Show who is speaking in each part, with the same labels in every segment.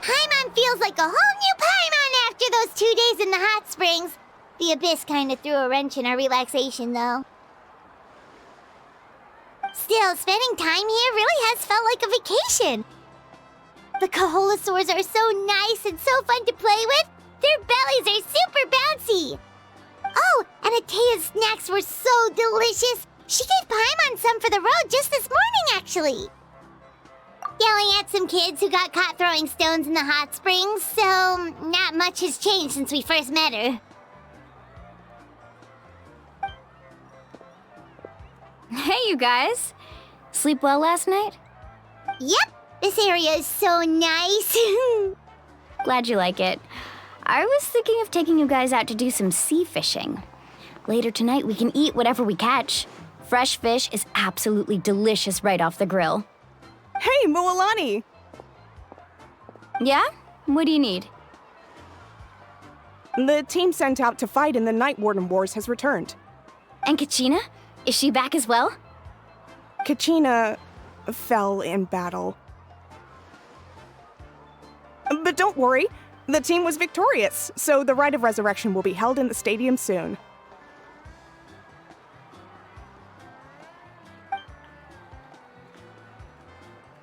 Speaker 1: Paimon feels like a whole new Paimon after those 2 days in the hot springs. The Abyss kind of threw a wrench in our relaxation, though. Still, spending time here really has felt like a vacation. The Kaholosaurs are so nice and so fun to play with. Their bellies are super bouncy. Oh, and Atea's snacks were so delicious. She gave Paimon some for the road just this morning, actually. Yelling at some kids who got caught throwing stones in the hot springs, so not much has changed since we first met her.
Speaker 2: Hey, you guys. Sleep well last night?
Speaker 1: Yep, this area is so nice.
Speaker 2: Glad you like it. I was thinking of taking you guys out to do some sea fishing. Later tonight, we can eat whatever we catch. Fresh fish is absolutely delicious right off the grill.
Speaker 3: Hey, Moalani!
Speaker 2: Yeah? What do you need?
Speaker 3: The team sent out to fight in the Night Warden Wars has returned.
Speaker 2: And Kachina? Is she back as well?
Speaker 3: Kachina fell in battle. But don't worry, the team was victorious, so the Rite of Resurrection will be held in the stadium soon.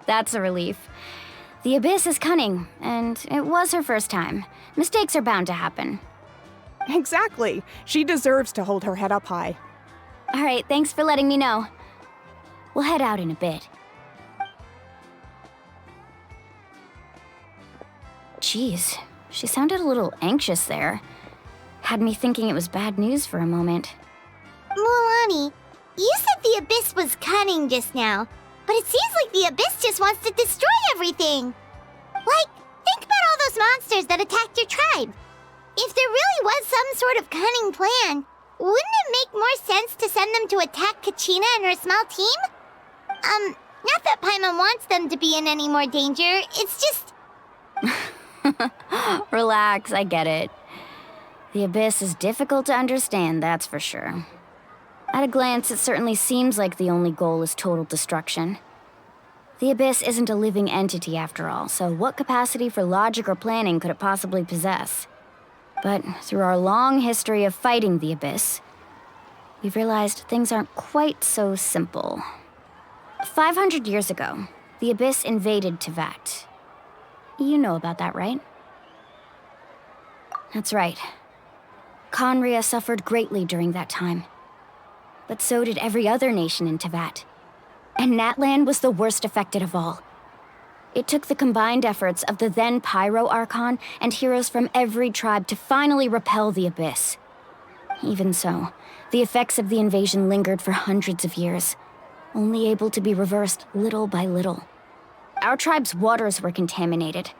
Speaker 2: That's a relief. The Abyss is cunning, and it was her first time. Mistakes are bound to happen.
Speaker 3: Exactly. She deserves to hold her head up high.
Speaker 2: All right, thanks for letting me know. We'll head out in a bit. Jeez, she sounded a little anxious there. Had me thinking it was bad news for a moment.
Speaker 1: Moalani, you said the Abyss was cunning just now, but it seems like the Abyss just wants to destroy everything. Like, think about all those monsters that attacked your tribe. If there really was some sort of cunning plan, wouldn't it make more sense to send them to attack Kachina and her small team? Not that Paimon wants them to be in any more danger, it's just...
Speaker 2: Relax, I get it. The Abyss is difficult to understand, that's for sure. At a glance, it certainly seems like the only goal is total destruction. The Abyss isn't a living entity after all, so what capacity for logic or planning could it possibly possess? But through our long history of fighting the Abyss, we've realized things aren't quite so simple. 500 years ago, the Abyss invaded Teyvat. You know about that, right? That's right. Khaenri'ah suffered greatly during that time. But so did every other nation in Teyvat. And Natlan was the worst affected of all. It took the combined efforts of the then Pyro Archon and heroes from every tribe to finally repel the Abyss. Even so, the effects of the invasion lingered for hundreds of years, only able to be reversed little by little. Our tribe's waters were contaminated.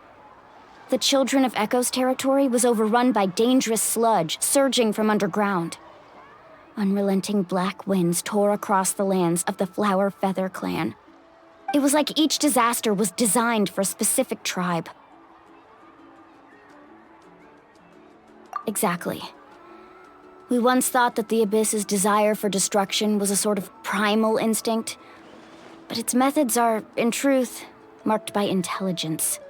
Speaker 2: The Children of Echo's territory was overrun by dangerous sludge surging from underground. Unrelenting black winds tore across the lands of the Flower Feather clan. It was like each disaster was designed for a specific tribe. Exactly. We once thought that the Abyss's desire for destruction was a sort of primal instinct, but its methods are, in truth, marked by intelligence.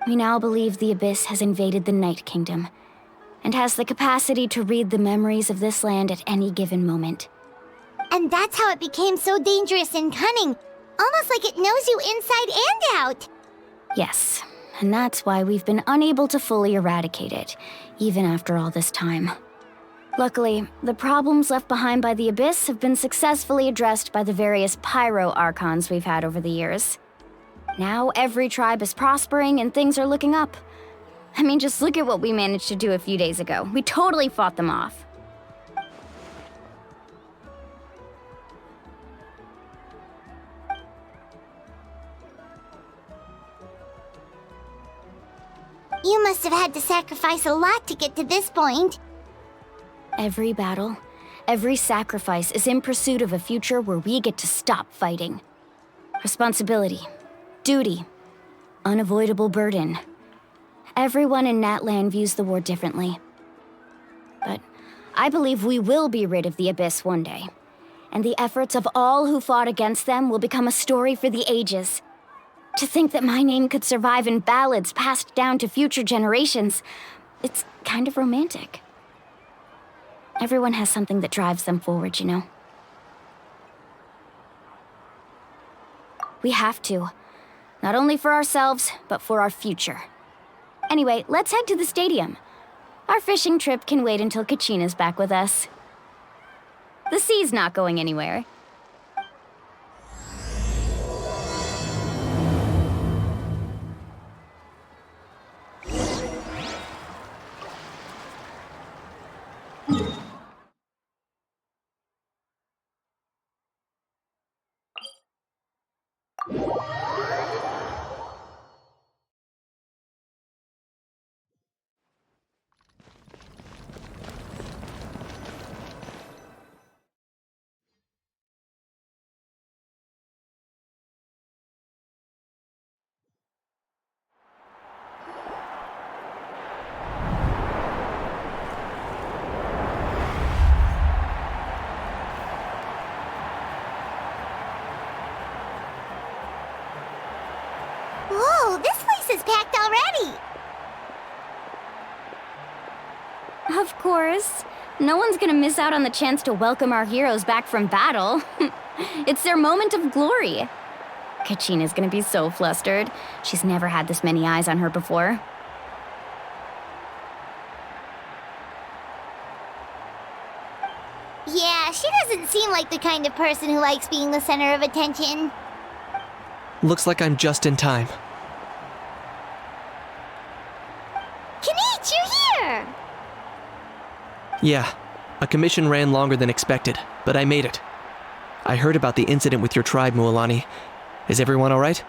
Speaker 2: We now believe the Abyss has invaded the Night Kingdom, and has the capacity to read the memories of this land at any given moment.
Speaker 1: And that's how it became so dangerous and cunning, almost like it knows you inside and out.
Speaker 2: Yes, and that's why we've been unable to fully eradicate it, even after all this time. Luckily, the problems left behind by the Abyss have been successfully addressed by the various Pyro Archons we've had over the years. Now every tribe is prospering and things are looking up. I mean, just look at what we managed to do a few days ago. We totally fought them off.
Speaker 1: You must have had to sacrifice a lot to get to this point.
Speaker 2: Every battle, every sacrifice is in pursuit of a future where we get to stop fighting. Responsibility, duty, unavoidable burden. Everyone in Natlan views the war differently. But I believe we will be rid of the Abyss one day, and the efforts of all who fought against them will become a story for the ages. To think that my name could survive in ballads passed down to future generations, it's kind of romantic. Everyone has something that drives them forward, you know? We have to. Not only for ourselves, but for our future. Anyway, let's head to the stadium. Our fishing trip can wait until Kachina's back with us. The sea's not going anywhere.
Speaker 1: Whoa, this place is packed already!
Speaker 2: Of course. No one's gonna miss out on the chance to welcome our heroes back from battle. It's their moment of glory. Kachina's gonna be so flustered. She's never had this many eyes on her before.
Speaker 1: Yeah, she doesn't seem like the kind of person who likes being the center of attention.
Speaker 4: Looks like I'm just in time.
Speaker 1: Kanich, you're here!
Speaker 4: Yeah, a commission ran longer than expected, but I made it. I heard about the incident with your tribe, Mualani. Is everyone alright?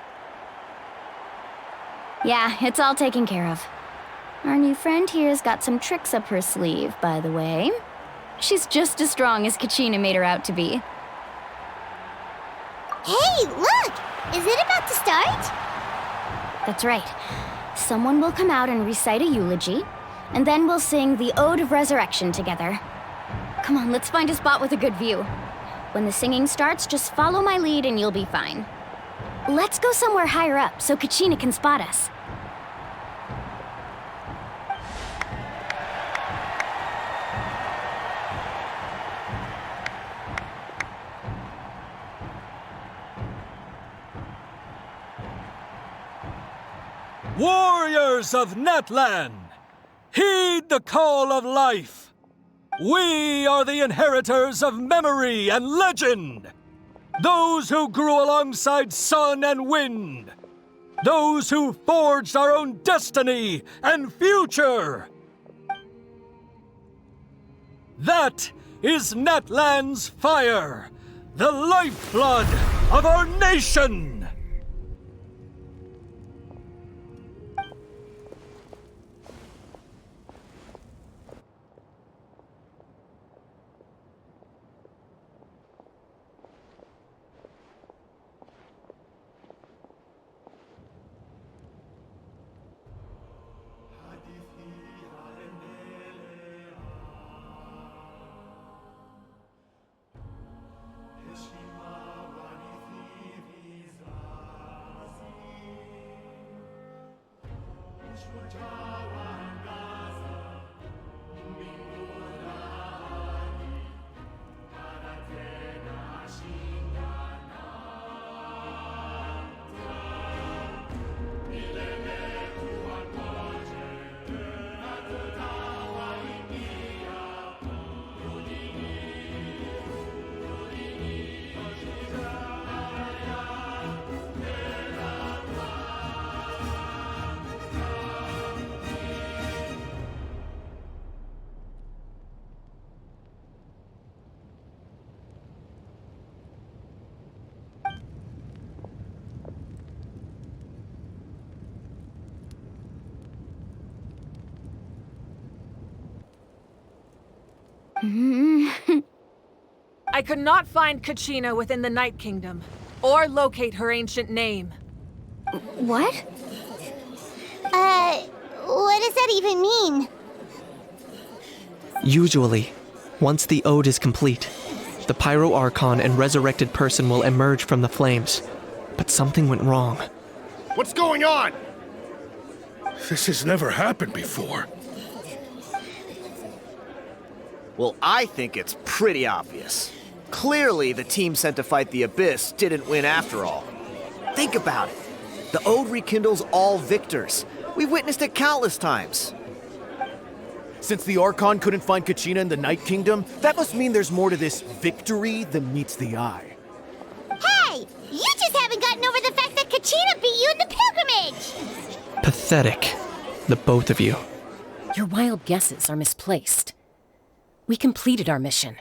Speaker 2: Yeah, it's all taken care of. Our new friend here's got some tricks up her sleeve, by the way. She's just as strong as Kachina made her out to be.
Speaker 1: Hey, look! Is it about to start?
Speaker 2: That's right. Someone will come out and recite a eulogy, and then we'll sing the Ode of Resurrection together. Come on, let's find a spot with a good view. When the singing starts, just follow my lead and you'll be fine. Let's go somewhere higher up so Kachina can spot us.
Speaker 5: Warriors of Natlan, heed the call of life. We are the inheritors of memory and legend. Those who grew alongside sun and wind. Those who forged our own destiny and future. That is Natlan's fire, the lifeblood of our nation.
Speaker 6: I could not find Kachina within the Night Kingdom, or locate her ancient name.
Speaker 2: What?
Speaker 1: What does that even mean?
Speaker 4: Usually, once the ode is complete, the Pyro Archon and resurrected person will emerge from the flames. But something went wrong.
Speaker 7: What's going on? This has never happened before.
Speaker 8: Well, I think it's pretty obvious. Clearly, the team sent to fight the Abyss didn't win after all. Think about it. The Ode rekindles all victors. We've witnessed it countless times.
Speaker 9: Since the Archon couldn't find Kachina in the Night Kingdom, that must mean there's more to this victory than meets the eye.
Speaker 1: Hey! You just haven't gotten over the fact that Kachina beat you in the pilgrimage!
Speaker 4: Pathetic. The both of you.
Speaker 10: Your wild guesses are misplaced. We completed our mission.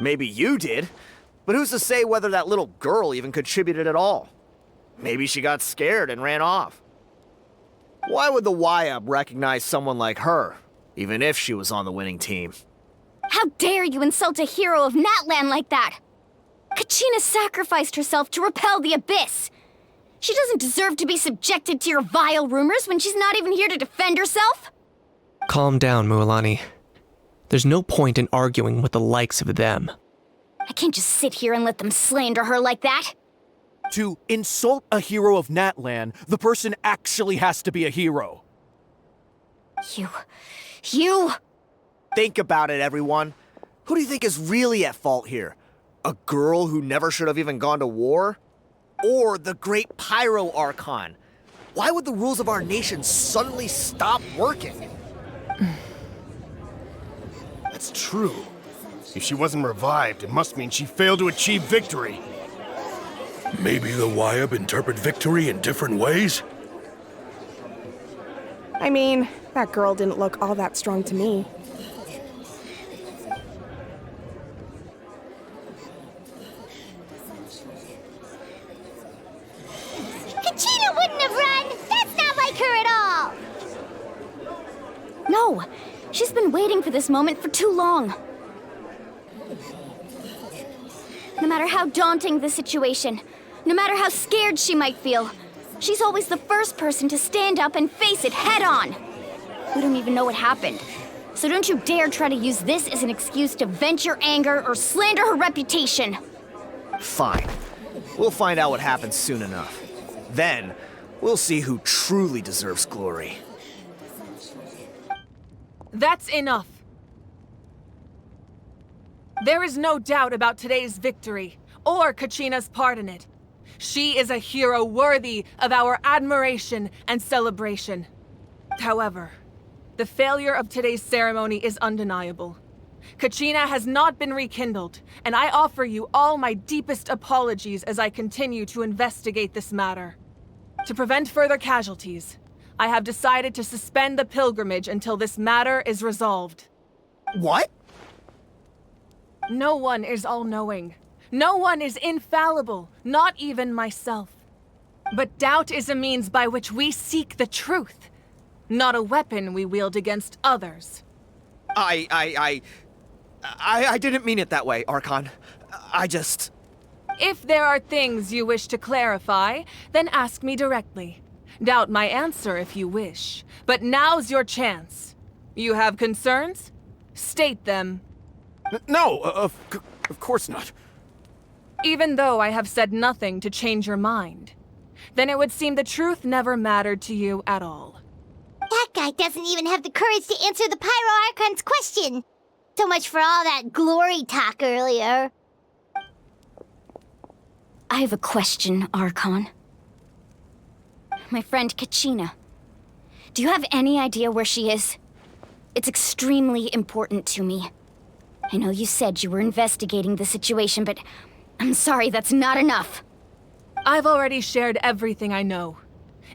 Speaker 8: Maybe you did, but who's to say whether that little girl even contributed at all? Maybe she got scared and ran off. Why would the YUB recognize someone like her, even if she was on the winning team?
Speaker 2: How dare you insult a hero of Natlan like that? Kachina sacrificed herself to repel the Abyss. She doesn't deserve to be subjected to your vile rumors when she's not even here to defend herself.
Speaker 4: Calm down, Mualani. There's no point in arguing with the likes of them.
Speaker 2: I can't just sit here and let them slander her like that.
Speaker 9: To insult a hero of Natlan, the person actually has to be a hero.
Speaker 2: You...
Speaker 8: Think about it, everyone. Who do you think is really at fault here? A girl who never should have even gone to war? Or the great Pyro Archon? Why would the rules of our nation suddenly stop working?
Speaker 7: That's true. If she wasn't revived, it must mean she failed to achieve victory. Maybe the YUB interpret victory in different ways?
Speaker 3: I mean, that girl didn't look all that strong to me.
Speaker 1: Kachina wouldn't have run! That's not like her at all!
Speaker 2: No, she's been waiting for this moment for too long. No matter how daunting the situation, no matter how scared she might feel, she's always the first person to stand up and face it head on. We don't even know what happened, so don't you dare try to use this as an excuse to vent your anger or slander her reputation.
Speaker 8: Fine. We'll find out what happens soon enough. Then, we'll see who truly deserves glory.
Speaker 6: That's enough. There is no doubt about today's victory, or Kachina's part in it. She is a hero worthy of our admiration and celebration. However, the failure of today's ceremony is undeniable. Kachina has not been rekindled, and I offer you all my deepest apologies as I continue to investigate this matter. To prevent further casualties, I have decided to suspend the pilgrimage until this matter is resolved.
Speaker 8: What?
Speaker 6: No one is all-knowing. No one is infallible, not even myself. But doubt is a means by which we seek the truth, not a weapon we wield against others.
Speaker 8: I didn't mean it that way, Archon. I just...
Speaker 6: If there are things you wish to clarify, then ask me directly. Doubt my answer if you wish, but now's your chance. You have concerns? State them.
Speaker 9: No, of course not.
Speaker 6: Even though I have said nothing to change your mind, then it would seem the truth never mattered to you at all.
Speaker 1: That guy doesn't even have the courage to answer the Pyro Archon's question. So much for all that glory talk earlier.
Speaker 2: I have a question, Archon. My friend Kachina. Do you have any idea where she is? It's extremely important to me. I know you said you were investigating the situation, but I'm sorry, that's not enough.
Speaker 6: I've already shared everything I know.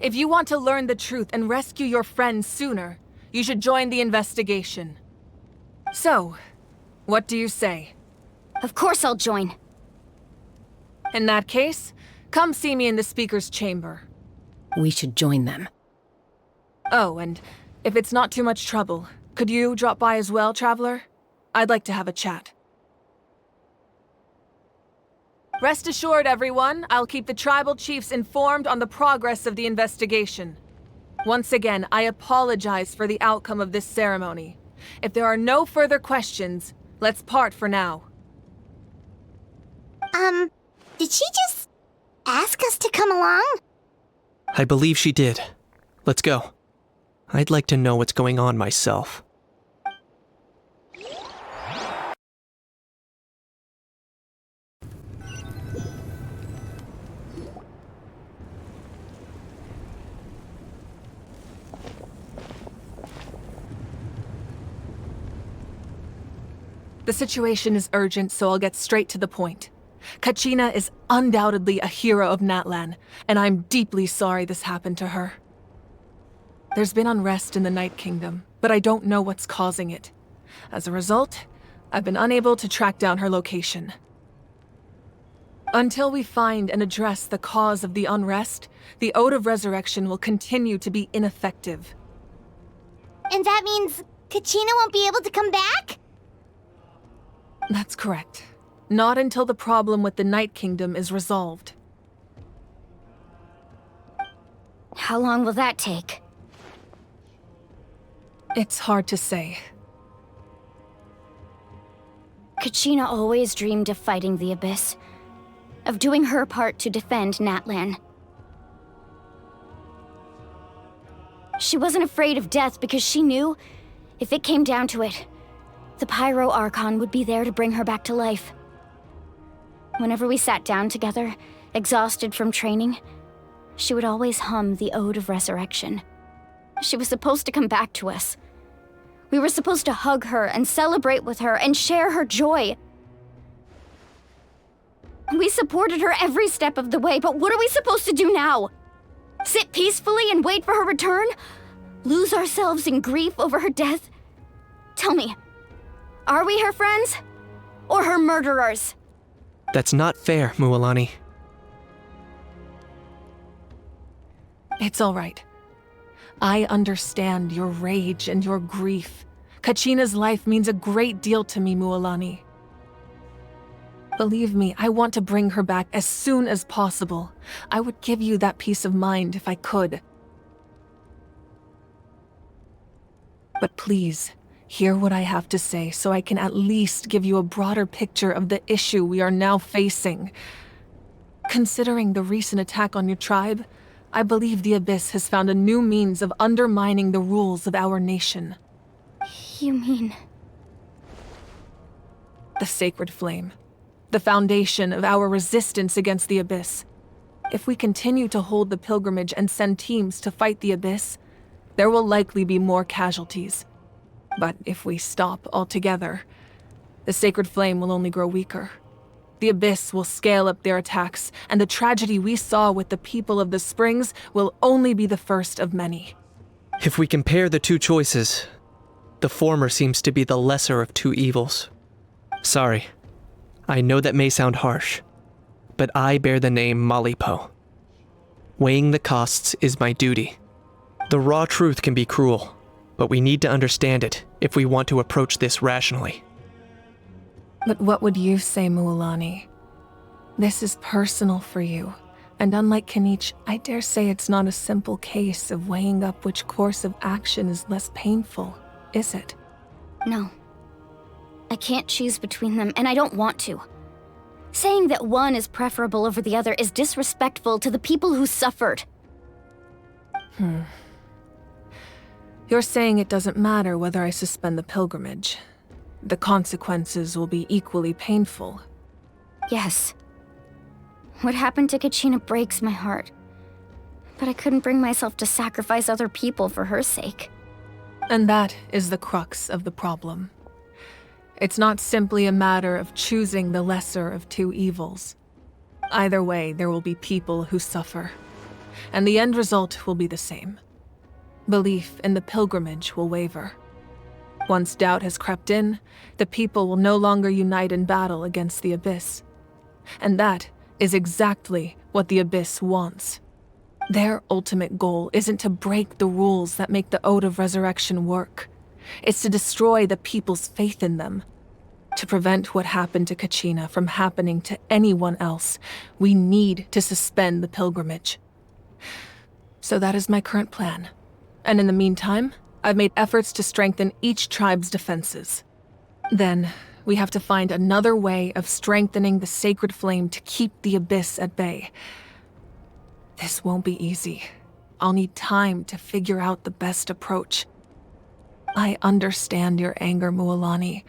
Speaker 6: If you want to learn the truth and rescue your friend sooner, you should join the investigation. So, what do you say?
Speaker 2: Of course I'll join.
Speaker 6: In that case, come see me in the speaker's chamber.
Speaker 10: We should join them.
Speaker 6: Oh, and if it's not too much trouble, could you drop by as well, Traveler? I'd like to have a chat. Rest assured, everyone, I'll keep the tribal chiefs informed on the progress of the investigation. Once again, I apologize for the outcome of this ceremony. If there are no further questions, let's part for now.
Speaker 1: Did she just ask us to come along?
Speaker 4: I believe she did. Let's go. I'd like to know what's going on myself.
Speaker 6: The situation is urgent, so I'll get straight to the point. Kachina is undoubtedly a hero of Natlan, and I'm deeply sorry this happened to her. There's been unrest in the Night Kingdom, but I don't know what's causing it. As a result, I've been unable to track down her location. Until we find and address the cause of the unrest, the Ode of Resurrection will continue to be ineffective.
Speaker 1: And that means Kachina won't be able to come back?
Speaker 6: That's correct. Not until the problem with the Night Kingdom is resolved.
Speaker 2: How long will that take?
Speaker 6: It's hard to say.
Speaker 2: Kachina always dreamed of fighting the Abyss, of doing her part to defend Natlan. She wasn't afraid of death because she knew, if it came down to it, the Pyro Archon would be there to bring her back to life. Whenever we sat down together, exhausted from training, she would always hum the Ode of Resurrection. She was supposed to come back to us. We were supposed to hug her and celebrate with her and share her joy. We supported her every step of the way, but what are we supposed to do now? Sit peacefully and wait for her return? Lose ourselves in grief over her death? Tell me, are we her friends? Or her murderers?
Speaker 4: That's not fair, Mualani.
Speaker 6: It's all right. I understand your rage and your grief. Kachina's life means a great deal to me, Mualani. Believe me, I want to bring her back as soon as possible. I would give you that peace of mind if I could. But please, hear what I have to say so I can at least give you a broader picture of the issue we are now facing. Considering the recent attack on your tribe, I believe the Abyss has found a new means of undermining the rules of our nation.
Speaker 2: You mean...
Speaker 6: The Sacred Flame. The foundation of our resistance against the Abyss. If we continue to hold the pilgrimage and send teams to fight the Abyss, there will likely be more casualties. But if we stop altogether, the Sacred Flame will only grow weaker. The Abyss will scale up their attacks, and the tragedy we saw with the people of the Springs will only be the first of many.
Speaker 4: If we compare the two choices, the former seems to be the lesser of two evils. Sorry, I know that may sound harsh, but I bear the name Malipo. Weighing the costs is my duty. The raw truth can be cruel, but we need to understand it if we want to approach this rationally.
Speaker 6: But what would you say, Mualani? This is personal for you, and unlike Kanich, I dare say it's not a simple case of weighing up which course of action is less painful, is it?
Speaker 2: No. I can't choose between them, and I don't want to. Saying that one is preferable over the other is disrespectful to the people who suffered.
Speaker 6: You're saying it doesn't matter whether I suspend the pilgrimage. The consequences will be equally painful.
Speaker 2: Yes. What happened to Kachina breaks my heart. But I couldn't bring myself to sacrifice other people for her sake.
Speaker 6: And that is the crux of the problem. It's not simply a matter of choosing the lesser of two evils. Either way, there will be people who suffer. And the end result will be the same. Belief in the pilgrimage will waver. Once doubt has crept in, the people will no longer unite in battle against the Abyss. And that is exactly what the Abyss wants. Their ultimate goal isn't to break the rules that make the Ode of Resurrection work. It's to destroy the people's faith in them. To prevent what happened to Kachina from happening to anyone else, we need to suspend the pilgrimage. So that is my current plan. And in the meantime, I've made efforts to strengthen each tribe's defenses. Then, We have to find another way of strengthening the sacred flame to keep the abyss at bay. This won't be easy. I'll need time to figure out the best approach. I understand your anger, Mualani,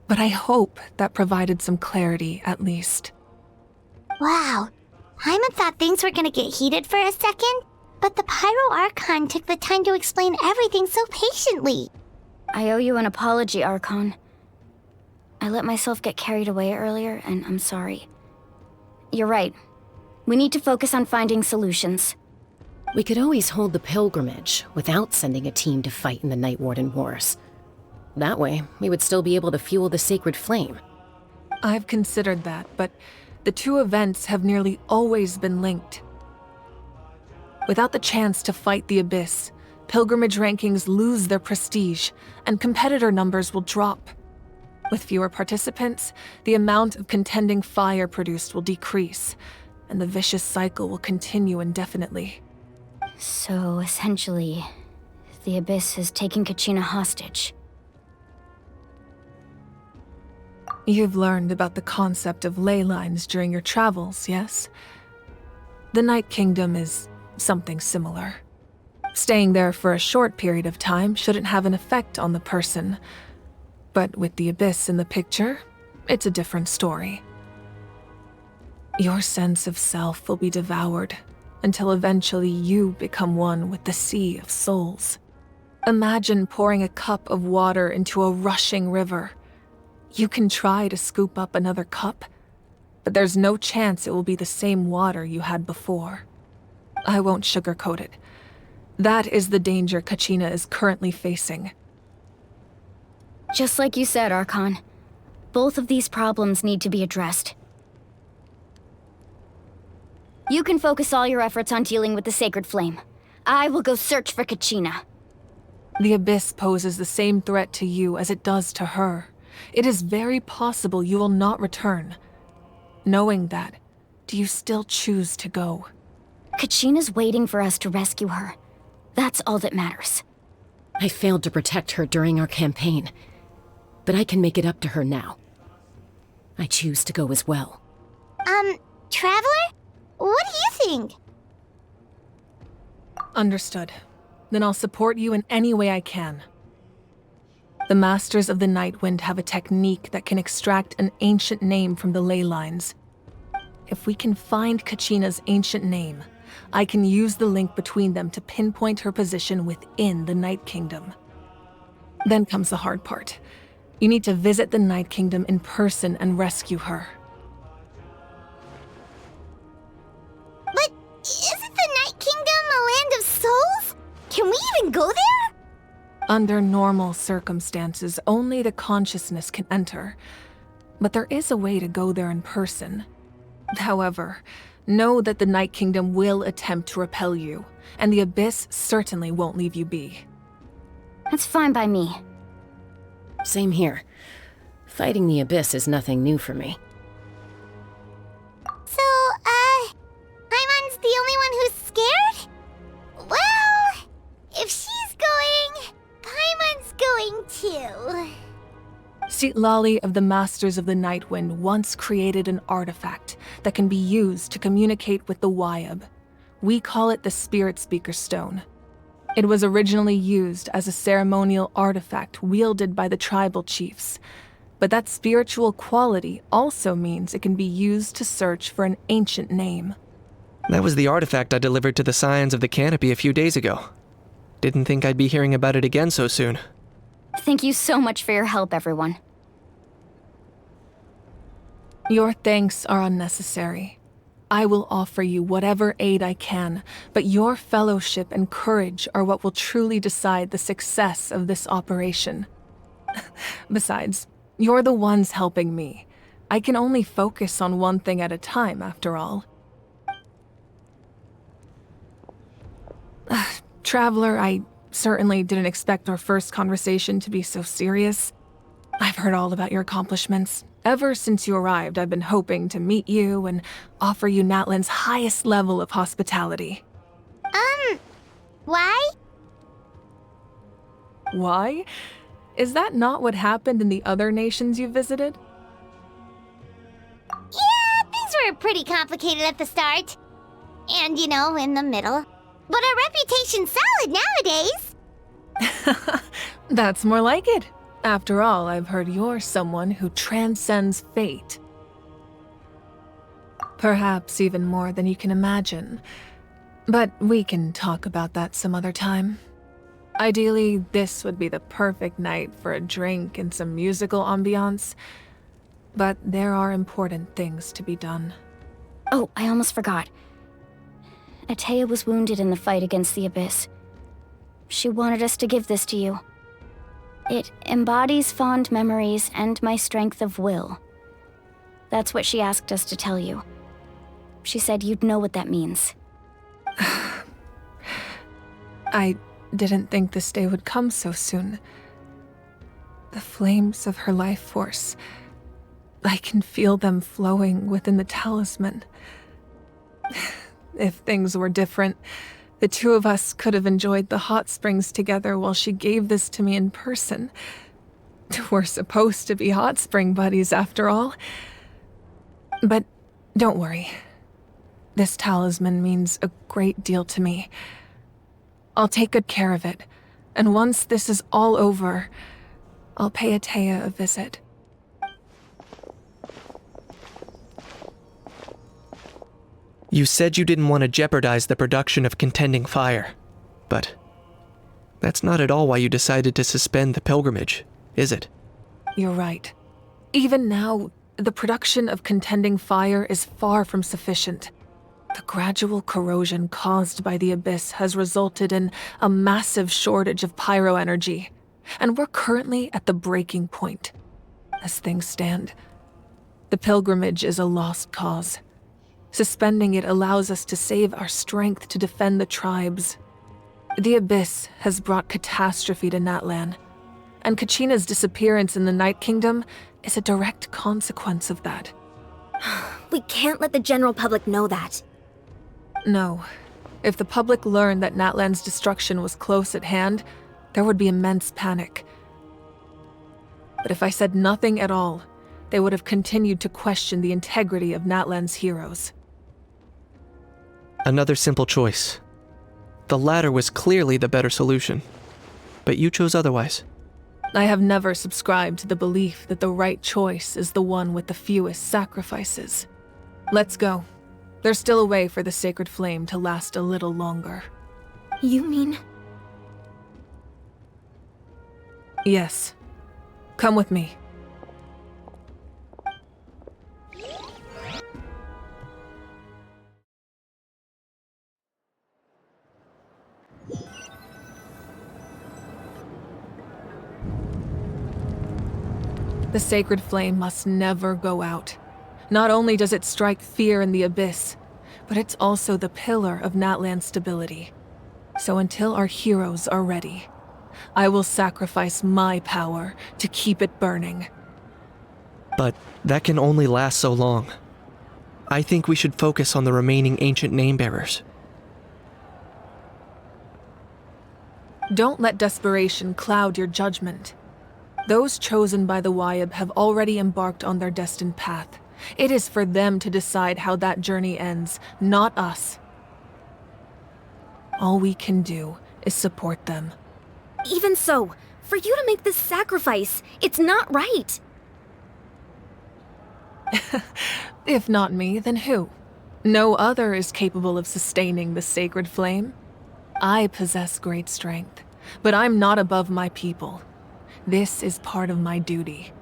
Speaker 6: but I hope that provided some clarity at least.
Speaker 1: Wow. Paimon thought things were gonna get heated for a second, but the Pyro Archon took the time to explain everything so patiently.
Speaker 2: I owe you an apology, Archon. I let myself get carried away earlier, and I'm sorry. You're right. We need to focus on finding solutions.
Speaker 10: We could always hold the pilgrimage without sending a team to fight in the Night Warden Wars. That way, we would still be able to fuel the sacred flame.
Speaker 6: I've considered that, but the two events have nearly always been linked. Without the chance to fight the abyss, pilgrimage rankings lose their prestige, and competitor numbers will drop. With fewer participants, the amount of contending fire produced will decrease, and the vicious cycle will continue indefinitely.
Speaker 2: So, essentially, the abyss has taken Kachina hostage.
Speaker 6: You've learned about the concept of ley lines during your travels, yes? The Night Kingdom is something similar. Staying there for a short period of time shouldn't have an effect on the person. But with the abyss in the picture, it's a different story. Your sense of self will be devoured until eventually you become one with the sea of souls. Imagine pouring a cup of water into a rushing river. You can try to scoop up another cup, but there's no chance it will be the same water you had before. I won't sugarcoat it. That is the danger Kachina is currently facing.
Speaker 2: Just like you said, Archon. Both of these problems need to be addressed. You can focus all your efforts on dealing with the sacred flame. I will go search for Kachina.
Speaker 6: The abyss poses the same threat to you as it does to her. It is very possible you will not return. Knowing that, do you still choose to go?
Speaker 2: Kachina's waiting for us to rescue her. That's all that matters.
Speaker 10: I failed to protect her during our campaign, but I can make it up to her now. I choose to go as well.
Speaker 1: Traveler? What do you think?
Speaker 6: Understood. Then I'll support you in any way I can. The Masters of the Night Wind have a technique that can extract an ancient name from the ley lines. If we can find Kachina's ancient name, I can use the link between them to pinpoint her position within the Night Kingdom. Then comes the hard part. You need to visit the Night Kingdom in person and rescue her.
Speaker 1: But isn't the Night Kingdom a land of souls? Can we even go there?
Speaker 6: Under normal circumstances, only the consciousness can enter. But there is a way to go there in person. However, know that the Night Kingdom will attempt to repel you, and the abyss certainly won't leave you be.
Speaker 2: That's fine by me.
Speaker 10: Same here. Fighting the abyss is nothing new for me.
Speaker 1: So, Paimon's the only one who's scared? Well, if she's going, Paimon's going too.
Speaker 6: Sitlali of the Masters of the Night Wind once created an artifact that can be used to communicate with the Wayab. We call it the Spirit Speaker Stone. It was originally used as a ceremonial artifact wielded by the tribal chiefs, but that spiritual quality also means it can be used to search for an ancient name.
Speaker 4: That was the artifact I delivered to the Scions of the Canopy a few days ago. Didn't think I'd be hearing about it again so soon.
Speaker 2: Thank you so much for your help, everyone.
Speaker 6: Your thanks are unnecessary. I will offer you whatever aid I can, but your fellowship and courage are what will truly decide the success of this operation. Besides, you're the ones helping me. I can only focus on one thing at a time, after all. Traveler, I certainly didn't expect our first conversation to be so serious. I've heard all about your accomplishments. Ever since you arrived, I've been hoping to meet you and offer you Natlan's highest level of hospitality.
Speaker 1: Why?
Speaker 6: Why? is that not what happened in the other nations you visited?
Speaker 1: Yeah, things were pretty complicated at the start. And, you know, in the middle. But our reputation's solid nowadays.
Speaker 6: That's more like it. After all, I've heard you're someone who transcends fate. Perhaps even more than you can imagine. But we can talk about that some other time. Ideally, this would be the perfect night for a drink and some musical ambiance. But there are important things to be done.
Speaker 2: Oh, I almost forgot. Atea was wounded in the fight against the Abyss. She wanted us to give this to you. It embodies fond memories and my strength of will. That's what she asked us to tell you. She said you'd know what that means.
Speaker 6: I didn't think this day would come so soon. The flames of her life force. I can feel them flowing within the talisman. If things were different, the two of us could have enjoyed the hot springs together while she gave this to me in person. We're supposed to be hot spring buddies after all. But don't worry. This talisman means a great deal to me. I'll take good care of it, and once this is all over, I'll pay Atea a visit.
Speaker 4: You said you didn't want to jeopardize the production of Contending Fire, but that's not at all why you decided to suspend the pilgrimage, is it?
Speaker 6: You're right. Even now, the production of Contending Fire is far from sufficient. The gradual corrosion caused by the Abyss has resulted in a massive shortage of pyro energy, and we're currently at the breaking point. As things stand, the pilgrimage is a lost cause. Suspending it allows us to save our strength to defend the tribes. The Abyss has brought catastrophe to Natlan, and Kachina's disappearance in the Night Kingdom is a direct consequence of that.
Speaker 11: We can't let the general public know that.
Speaker 6: No. If the public learned that Natlan's destruction was close at hand, there would be immense panic. But if I said nothing at all, they would have continued to question the integrity of Natlan's heroes.
Speaker 4: Another simple choice. The latter was clearly the better solution, but you chose otherwise.
Speaker 6: I have never subscribed to the belief that the right choice is the one with the fewest sacrifices. Let's go. There's still a way for the sacred flame to last a little longer.
Speaker 11: You mean?
Speaker 6: Yes. Come with me. The sacred flame must never go out. Not only does it strike fear in the Abyss, but it's also the pillar of Natlan's stability. So until our heroes are ready, I will sacrifice my power to keep it burning.
Speaker 4: But that can only last so long. I think we should focus on the remaining ancient name-bearers.
Speaker 6: Don't let desperation cloud your judgment. Those chosen by the Wayab have already embarked on their destined path. It is for them to decide how that journey ends, not us. All we can do is support them.
Speaker 11: Even so, for you to make this sacrifice, it's not right.
Speaker 6: If not me, then who? No other is capable of sustaining the sacred flame. I possess great strength, but I'm not above my people. This is part of my duty.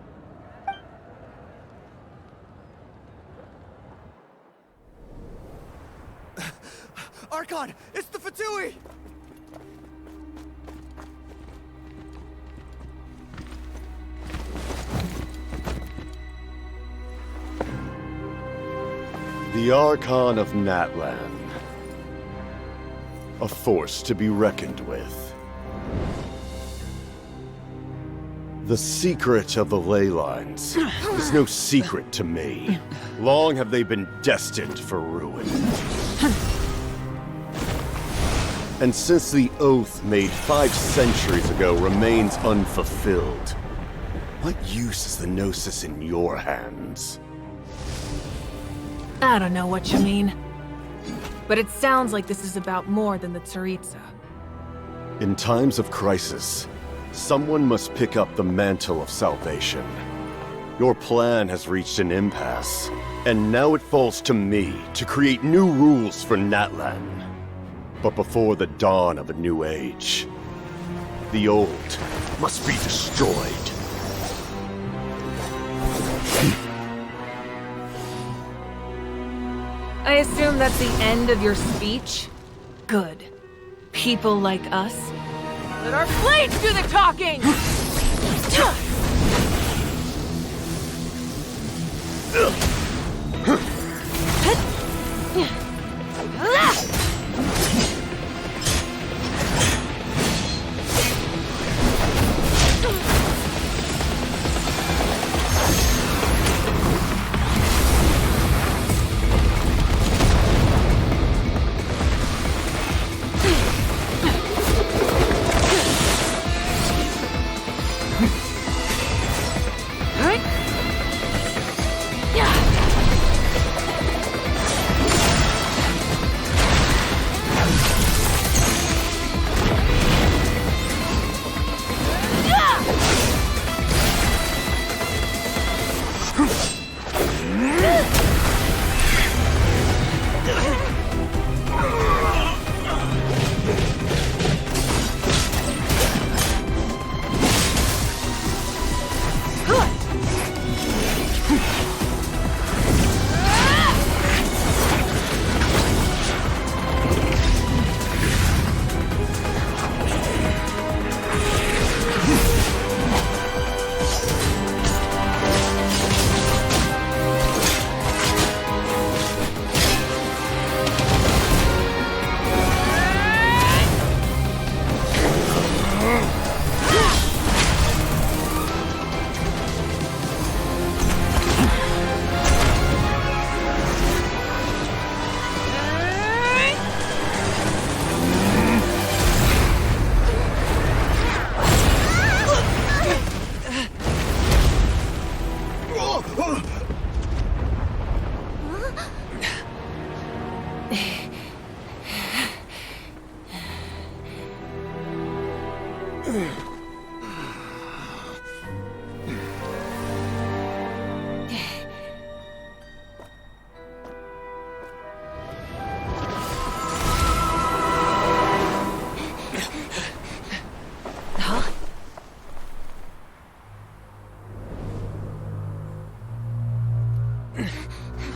Speaker 8: Archon, it's the Fatui!
Speaker 12: The Archon of Natlan. A force to be reckoned with. The secret of the ley lines is no secret to me. Long have they been destined for ruin. And since the oath made 5 centuries ago remains unfulfilled, what use is the Gnosis in your hands?
Speaker 6: I don't know what you mean. But it sounds like this is about more than the Tsaritsa.
Speaker 12: In times of crisis, someone must pick up the mantle of salvation. Your plan has reached an impasse, and now it falls to me to create new rules for Natlan. But before the dawn of a new age, the old must be destroyed.
Speaker 6: I assume that's the end of your speech? Good. People like us. Let our blades do the talking!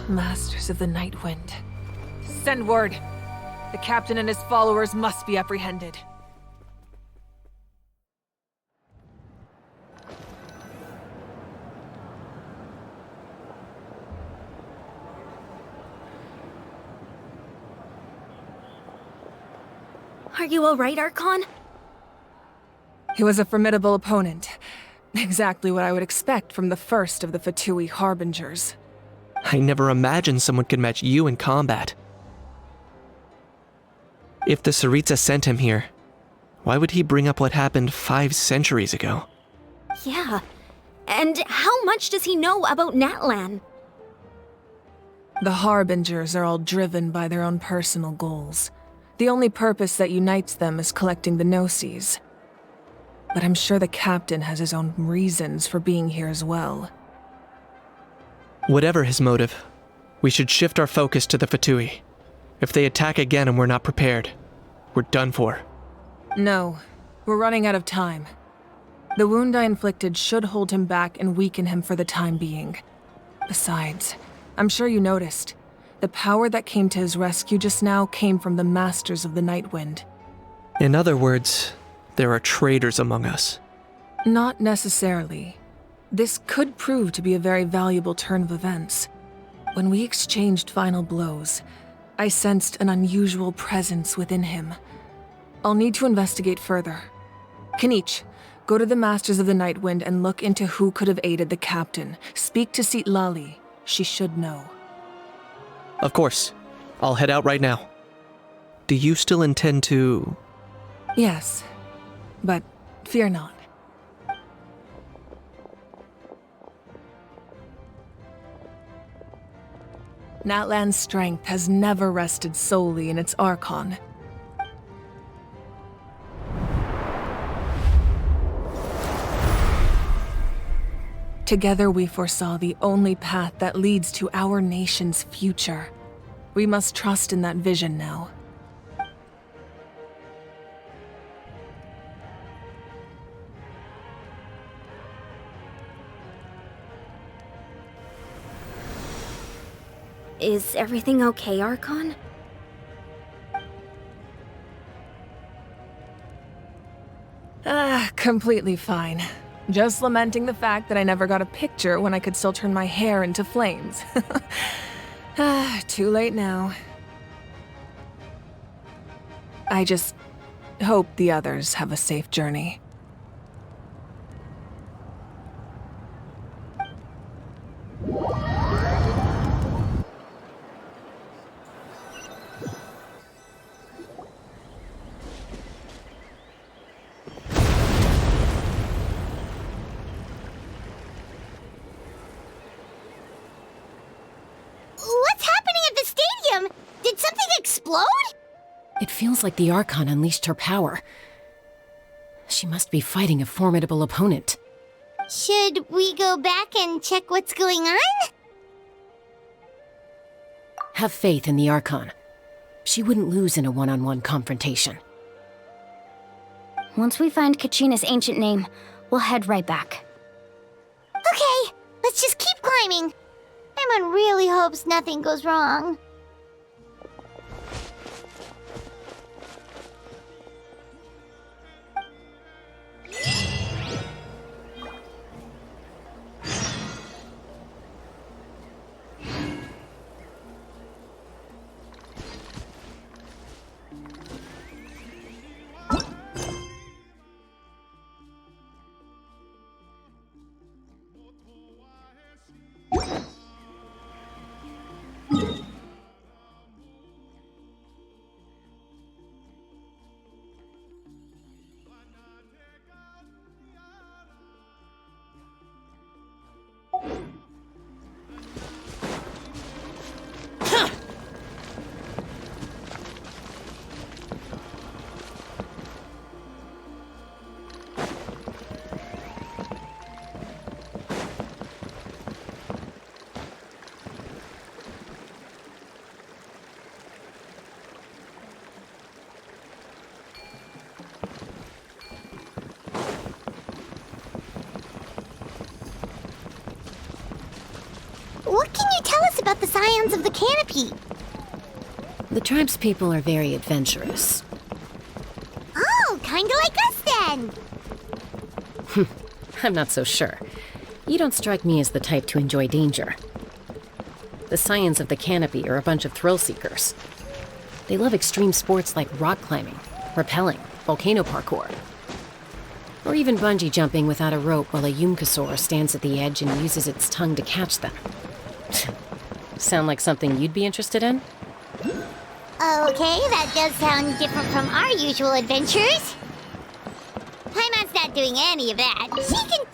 Speaker 6: Masters of the Night Wind. Send word. The captain and his followers must be apprehended.
Speaker 11: Are you alright, Archon?
Speaker 6: He was a formidable opponent. Exactly what I would expect from the first of the Fatui Harbingers.
Speaker 4: I never imagined someone could match you in combat. If the Tsaritsa sent him here, why would he bring up what happened 5 centuries ago?
Speaker 11: Yeah. And how much does he know about Natlan?
Speaker 6: The Harbingers are all driven by their own personal goals. The only purpose that unites them is collecting the Gnosis. But I'm sure the captain has his own reasons for being here as well.
Speaker 4: Whatever his motive, we should shift our focus to the Fatui. If they attack again and we're not prepared, we're done for.
Speaker 6: No, we're running out of time. The wound I inflicted should hold him back and weaken him for the time being. Besides, I'm sure you noticed, the power that came to his rescue just now came from the Masters of the Night Wind.
Speaker 4: In other words, there are traitors among us.
Speaker 6: Not necessarily. This could prove to be a very valuable turn of events. When we exchanged final blows, I sensed an unusual presence within him. I'll need to investigate further. Kanich, go to the Masters of the Night Wind and look into who could have aided the captain. Speak to Sitlali. She should know.
Speaker 4: Of course. I'll head out right now. Do you still intend to...
Speaker 6: Yes, but fear not. Natlan's strength has never rested solely in its Archon. Together we foresaw the only path that leads to our nation's future. We must trust in that vision now.
Speaker 11: Is everything okay, Archon?
Speaker 6: Completely fine. Just lamenting the fact that I never got a picture when I could still turn my hair into flames. Too late now. I just hope the others have a safe journey.
Speaker 1: What's happening at the stadium? Did something explode?
Speaker 10: It feels like the Archon unleashed her power. She must be fighting a formidable opponent.
Speaker 1: Should we go back and check what's going on?
Speaker 10: Have faith in the Archon. She wouldn't lose in a one-on-one confrontation.
Speaker 2: Once we find Kachina's ancient name, we'll head right back.
Speaker 1: Okay, let's just keep climbing. Paimon really hopes nothing goes wrong. What can you tell us about the scions of the canopy?
Speaker 10: The tribe's people are very adventurous.
Speaker 1: Oh, kinda like us then.
Speaker 10: I'm not so sure. You don't strike me as the type to enjoy danger. The scions of the canopy are a bunch of thrill seekers. They love extreme sports like rock climbing, rappelling, volcano parkour, or even bungee jumping without a rope while a Yumkasaur stands at the edge and uses its tongue to catch them. Sound like something you'd be interested in?
Speaker 1: Okay, that does sound different from our usual adventures. Paimon's not doing any of that. She can...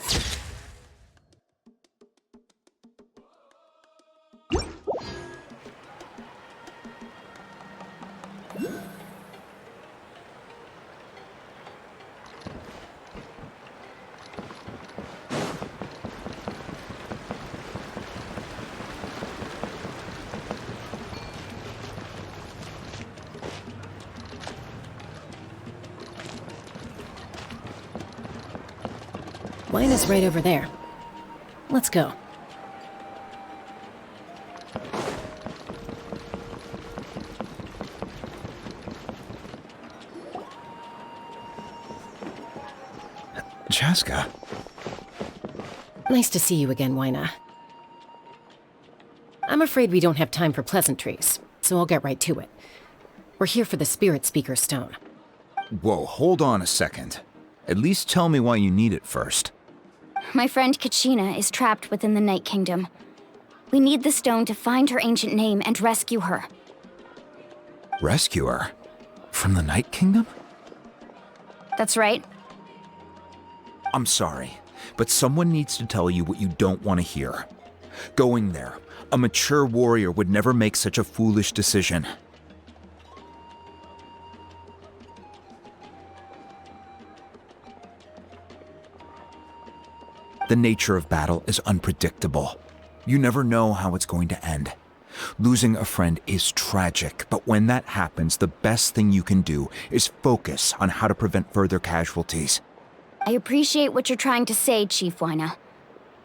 Speaker 10: Mine is right over there. Let's go.
Speaker 13: Chaska.
Speaker 10: Nice to see you again, Wyna. I'm afraid we don't have time for pleasantries, so I'll get right to it. We're here for the Spirit Speaker Stone.
Speaker 13: Whoa, hold on a second. At least tell me why you need it first.
Speaker 2: My friend Kachina is trapped within the Night Kingdom. We need the stone to find her ancient name and rescue her.
Speaker 13: Rescue her? From the Night Kingdom?
Speaker 2: That's right.
Speaker 13: I'm sorry, but someone needs to tell you what you don't want to hear. Going there, a mature warrior would never make such a foolish decision. The nature of battle is unpredictable. You never know how it's going to end. Losing a friend is tragic, but when that happens, the best thing you can do is focus on how to prevent further casualties.
Speaker 2: I appreciate what you're trying to say, Chief Wyna.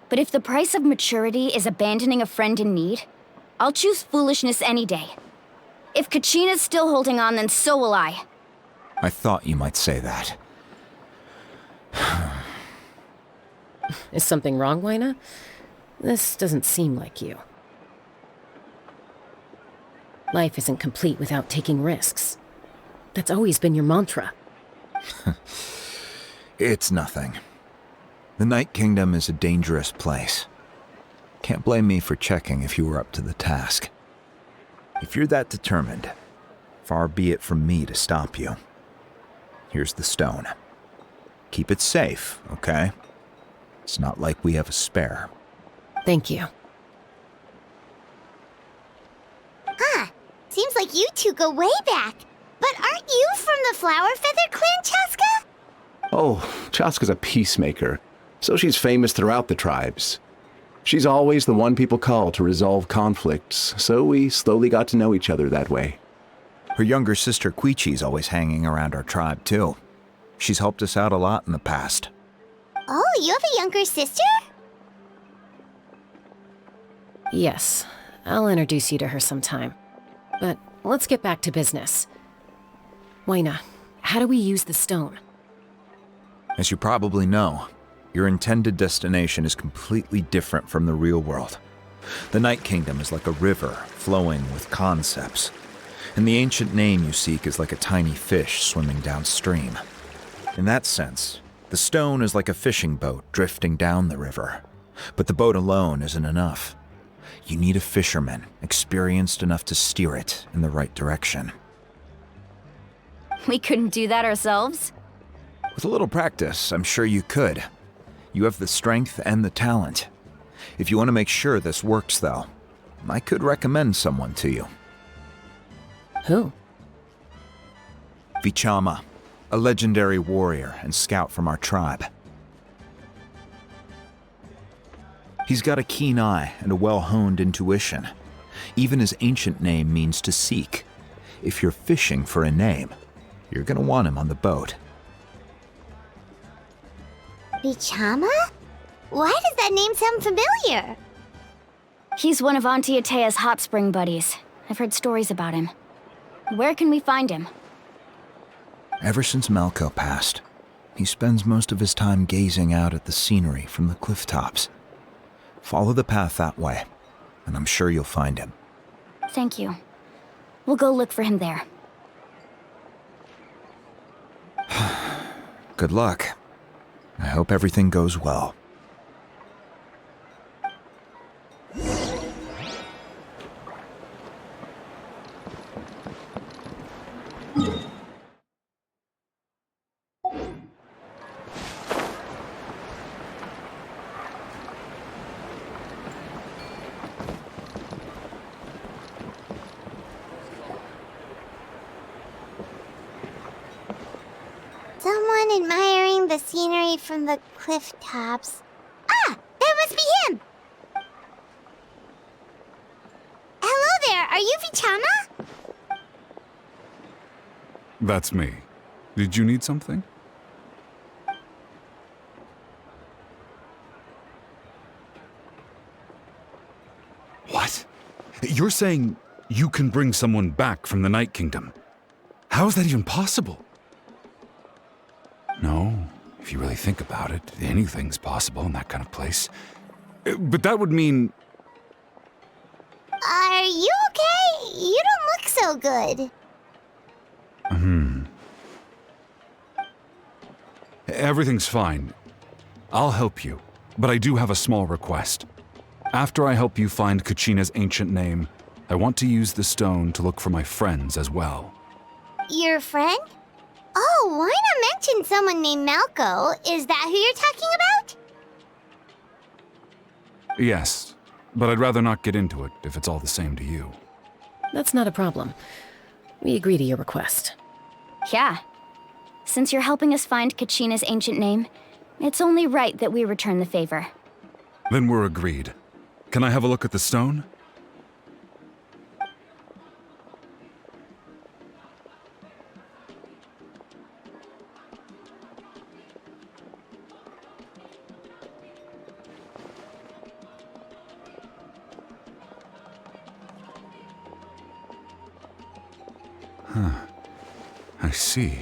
Speaker 2: But if the price of maturity is abandoning a friend in need, I'll choose foolishness any day. If Kachina's still holding on, then so will I.
Speaker 13: I thought you might say that.
Speaker 10: Is something wrong, Wyna? This doesn't seem like you. Life isn't complete without taking risks. That's always been your mantra.
Speaker 13: It's nothing. The Night Kingdom is a dangerous place. Can't blame me for checking if you were up to the task. If you're that determined, far be it from me to stop you. Here's the stone. Keep it safe, okay? It's not like we have a spare.
Speaker 10: Thank you.
Speaker 1: Huh. Seems like you two go way back. But aren't you from the Flower Feather Clan, Chaska?
Speaker 14: Oh, Chaska's a peacemaker, so she's famous throughout the tribes. She's always the one people call to resolve conflicts, so we slowly got to know each other that way.
Speaker 13: Her younger sister Quichi's always hanging around our tribe, too. She's helped us out a lot in the past.
Speaker 1: Oh, you have a younger sister?
Speaker 10: Yes, I'll introduce you to her sometime. But let's get back to business. Wyna, how do we use the stone?
Speaker 13: As you probably know, your intended destination is completely different from the real world. The Night Kingdom is like a river flowing with concepts, and the ancient name you seek is like a tiny fish swimming downstream. In that sense, the stone is like a fishing boat drifting down the river, but the boat alone isn't enough. You need a fisherman experienced enough to steer it in the right direction.
Speaker 2: We couldn't do that ourselves?
Speaker 13: With a little practice, I'm sure you could. You have the strength and the talent. If you want to make sure this works, though, I could recommend someone to you.
Speaker 10: Who?
Speaker 13: Vichama, a legendary warrior and scout from our tribe. He's got a keen eye and a well-honed intuition. Even his ancient name means to seek. If you're fishing for a name, you're gonna want him on the boat.
Speaker 1: Vichama? Why does that name sound familiar?
Speaker 2: He's one of Auntie Atea's hot spring buddies. I've heard stories about him. Where can we find him?
Speaker 13: Ever since Malco passed, he spends most of his time gazing out at the scenery from the cliff tops. Follow the path that way, and I'm sure you'll find him.
Speaker 2: Thank you. We'll go look for him there.
Speaker 13: Good luck. I hope everything goes well.
Speaker 1: Someone admiring the scenery from the cliff tops. Ah! That must be him! Hello there, are you Vichama?
Speaker 15: That's me. Did you need something? What? You're saying you can bring someone back from the Night Kingdom? How is that even possible? No, if you really think about it, anything's possible in that kind of place. But that would mean...
Speaker 1: Are you okay? You don't look so good.
Speaker 15: Everything's fine. I'll help you, but I do have a small request. After I help you find Kachina's ancient name, I want to use the stone to look for my friends as well.
Speaker 1: Your friend? Oh, why not mention someone named Malco? Is that who you're talking about?
Speaker 15: Yes, but I'd rather not get into it if it's all the same to you.
Speaker 10: That's not a problem. We agree to your request.
Speaker 2: Yeah. Since you're helping us find Kachina's ancient name, it's only right that we return the favor.
Speaker 15: Then we're agreed. Can I have a look at the stone? I see.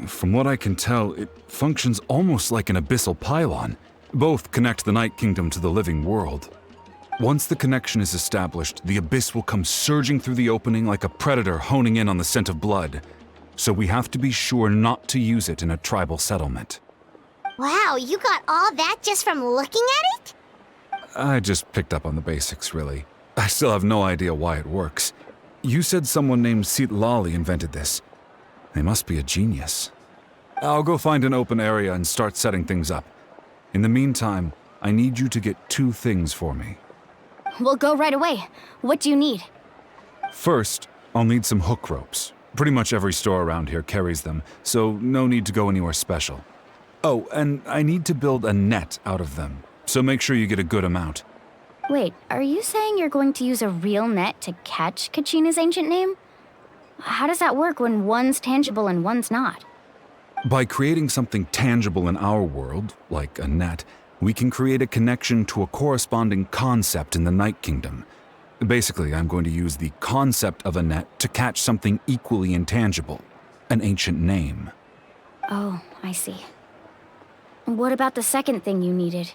Speaker 15: From what I can tell, it functions almost like an abyssal pylon. Both connect the Night Kingdom to the living world. Once the connection is established, the abyss will come surging through the opening like a predator honing in on the scent of blood. So we have to be sure not to use it in a tribal settlement.
Speaker 1: Wow, you got all that just from looking at it?
Speaker 15: I just picked up on the basics, really. I still have no idea why it works. You said someone named Sitlali invented this. They must be a genius. I'll go find an open area and start setting things up. In the meantime, I need you to get 2 things for me.
Speaker 2: We'll go right away. What do you need?
Speaker 15: First, I'll need some hook ropes. Pretty much every store around here carries them, so no need to go anywhere special. Oh, and I need to build a net out of them, so make sure you get a good amount.
Speaker 2: Wait, are you saying you're going to use a real net to catch Kachina's ancient name? How does that work when one's tangible and one's not?
Speaker 15: By creating something tangible in our world, like a net, we can create a connection to a corresponding concept in the Night Kingdom. Basically, I'm going to use the concept of a net to catch something equally intangible, an ancient name.
Speaker 2: Oh, I see. What about the second thing you needed?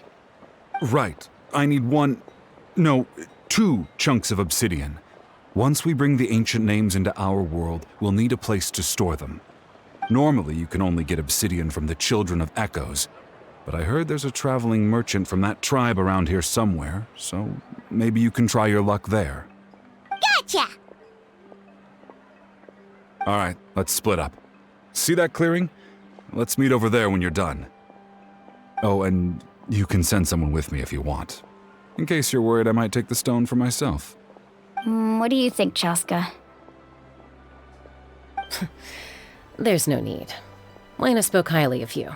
Speaker 15: Right. I need 2 chunks of obsidian. Once we bring the ancient names into our world, we'll need a place to store them. Normally, you can only get obsidian from the Children of Echoes, but I heard there's a traveling merchant from that tribe around here somewhere, so maybe you can try your luck there.
Speaker 1: Gotcha!
Speaker 15: All right, let's split up. See that clearing? Let's meet over there when you're done. Oh, and you can send someone with me if you want, in case you're worried I might take the stone for myself.
Speaker 2: What do you think, Chaska?
Speaker 10: There's no need. Lena spoke highly of you.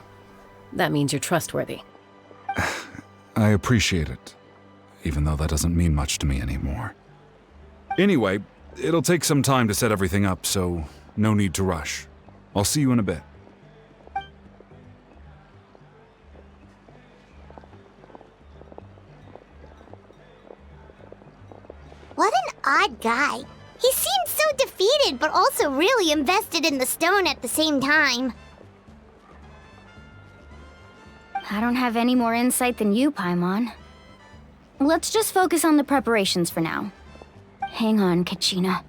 Speaker 10: That means you're trustworthy.
Speaker 15: I appreciate it, even though that doesn't mean much to me anymore. Anyway, it'll take some time to set everything up, so no need to rush. I'll see you in a bit.
Speaker 1: What an odd guy. He seemed so defeated, but also really invested in the stone at the same time.
Speaker 2: I don't have any more insight than you, Paimon. Let's just focus on the preparations for now. Hang on, Kachina.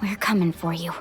Speaker 2: We're coming for you.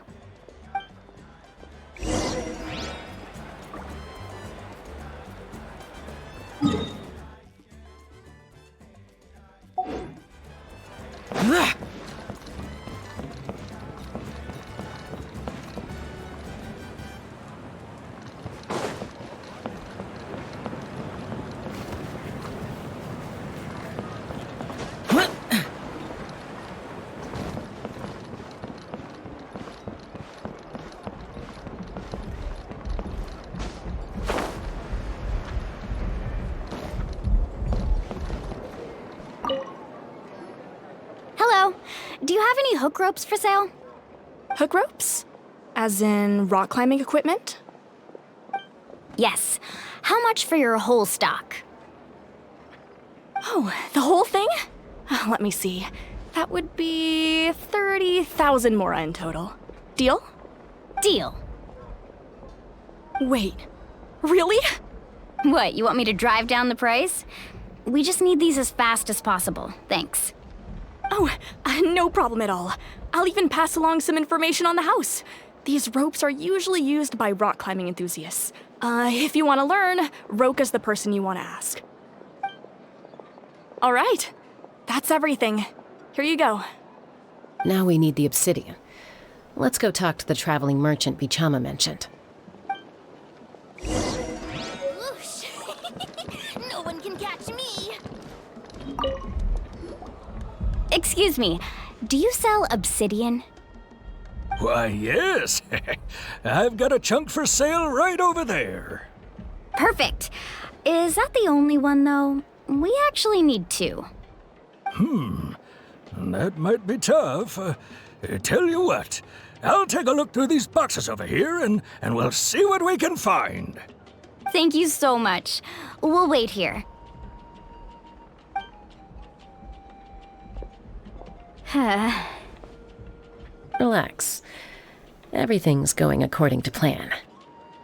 Speaker 2: Do you have any hook ropes for sale?
Speaker 11: Hook ropes? As in rock climbing equipment?
Speaker 2: Yes. How much for your whole stock?
Speaker 11: Oh, the whole thing? Let me see. That would be 30,000 mora in total. Deal?
Speaker 2: Deal.
Speaker 11: Wait, really?
Speaker 2: What, you want me to drive down the price? We just need these as fast as possible. Thanks.
Speaker 11: Oh, no problem at all. I'll even pass along some information on the house. These ropes are usually used by rock climbing enthusiasts. If you want to learn, Roca's the person you want to ask. All right, that's everything. Here you go.
Speaker 10: Now we need the obsidian. Let's go talk to the traveling merchant Vichama mentioned.
Speaker 1: Whoosh! No one can catch me!
Speaker 2: Excuse me, do you sell obsidian?
Speaker 5: Why, yes. I've got a chunk for sale right over there.
Speaker 2: Perfect. Is that the only one, though? We actually need 2.
Speaker 5: That might be tough. Tell you what, I'll take a look through these boxes over here and we'll see what we can find.
Speaker 2: Thank you so much. We'll wait here.
Speaker 10: Relax. Everything's going according to plan.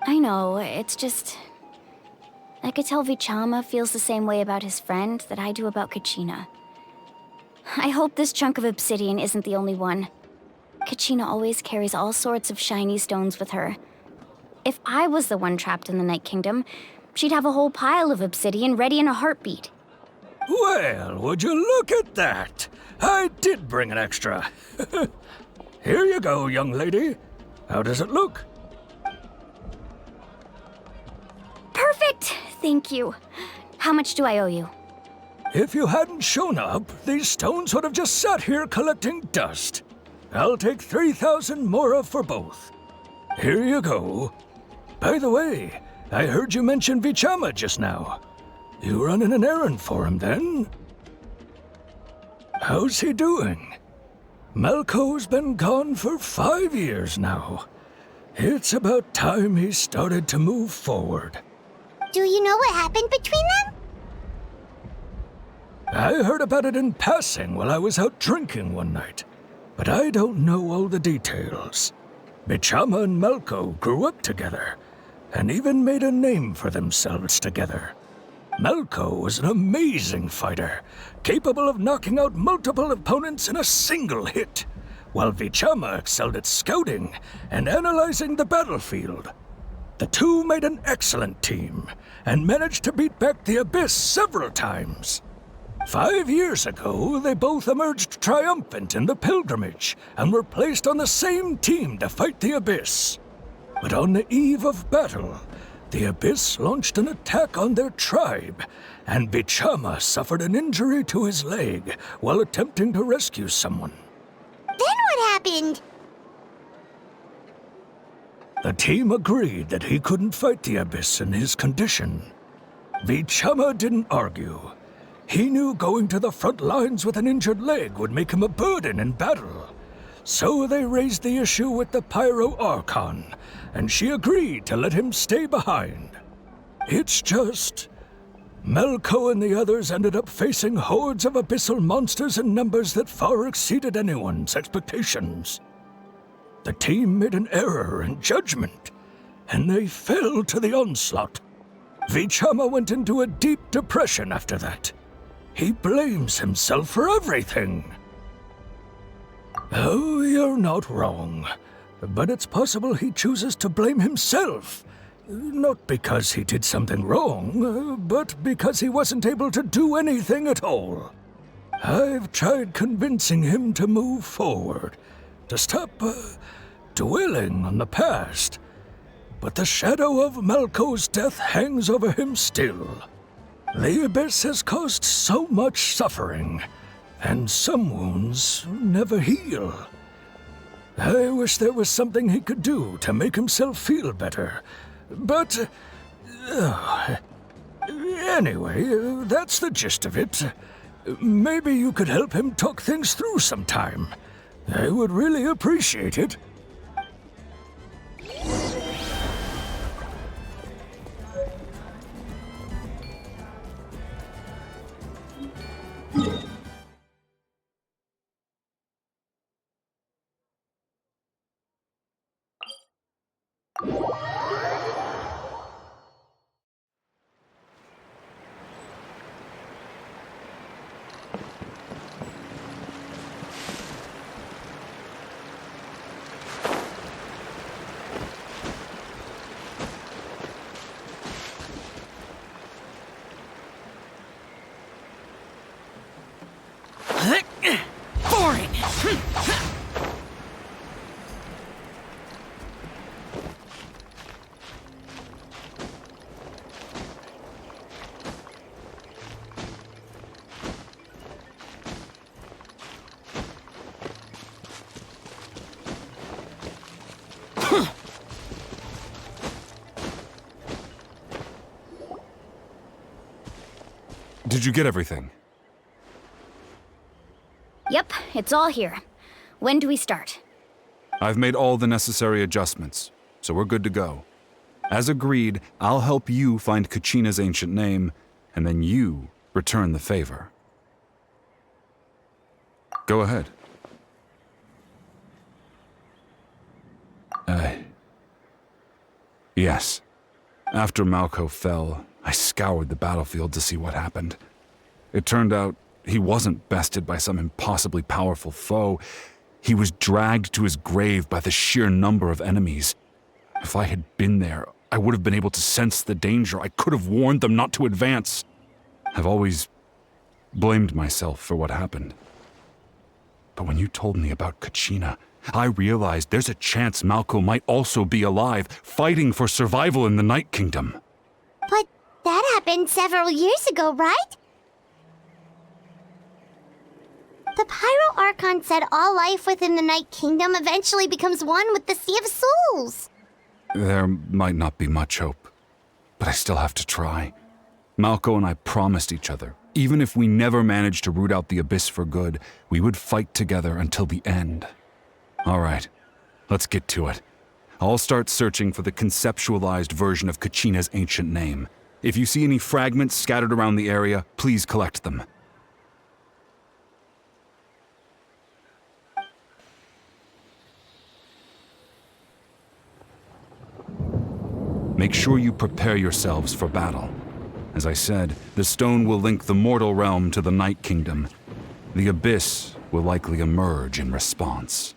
Speaker 2: I know, it's just... I could tell Vichama feels the same way about his friend that I do about Kachina. I hope this chunk of obsidian isn't the only one. Kachina always carries all sorts of shiny stones with her. If I was the one trapped in the Night Kingdom, she'd have a whole pile of obsidian ready in a heartbeat.
Speaker 5: Well, would you look at that? I did bring an extra. Here you go, young lady. How does it look?
Speaker 2: Perfect! Thank you. How much do I owe you?
Speaker 5: If you hadn't shown up, these stones would have just sat here collecting dust. I'll take 3,000 mora for both. Here you go. By the way, I heard you mention Vichama just now. You running an errand for him, then? How's he doing? Malco's been gone for 5 years now. It's about time he started to move forward.
Speaker 1: Do you know what happened between them?
Speaker 5: I heard about it in passing while I was out drinking one night, but I don't know all the details. Vichama and Malco grew up together, and even made a name for themselves together. Malco was an amazing fighter, capable of knocking out multiple opponents in a single hit, while Vichama excelled at scouting and analyzing the battlefield. The two made an excellent team, and managed to beat back the Abyss several times. 5 years ago, they both emerged triumphant in the pilgrimage, and were placed on the same team to fight the Abyss. But on the eve of battle, the Abyss launched an attack on their tribe, and Vichama suffered an injury to his leg while attempting to rescue someone.
Speaker 1: Then what happened?
Speaker 5: The team agreed that he couldn't fight the Abyss in his condition. Vichama didn't argue. He knew going to the front lines with an injured leg would make him a burden in battle. So they raised the issue with the Pyro Archon, and she agreed to let him stay behind. It's just... Malco and the others ended up facing hordes of abyssal monsters in numbers that far exceeded anyone's expectations. The team made an error in judgment, and they fell to the onslaught. Vichama went into a deep depression after that. He blames himself for everything. Oh, you're not wrong. But it's possible he chooses to blame himself. Not because he did something wrong, but because he wasn't able to do anything at all. I've tried convincing him to move forward, to stop dwelling on the past. But the shadow of Malco's death hangs over him still. The Abyss has caused so much suffering, and some wounds never heal. I wish there was something he could do to make himself feel better, but... anyway, that's the gist of it. Maybe you could help him talk things through sometime. I would really appreciate it.
Speaker 15: Did you get everything?
Speaker 2: Yep, it's all here. When do we start?
Speaker 15: I've made all the necessary adjustments, so we're good to go. As agreed, I'll help you find Kachina's ancient name, and then you return the favor. Go ahead. Yes. After Malco fell, I scoured the battlefield to see what happened. It turned out he wasn't bested by some impossibly powerful foe. He was dragged to his grave by the sheer number of enemies. If I had been there, I would have been able to sense the danger. I could have warned them not to advance. I've always blamed myself for what happened. But when you told me about Kachina, I realized there's a chance Malco might also be alive, fighting for survival in the Night Kingdom.
Speaker 1: But that happened several years ago, right? The Pyro Archon said all life within the Night Kingdom eventually becomes one with the Sea of Souls.
Speaker 15: There might not be much hope, but I still have to try. Malco and I promised each other, even if we never managed to root out the Abyss for good, we would fight together until the end. All right, let's get to it. I'll start searching for the conceptualized version of Kachina's ancient name. If you see any fragments scattered around the area, please collect them. Make sure you prepare yourselves for battle. As I said, the stone will link the mortal realm to the Night Kingdom. The Abyss will likely emerge in response.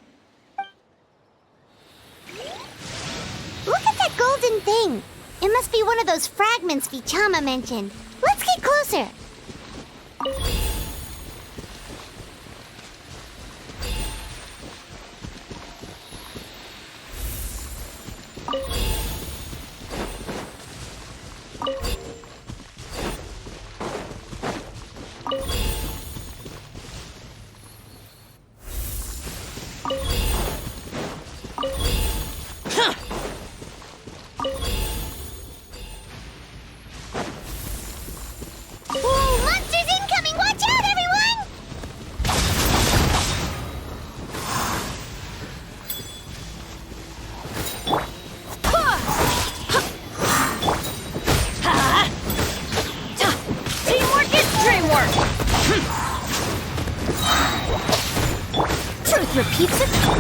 Speaker 1: Look at that golden thing! It must be one of those fragments Vichama mentioned. Let's get closer!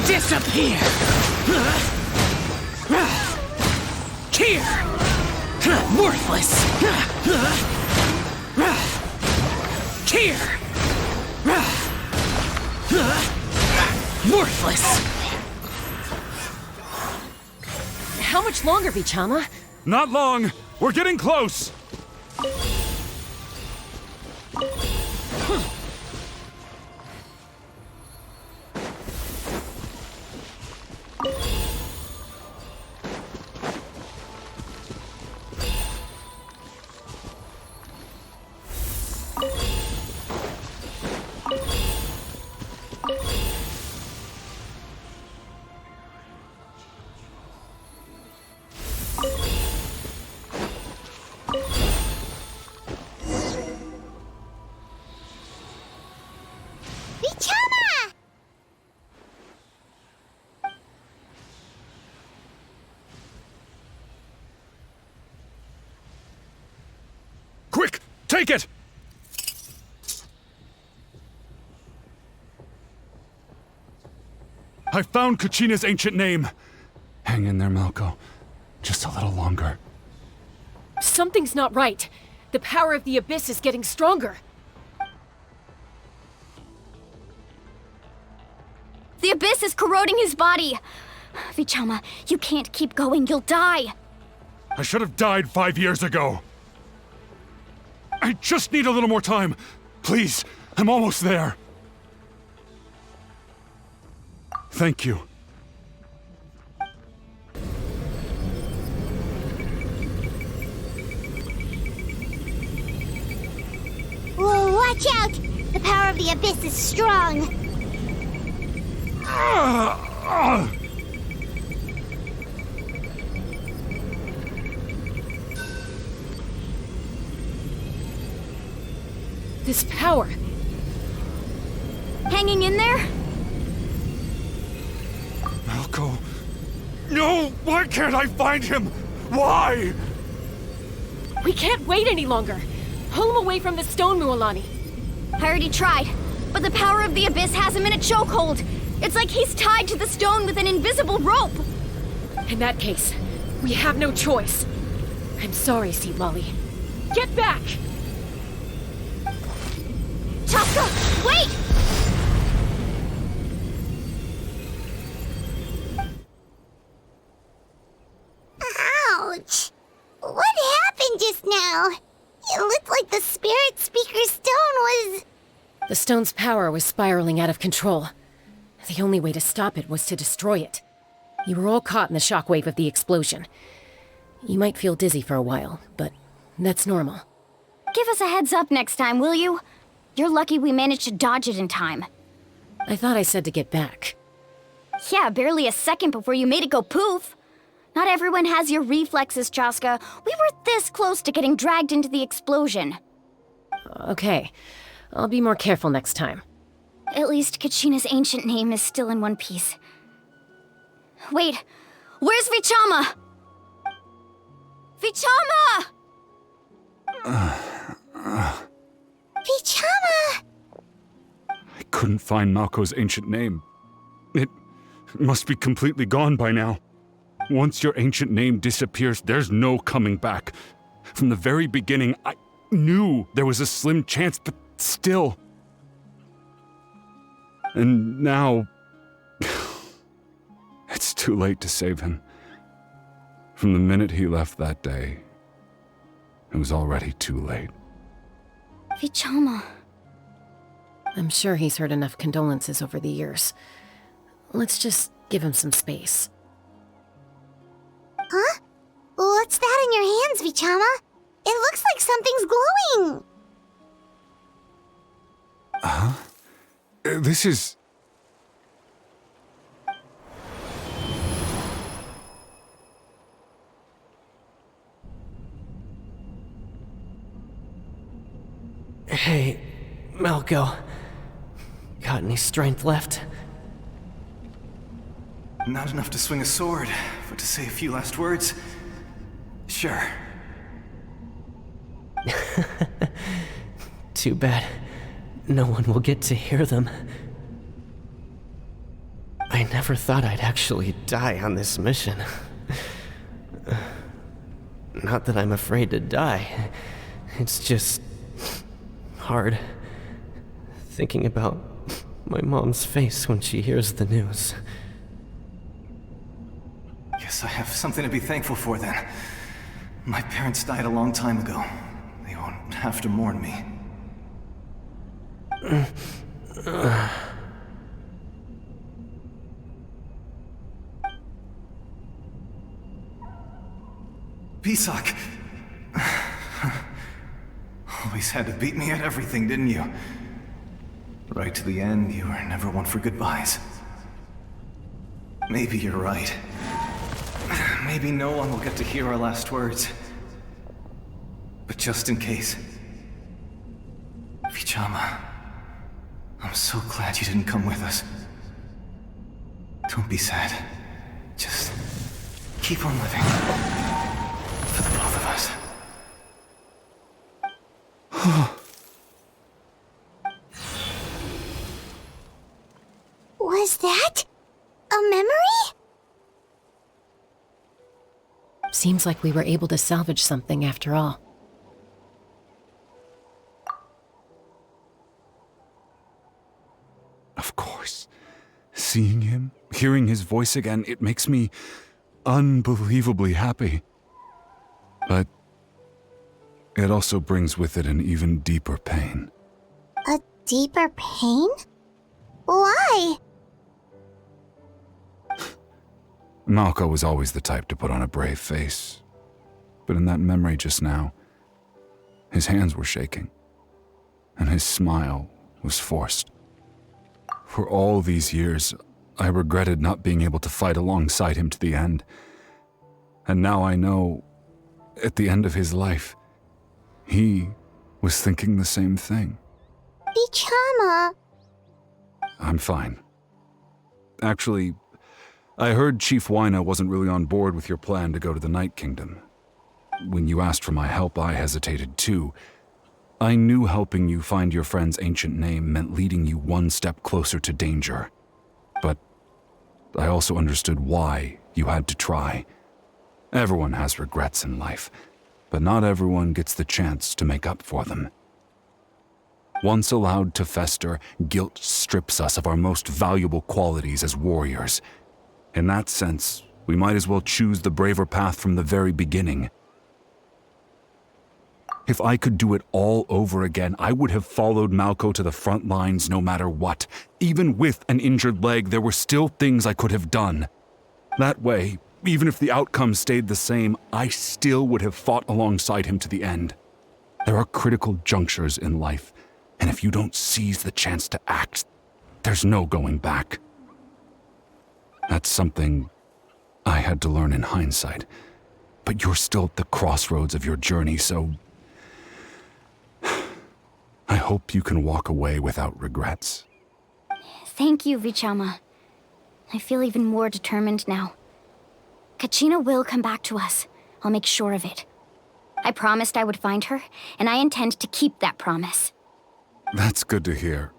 Speaker 16: Disappear! Here! Worthless! Here! Worthless!
Speaker 10: How much longer, Vichama?
Speaker 15: Not long! We're getting close! Quick! Take it! I found Kachina's ancient name. Hang in there, Malco. Just a little longer.
Speaker 10: Something's not right. The power of the Abyss is getting stronger.
Speaker 2: The Abyss is corroding his body. Vichama, you can't keep going. You'll die.
Speaker 15: I should have died 5 years ago. I just need a little more time. Please, I'm almost there. Thank you.
Speaker 1: Whoa, watch out! The power of the Abyss is strong.
Speaker 10: This power.
Speaker 2: Hanging in there?
Speaker 15: Malco. No! Why can't I find him? Why?
Speaker 10: We can't wait any longer. Pull him away from the stone, Mualani.
Speaker 2: I already tried, but the power of the abyss has him in a chokehold. It's like he's tied to the stone with an invisible rope.
Speaker 10: In that case, we have no choice. I'm sorry, Sea Lolly. Get back!
Speaker 2: Chaska, wait!
Speaker 1: Ouch! What happened just now? It looked like the spirit speaker's stone was...
Speaker 10: The stone's power was spiraling out of control. The only way to stop it was to destroy it. You were all caught in the shockwave of the explosion. You might feel dizzy for a while, but that's normal.
Speaker 2: Give us a heads up next time, will you? You're lucky we managed to dodge it in time.
Speaker 10: I thought I said to get back.
Speaker 2: Yeah, barely a second before you made it go poof. Not everyone has your reflexes, Chaska. We were this close to getting dragged into the explosion.
Speaker 10: Okay, I'll be more careful next time.
Speaker 2: At least Kachina's ancient name is still in one piece. Wait, where's Vichama? Vichama!
Speaker 1: Vichama!
Speaker 15: I couldn't find Malco's ancient name. It must be completely gone by now. Once your ancient name disappears, there's no coming back. From the very beginning, I knew there was a slim chance, but still. And now... it's too late to save him. From the minute he left that day, it was already too late.
Speaker 2: Vichama.
Speaker 10: I'm sure he's heard enough condolences over the years. Let's just give him some space.
Speaker 1: Huh? What's that in your hands, Vichama? It looks like something's glowing!
Speaker 15: Huh? This is...
Speaker 4: Hey, Malco. Got any strength left?
Speaker 17: Not enough to swing a sword, but to say a few last words? Sure.
Speaker 4: Too bad. No one will get to hear them. I never thought I'd actually die on this mission. Not that I'm afraid to die. It's just... hard. Thinking about my mom's face when she hears the news.
Speaker 17: Guess I have something to be thankful for then. My parents died a long time ago. They won't have to mourn me. Pisak! Always had to beat me at everything, didn't you? Right to the end, you were never one for goodbyes. Maybe you're right. Maybe no one will get to hear our last words. But just in case... Vichama, I'm so glad you didn't come with us. Don't be sad. Just keep on living. For the both of us.
Speaker 1: Was that a memory?
Speaker 10: Seems like we were able to salvage something after all.
Speaker 15: Of course. Seeing him, hearing his voice again, it makes me unbelievably happy. But it also brings with it an even deeper pain.
Speaker 1: A deeper pain? Why?
Speaker 15: Malco was always the type to put on a brave face. But in that memory just now, his hands were shaking, and his smile was forced. For all these years, I regretted not being able to fight alongside him to the end. And now I know, at the end of his life, he was thinking the same thing.
Speaker 1: Vichama.
Speaker 15: I'm fine. Actually, I heard Chief Wyna wasn't really on board with your plan to go to the Night Kingdom. When you asked for my help, I hesitated too. I knew helping you find your friend's ancient name meant leading you one step closer to danger. But I also understood why you had to try. Everyone has regrets in life, but not everyone gets the chance to make up for them. Once allowed to fester, guilt strips us of our most valuable qualities as warriors. In that sense, we might as well choose the braver path from the very beginning. If I could do it all over again, I would have followed Malco to the front lines no matter what. Even with an injured leg, there were still things I could have done. That way, even if the outcome stayed the same, I still would have fought alongside him to the end. There are critical junctures in life, and if you don't seize the chance to act, there's no going back. That's something I had to learn in hindsight. But you're still at the crossroads of your journey, so I hope you can walk away without regrets.
Speaker 2: Thank you, Vichama. I feel even more determined now. Kachina will come back to us. I'll make sure of it. I promised I would find her, and I intend to keep that promise.
Speaker 15: That's good to hear.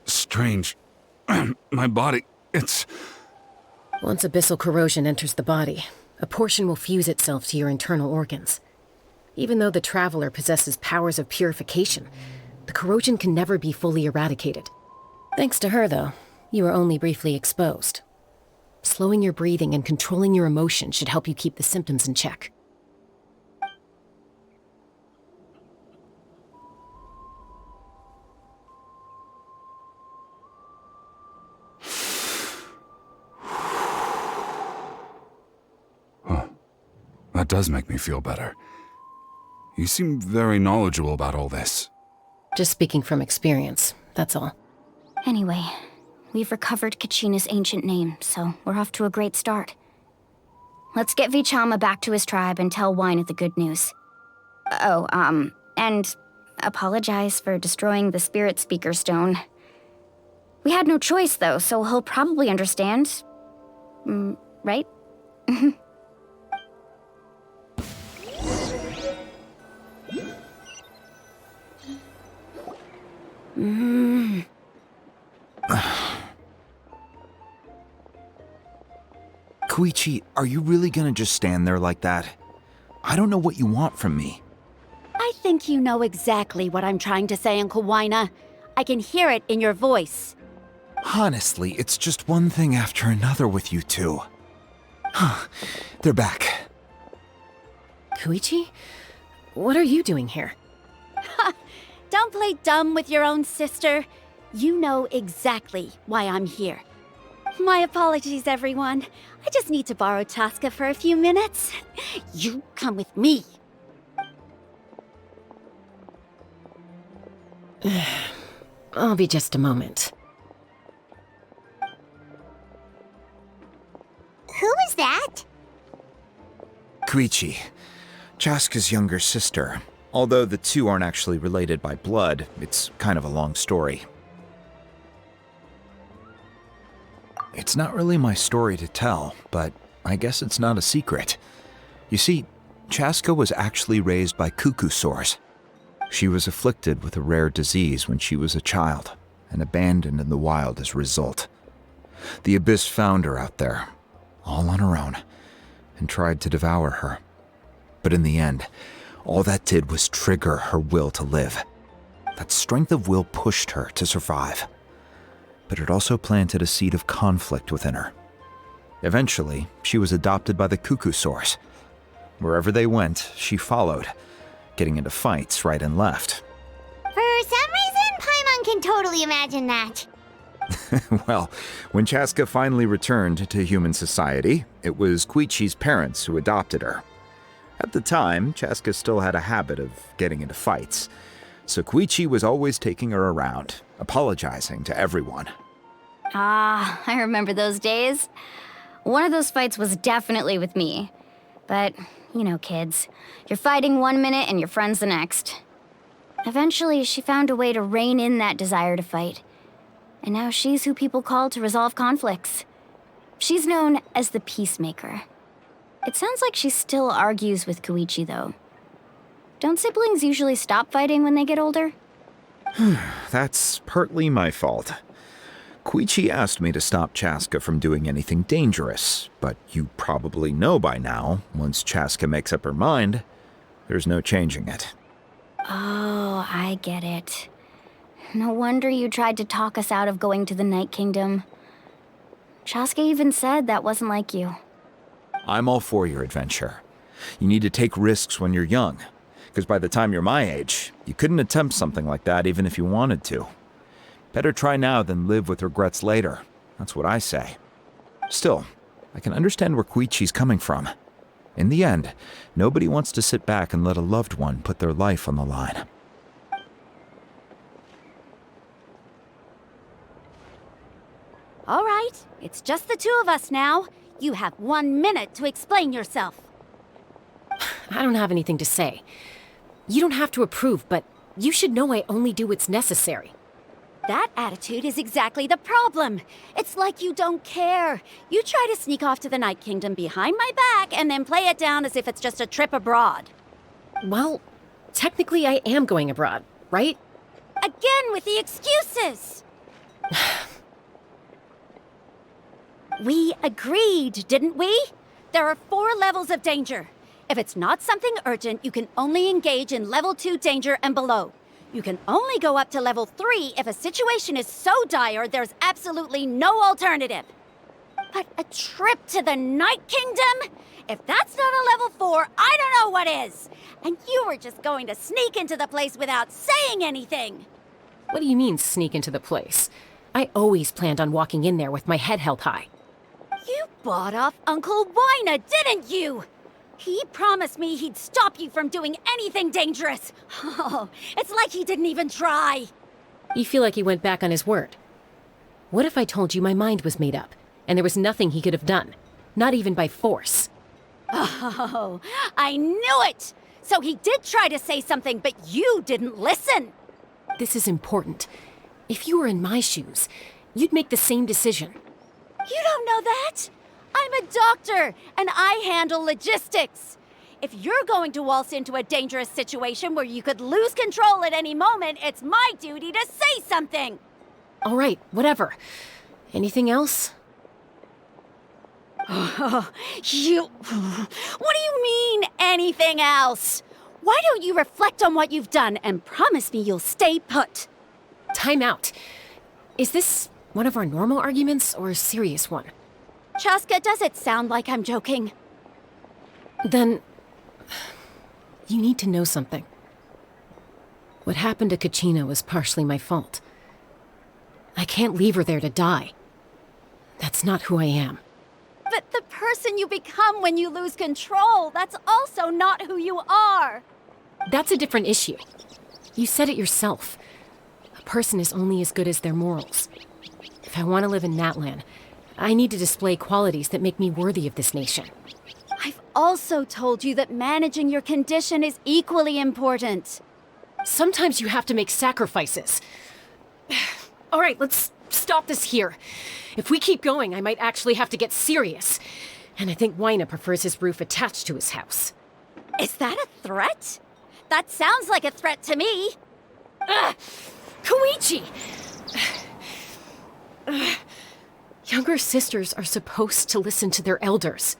Speaker 15: Strange. My body, it's...
Speaker 10: Once abyssal corrosion enters the body, a portion will fuse itself to your internal organs. Even though the Traveler possesses powers of purification, the corrosion can never be fully eradicated. Thanks to her, though, you are only briefly exposed. Slowing your breathing and controlling your emotions should help you keep the symptoms in check.
Speaker 15: That does make me feel better. You seem very knowledgeable about all this.
Speaker 10: Just speaking from experience, that's all.
Speaker 2: Anyway, we've recovered Kachina's ancient name, so we're off to a great start. Let's get Vichama back to his tribe and tell Wyna the good news. Oh, and apologize for destroying the Spirit Speaker Stone. We had no choice, though, so he'll probably understand. Right?
Speaker 13: Koichi, are you really gonna just stand there like that? I don't know what you want from me.
Speaker 18: I think you know exactly what I'm trying to say, Uncle Wyna. I can hear it in your voice.
Speaker 13: Honestly, it's just one thing after another with you two. They're back.
Speaker 10: Koichi? What are you doing here?
Speaker 18: Don't play dumb with your own sister. You know exactly why I'm here. My apologies, everyone. I just need to borrow Chaska for a few minutes. You come with me.
Speaker 10: I'll be just a moment.
Speaker 1: Who is that?
Speaker 13: Koichi, Chaska's younger sister. Although the two aren't actually related by blood, it's kind of a long story. It's not really my story to tell, but I guess it's not a secret. You see, Chaska was actually raised by cuckoo sores. She was afflicted with a rare disease when she was a child, and abandoned in the wild as a result. The Abyss found her out there, all on her own, and tried to devour her. But in the end, all that did was trigger her will to live. That strength of will pushed her to survive. But it also planted a seed of conflict within her. Eventually, she was adopted by the cuckoo sores. Wherever they went, she followed, getting into fights right and left.
Speaker 1: For some reason, Paimon can totally imagine that.
Speaker 13: Well, when Chaska finally returned to human society, it was Koichi's parents who adopted her. At the time, Chaska still had a habit of getting into fights, so Koichi was always taking her around, apologizing to everyone.
Speaker 2: Ah, I remember those days. One of those fights was definitely with me, but You know, kids. You're fighting one minute and your friend's the next. Eventually, she found a way to rein in that desire to fight. And now she's who people call to resolve conflicts. She's known as the Peacemaker. It sounds like she still argues with Koichi, though. Don't siblings usually stop fighting when they get older?
Speaker 13: That's partly my fault. Koichi asked me to stop Chaska from doing anything dangerous, but you probably know by now, once Chaska makes up her mind, there's no changing it.
Speaker 2: Oh, I get it. No wonder you tried to talk us out of going to the Night Kingdom. Chaska even said that wasn't like you.
Speaker 13: I'm all for your adventure. You need to take risks when you're young, because by the time you're my age, you couldn't attempt something like that even if you wanted to. Better try now than live with regrets later. That's what I say. Still, I can understand where Koichi's coming from. In the end, nobody wants to sit back and let a loved one put their life on the line.
Speaker 18: All right, it's just the two of us now. You have 1 minute to explain yourself.
Speaker 10: I don't have anything to say. You don't have to approve, but you should know I only do what's necessary.
Speaker 18: That attitude is exactly the problem. It's like you don't care. You try to sneak off to the Night Kingdom behind my back and then play it down as if it's just a trip abroad.
Speaker 10: Well, technically I am going abroad, right?
Speaker 18: Again with the excuses! We agreed, didn't we? There are 4 levels of danger. If it's not something urgent, you can only engage in level 2 danger and below. You can only go up to level 3 if a situation is so dire there's absolutely no alternative. But a trip to the Night Kingdom? If that's not a level 4, I don't know what is. And you were just going to sneak into the place without saying anything.
Speaker 10: What do you mean, sneak into the place? I always planned on walking in there with my head held high.
Speaker 18: You bought off Uncle Wina, didn't you? He promised me he'd stop you from doing anything dangerous. Oh, it's like he didn't even try.
Speaker 10: You feel like he went back on his word. What if I told you my mind was made up, and there was nothing he could have done? Not even by force.
Speaker 18: Oh, I knew it! So he did try to say something, but you didn't listen.
Speaker 10: This is important. If you were in my shoes, you'd make the same decision.
Speaker 18: You don't know that? I'm a doctor, and I handle logistics. If you're going to waltz into a dangerous situation where you could lose control at any moment, it's my duty to say something.
Speaker 10: All right, whatever. Anything else?
Speaker 18: What do you mean, anything else? Why don't you reflect on what you've done and promise me you'll stay put?
Speaker 10: Time out. Is this one of our normal arguments or a serious one?
Speaker 18: Chaska, does it sound like I'm joking?
Speaker 10: Then, you need to know something. What happened to Kachina was partially my fault. I can't leave her there to die. That's not who I am.
Speaker 18: But the person you become when you lose control, that's also not who you are.
Speaker 10: That's a different issue. You said it yourself. A person is only as good as their morals. If I want to live in Natlan, I need to display qualities that make me worthy of this nation.
Speaker 18: I've also told you that managing your condition is equally important.
Speaker 10: Sometimes you have to make sacrifices. All right, let's stop this here. If we keep going, I might actually have to get serious. And I think Wina prefers his roof attached to his house.
Speaker 18: Is that a threat? That sounds like a threat to me.
Speaker 10: Koichi! Younger sisters are supposed to listen to their elders.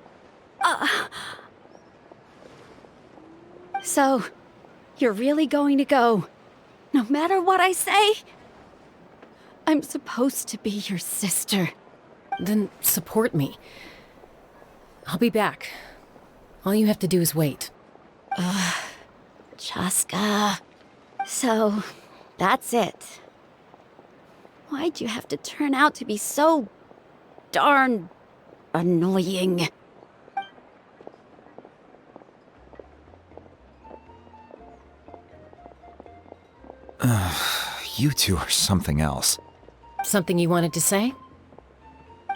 Speaker 18: So, you're really going to go, no matter what I say? I'm supposed to be your sister.
Speaker 10: Then support me. I'll be back. All you have to do is wait.
Speaker 18: Chaska. So, that's it. Why'd you have to turn out to be so darn annoying?
Speaker 13: You two are something else.
Speaker 10: Something you wanted to say?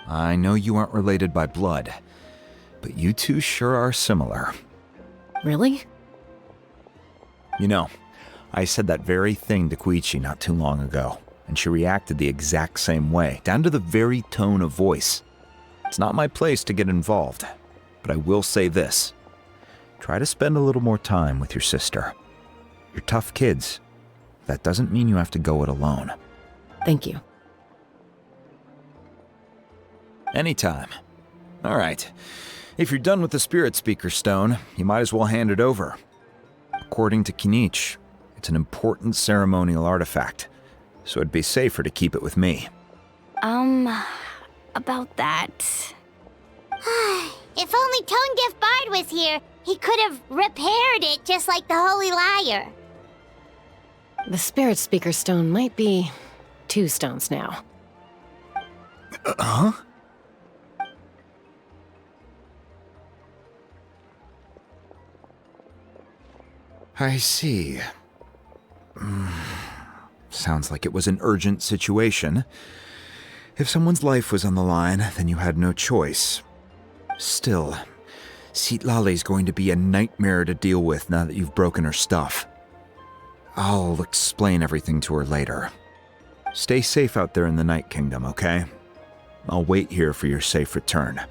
Speaker 13: I know you aren't related by blood, but you two sure are similar.
Speaker 10: Really?
Speaker 13: You know, I said that very thing to Koichi not too long ago, and she reacted the exact same way, down to the very tone of voice. It's not my place to get involved, but I will say this. Try to spend a little more time with your sister. You're tough kids. That doesn't mean you have to go it alone.
Speaker 10: Thank you.
Speaker 13: Anytime. All right. If you're done with the Spirit Speaker Stone, you might as well hand it over. According to Kinich, it's an important ceremonial artifact, so it'd be safer to keep it with me.
Speaker 2: About that.
Speaker 1: If only Tone Deaf Bard was here, he could have repaired it just like the Holy Liar.
Speaker 10: The Spirit Speaker Stone might be 2 stones now.
Speaker 13: Huh? I see. Sounds like it was an urgent situation. If someone's life was on the line, then you had no choice. Still, Citlali's going to be a nightmare to deal with now that you've broken her stuff. I'll explain everything to her later. Stay safe out there in the Night Kingdom, okay? I'll wait here for your safe return.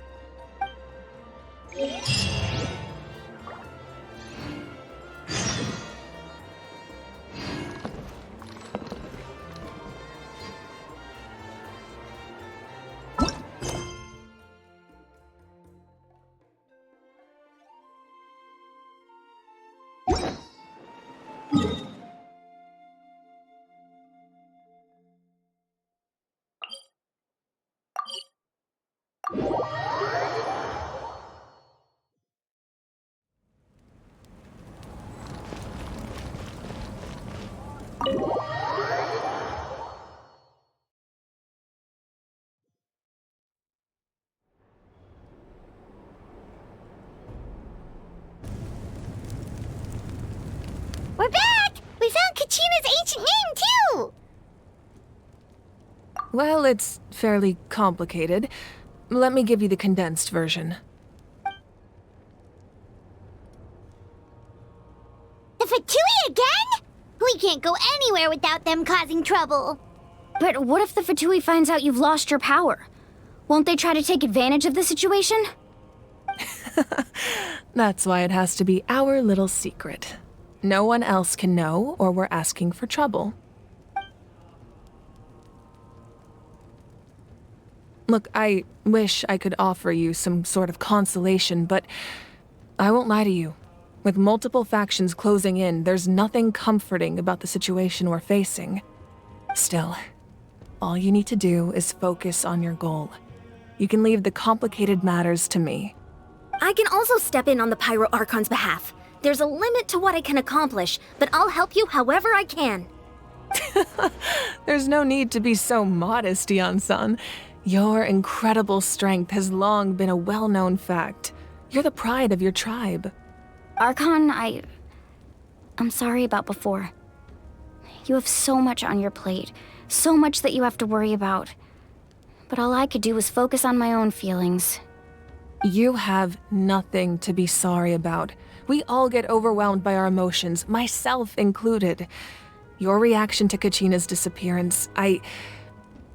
Speaker 1: We're back! We found Kachina's ancient name, too!
Speaker 6: Well, it's fairly complicated. Let me give you the condensed version.
Speaker 1: The Fatui again? We can't go anywhere without them causing trouble.
Speaker 2: But what if the Fatui finds out you've lost your power? Won't they try to take advantage of the situation?
Speaker 6: That's why it has to be our little secret. No one else can know, or we're asking for trouble. Look, I wish I could offer you some sort of consolation, but I won't lie to you. With multiple factions closing in, there's nothing comforting about the situation we're facing. Still, all you need to do is focus on your goal. You can leave the complicated matters to me.
Speaker 18: I can also step in on the Pyro Archon's behalf. There's a limit to what I can accomplish, but I'll help you however I can.
Speaker 6: There's no need to be so modest, Yan-san. Your incredible strength has long been a well-known fact. You're the pride of your tribe.
Speaker 2: Archon, I'm sorry about before. You have so much on your plate, so much that you have to worry about. But all I could do was focus on my own feelings.
Speaker 6: You have nothing to be sorry about. We all get overwhelmed by our emotions, myself included. Your reaction to Kachina's disappearance, I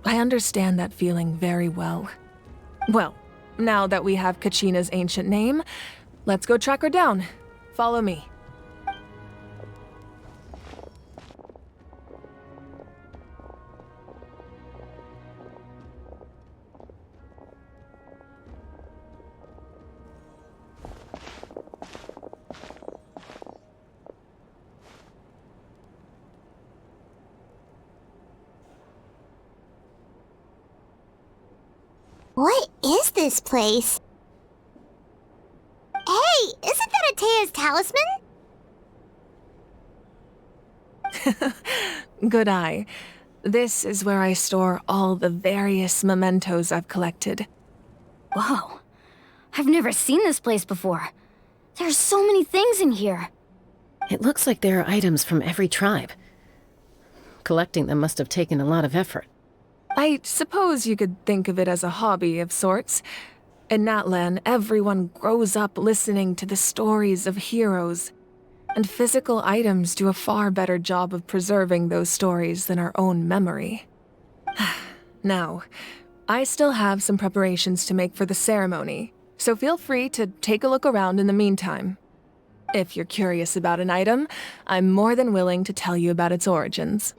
Speaker 6: understand that feeling very well. Well, now that we have Kachina's ancient name, let's go track her down. Follow me.
Speaker 1: What is this place? Hey, isn't that Atea's talisman?
Speaker 6: Good eye. This is where I store all the various mementos I've collected.
Speaker 2: Whoa. I've never seen this place before. There's so many things in here.
Speaker 10: It looks like there are items from every tribe. Collecting them must have taken a lot of effort.
Speaker 6: I suppose you could think of it as a hobby of sorts. In Natlan, everyone grows up listening to the stories of heroes, and physical items do a far better job of preserving those stories than our own memory. Now, I still have some preparations to make for the ceremony, so feel free to take a look around in the meantime. If you're curious about an item, I'm more than willing to tell you about its origins.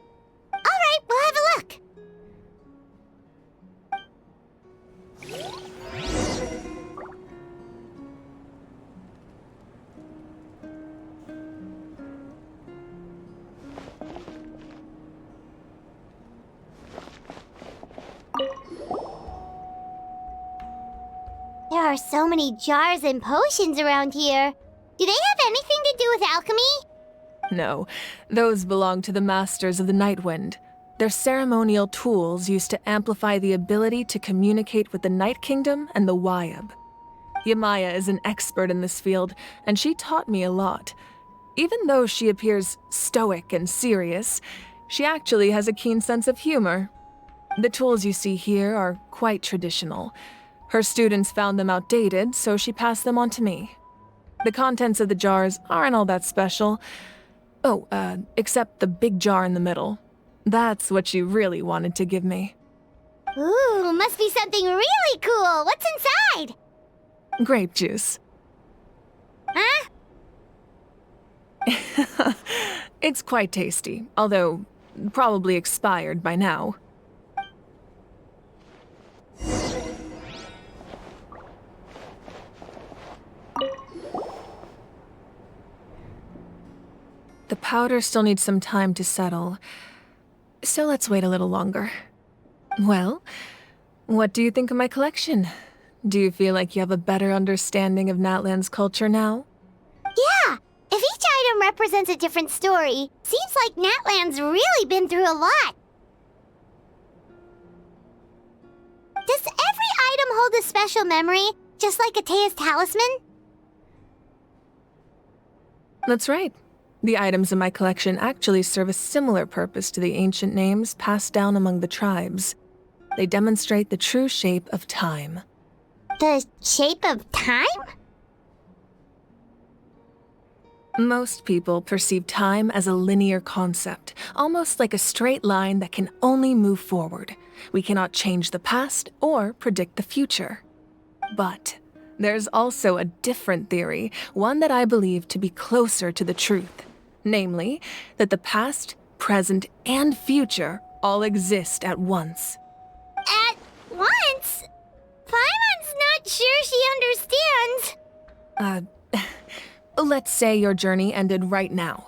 Speaker 1: All right, we'll have a look. There are so many jars and potions around here. Do they have anything to do with alchemy?
Speaker 6: No, those belong to the Masters of the Nightwind. They're ceremonial tools used to amplify the ability to communicate with the Night Kingdom and the Wyab. Yamaya is an expert in this field, and she taught me a lot. Even though she appears stoic and serious, she actually has a keen sense of humor. The tools you see here are quite traditional. Her students found them outdated, so she passed them on to me. The contents of the jars aren't all that special. Oh, except the big jar in the middle. That's what she really wanted to give me.
Speaker 1: Ooh, must be something really cool. What's inside?
Speaker 6: Grape juice.
Speaker 1: Huh?
Speaker 6: It's quite tasty, although probably expired by now. The powder still needs some time to settle, so let's wait a little longer. Well, what do you think of my collection? Do you feel like you have a better understanding of Natlan's culture now?
Speaker 1: Yeah! If each item represents a different story, seems like Natlan's really been through a lot. Does every item hold a special memory, just like Atea's talisman?
Speaker 6: That's right. The items in my collection actually serve a similar purpose to the ancient names passed down among the tribes. They demonstrate the true shape of time.
Speaker 1: The shape of time?
Speaker 6: Most people perceive time as a linear concept, almost like a straight line that can only move forward. We cannot change the past or predict the future. But there's also a different theory, one that I believe to be closer to the truth. Namely, that the past, present, and future all exist at once.
Speaker 1: At once? Paimon's not sure she understands.
Speaker 6: Let's say your journey ended right now.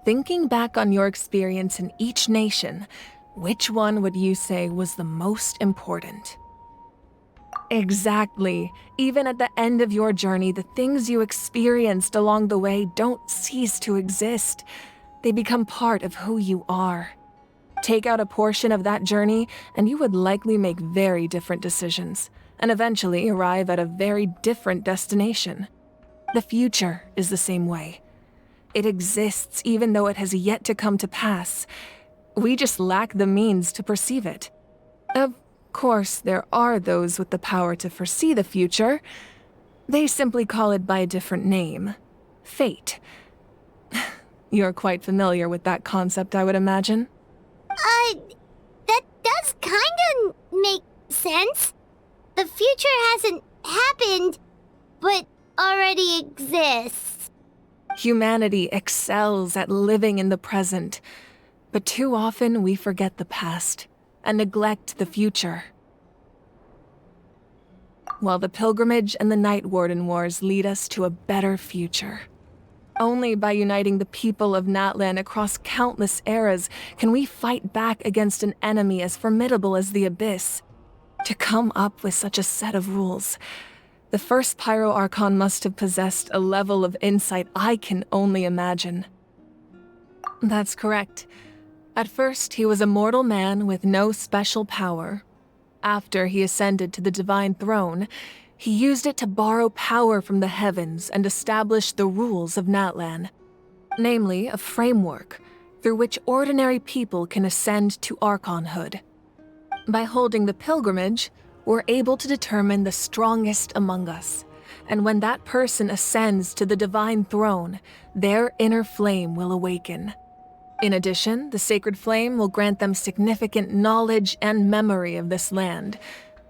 Speaker 6: Thinking back on your experience in each nation, which one would you say was the most important? Exactly. Even at the end of your journey, the things you experienced along the way don't cease to exist. They become part of who you are. Take out a portion of that journey, and you would likely make very different decisions, and eventually arrive at a very different destination. The future is the same way. It exists even though it has yet to come to pass. We just lack the means to perceive it. Of course, there are those with the power to foresee the future. They simply call it by a different name. Fate. You're quite familiar with that concept, I would imagine.
Speaker 1: That does kinda make sense. The future hasn't happened, but already exists.
Speaker 6: Humanity excels at living in the present, but too often we forget the past and neglect the future. While the pilgrimage and the Night Warden Wars lead us to a better future. Only by uniting the people of Natlan across countless eras can we fight back against an enemy as formidable as the Abyss. To come up with such a set of rules, the first Pyro Archon must have possessed a level of insight I can only imagine. That's correct. At first, he was a mortal man with no special power. After he ascended to the divine throne, he used it to borrow power from the heavens and establish the rules of Natlan. Namely, a framework through which ordinary people can ascend to Archonhood. By holding the pilgrimage, we're able to determine the strongest among us. And when that person ascends to the divine throne, their inner flame will awaken. In addition, the sacred flame will grant them significant knowledge and memory of this land.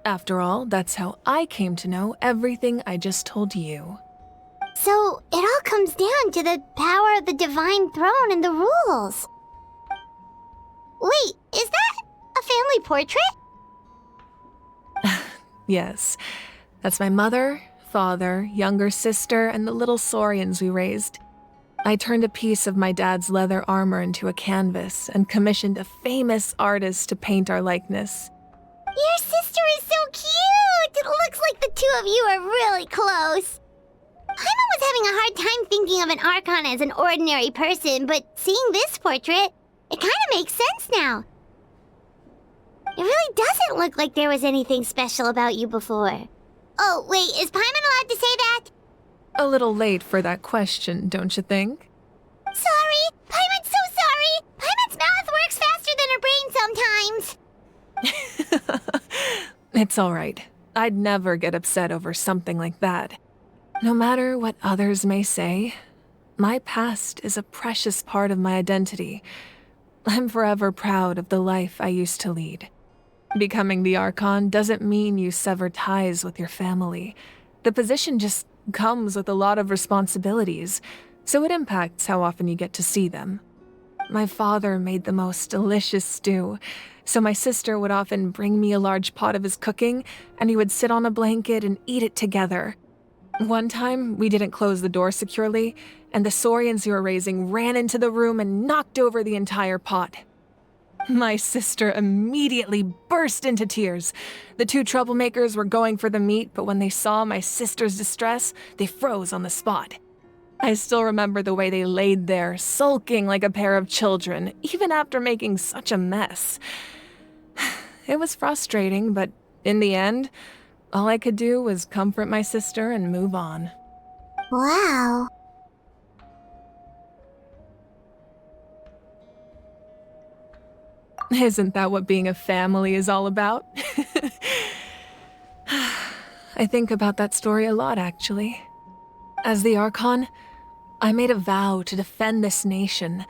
Speaker 6: After all, that's how I came to know everything I just told you.
Speaker 1: So, it all comes down to the power of the divine throne and the rules. Wait, is that a family portrait?
Speaker 6: Yes, that's my mother, father, younger sister, and the little saurians we raised. I turned a piece of my dad's leather armor into a canvas and commissioned a famous artist to paint our likeness.
Speaker 1: Your sister is so cute! It looks like the two of you are really close. Paimon was having a hard time thinking of an Archon as an ordinary person, but seeing this portrait, it kind of makes sense now. It really doesn't look like there was anything special about you before. Oh, wait, is Paimon allowed to say that?
Speaker 6: A little late for that question, don't you think?
Speaker 1: Sorry! Paimon's so sorry! Paimon's mouth works faster than her brain sometimes!
Speaker 6: It's all right. I'd never get upset over something like that. No matter what others may say, my past is a precious part of my identity. I'm forever proud of the life I used to lead. Becoming the Archon doesn't mean you sever ties with your family. The position just comes with a lot of responsibilities, so it impacts how often you get to see them. My father made the most delicious stew, so my sister would often bring me a large pot of his cooking, and we would sit on a blanket and eat it together. One time, we didn't close the door securely, and the saurians we were raising ran into the room and knocked over the entire pot. My sister immediately burst into tears. The two troublemakers were going for the meat, but when they saw my sister's distress, they froze on the spot. I still remember the way they laid there, sulking like a pair of children, even after making such a mess. It was frustrating, but in the end, all I could do was comfort my sister and move on.
Speaker 1: Wow.
Speaker 6: Isn't that what being a family is all about? I think about that story a lot, actually. As the Archon, I made a vow to defend this nation,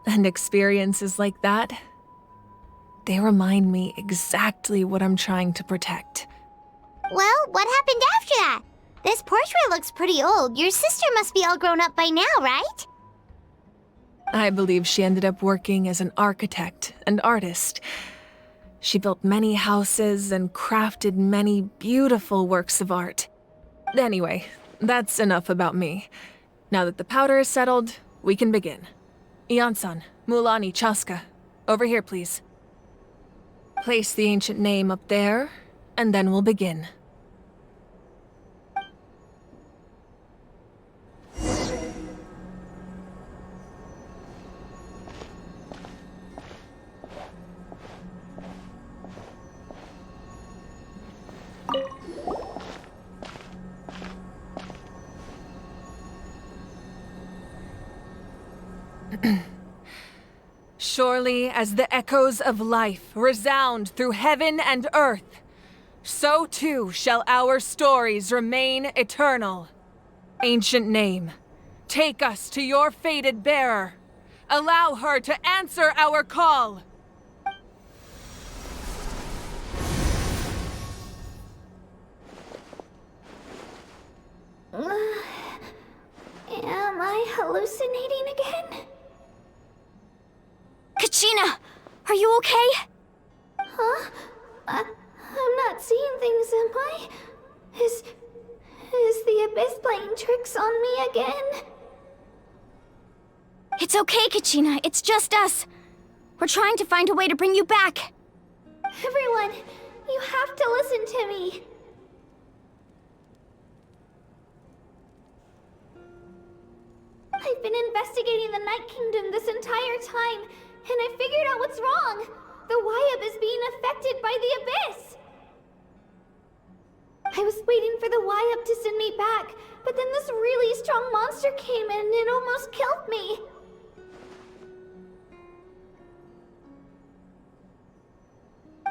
Speaker 6: and experiences like that, they remind me exactly what I'm trying to protect.
Speaker 1: Well, what happened after that? This portrait looks pretty old. Your sister must be all grown up by now, right?
Speaker 6: I believe she ended up working as an architect and artist. She built many houses and crafted many beautiful works of art. Anyway, that's enough about me. Now that the powder is settled, we can begin. Ian-san, Mulani, Chaska, over here, please. Place the ancient name up there, and then we'll begin. Surely as the echoes of life resound through heaven and earth, so too shall our stories remain eternal. Ancient name, take us to your fated bearer. Allow her to answer our call.
Speaker 1: Am I hallucinating again?
Speaker 2: Kachina! Are you okay?
Speaker 1: Huh? I'm not seeing things, am I? Is the Abyss playing tricks on me again?
Speaker 2: It's okay, Kachina. It's just us. We're trying to find a way to bring you back.
Speaker 1: Everyone, you have to listen to me. I've been investigating the Night Kingdom this entire time, and I figured out what's wrong. The Wyab is being affected by the Abyss. I was waiting for the Wyab to send me back, but then this really strong monster came in and it almost killed me.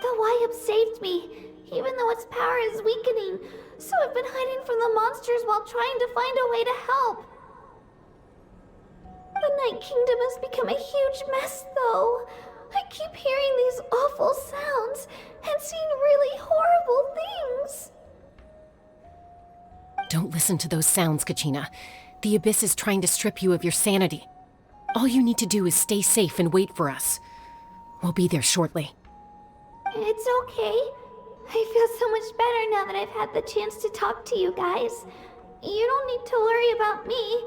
Speaker 1: The Wyab saved me, even though know its power is weakening, so I've been hiding from the monsters while trying to find a way to help. The Night Kingdom has become a huge mess, though. I keep hearing these awful sounds and seeing really horrible things.
Speaker 10: Don't listen to those sounds, Kachina. The Abyss is trying to strip you of your sanity. All you need to do is stay safe and wait for us. We'll be there shortly.
Speaker 1: It's okay. I feel so much better now that I've had the chance to talk to you guys. You don't need to worry about me.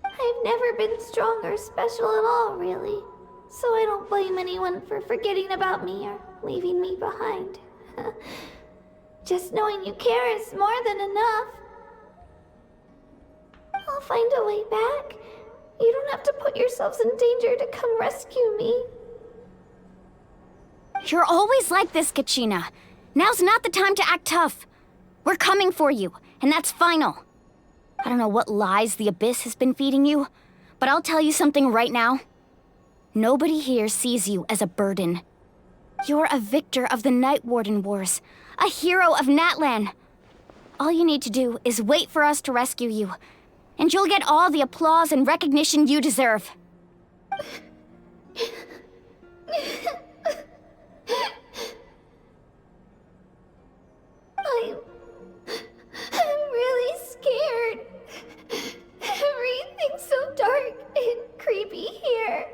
Speaker 1: I've never been strong or special at all, really. So I don't blame anyone for forgetting about me or leaving me behind. Just knowing you care is more than enough. I'll find a way back. You don't have to put yourselves in danger to come rescue me.
Speaker 2: You're always like this, Kachina. Now's not the time to act tough. We're coming for you, and that's final. I don't know what lies the Abyss has been feeding you, but I'll tell you something right now. Nobody here sees you as a burden. You're a victor of the Night Warden Wars, a hero of Natlan. All you need to do is wait for us to rescue you, and you'll get all the applause and recognition you deserve.
Speaker 1: I'm really scared. Everything's so dark and creepy here.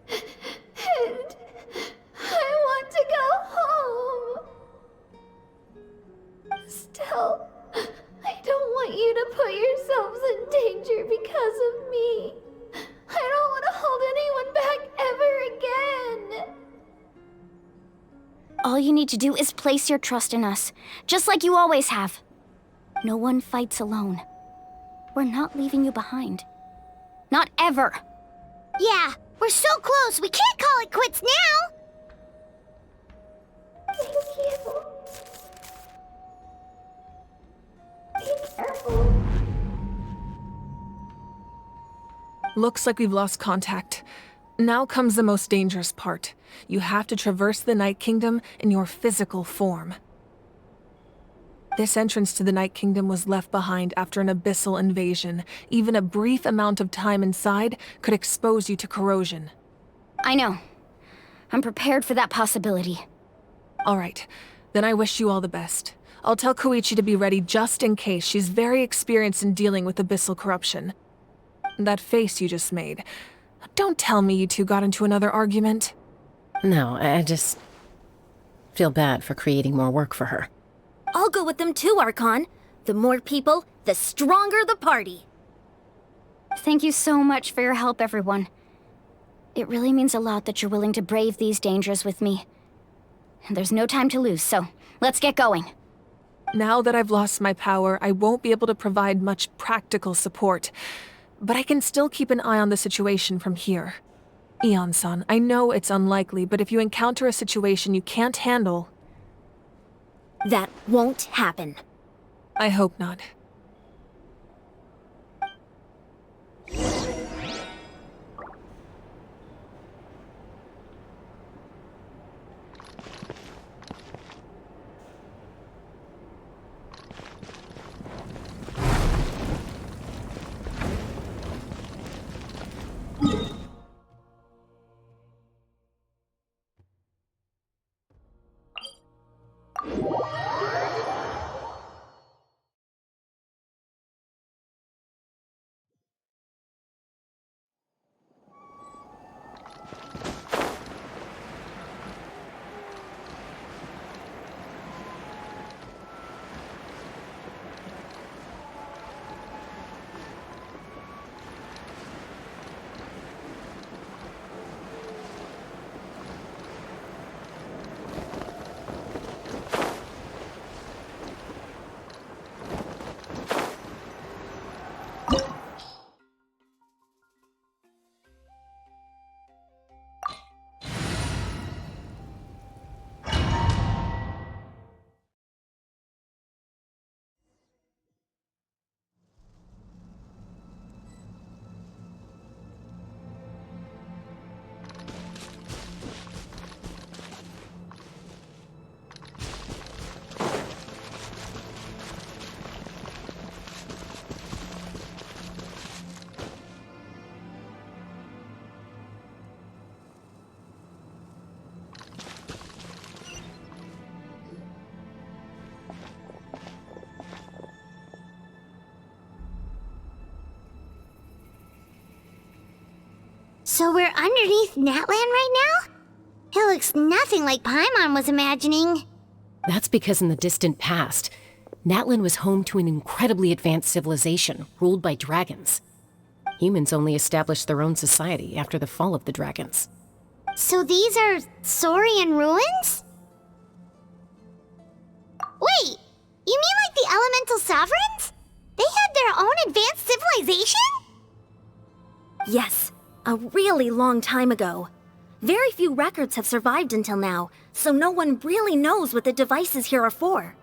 Speaker 1: And I want to go home. Still, I don't want you to put yourselves in danger because of me. I don't want to hold anyone back ever again.
Speaker 2: All you need to do is place your trust in us, just like you always have. No one fights alone. We're not leaving you behind. Not ever.
Speaker 1: Yeah, we're so close, we can't call it quits now! Thank you. Be careful.
Speaker 6: Looks like we've lost contact. Now comes the most dangerous part. You have to traverse the Night Kingdom in your physical form. This entrance to the Night Kingdom was left behind after an abyssal invasion. Even a brief amount of time inside could expose you to corrosion.
Speaker 2: I know. I'm prepared for that possibility.
Speaker 6: All right, then I wish you all the best. I'll tell Koichi to be ready just in case. She's very experienced in dealing with abyssal corruption. That face you just made. Don't tell me you two got into another argument.
Speaker 10: No, I just feel bad for creating more work for her.
Speaker 18: I'll go with them too, Archon. The more people, the stronger the party.
Speaker 2: Thank you so much for your help, everyone. It really means a lot that you're willing to brave these dangers with me. And there's no time to lose, so let's get going.
Speaker 6: Now that I've lost my power, I won't be able to provide much practical support. But I can still keep an eye on the situation from here. Eon-san, I know it's unlikely, but if you encounter a situation you can't handle...
Speaker 18: That won't happen.
Speaker 6: I hope not.
Speaker 1: So we're underneath Natlan right now? It looks nothing like Paimon was imagining.
Speaker 10: That's because in the distant past, Natlan was home to an incredibly advanced civilization ruled by dragons. Humans only established their own society after the fall of the dragons.
Speaker 1: So these are Saurian ruins? Wait, you mean like the elemental sovereigns? They had their own advanced civilization?
Speaker 18: Yes, a really long time ago. Very few records have survived until now, so no one really knows what the devices here are for.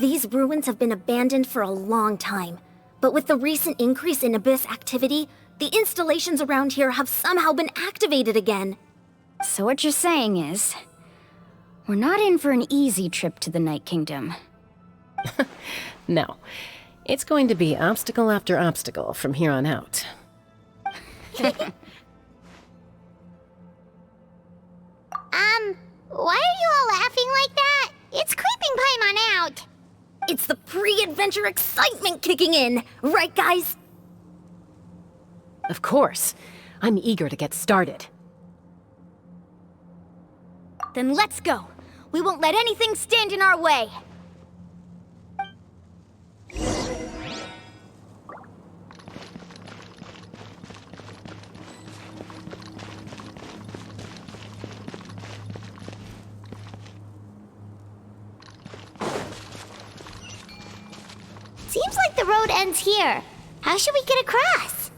Speaker 18: These ruins have been abandoned for a long time, but with the recent increase in Abyss activity, the installations around here have somehow been activated again.
Speaker 2: So what you're saying is, we're not in for an easy trip to the Night Kingdom.
Speaker 10: No, it's going to be obstacle after obstacle from here on out.
Speaker 1: Why are you all laughing like that? It's creeping Paimon out.
Speaker 18: It's the pre-adventure excitement kicking in, right guys?
Speaker 10: Of course. I'm eager to get started.
Speaker 18: Then let's go. We won't let anything stand in our way.
Speaker 1: Seems like the road ends here. How should we get across?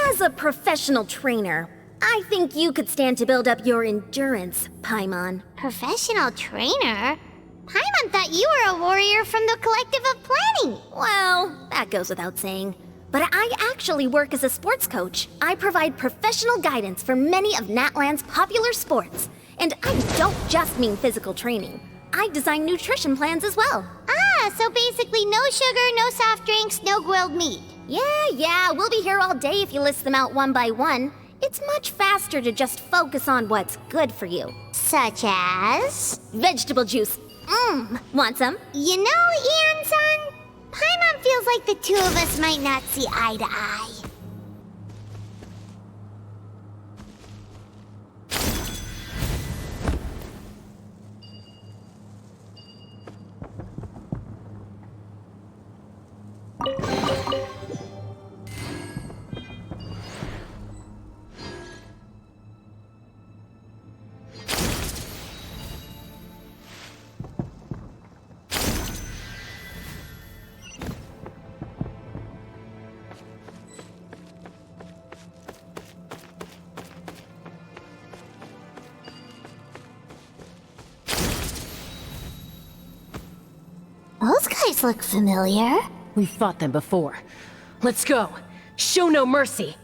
Speaker 18: As a professional trainer, I think you could stand to build up your endurance, Paimon.
Speaker 1: Professional trainer? Paimon thought you were a warrior from the Collective of Planning.
Speaker 18: Well, that goes without saying. But I actually work as a sports coach. I provide professional guidance for many of Natlan's popular sports. And I don't just mean physical training. I design nutrition plans as well.
Speaker 1: Ah, so basically no sugar, no soft drinks, no grilled meat.
Speaker 18: Yeah, we'll be here all day if you list them out one by one. It's much faster to just focus on what's good for you.
Speaker 1: Such as?
Speaker 18: Vegetable juice. Want some?
Speaker 1: You know, Ian-san, Paimon feels like the two of us might not see eye to eye. Those guys look familiar.
Speaker 10: We've fought them before. Let's go. Show no mercy.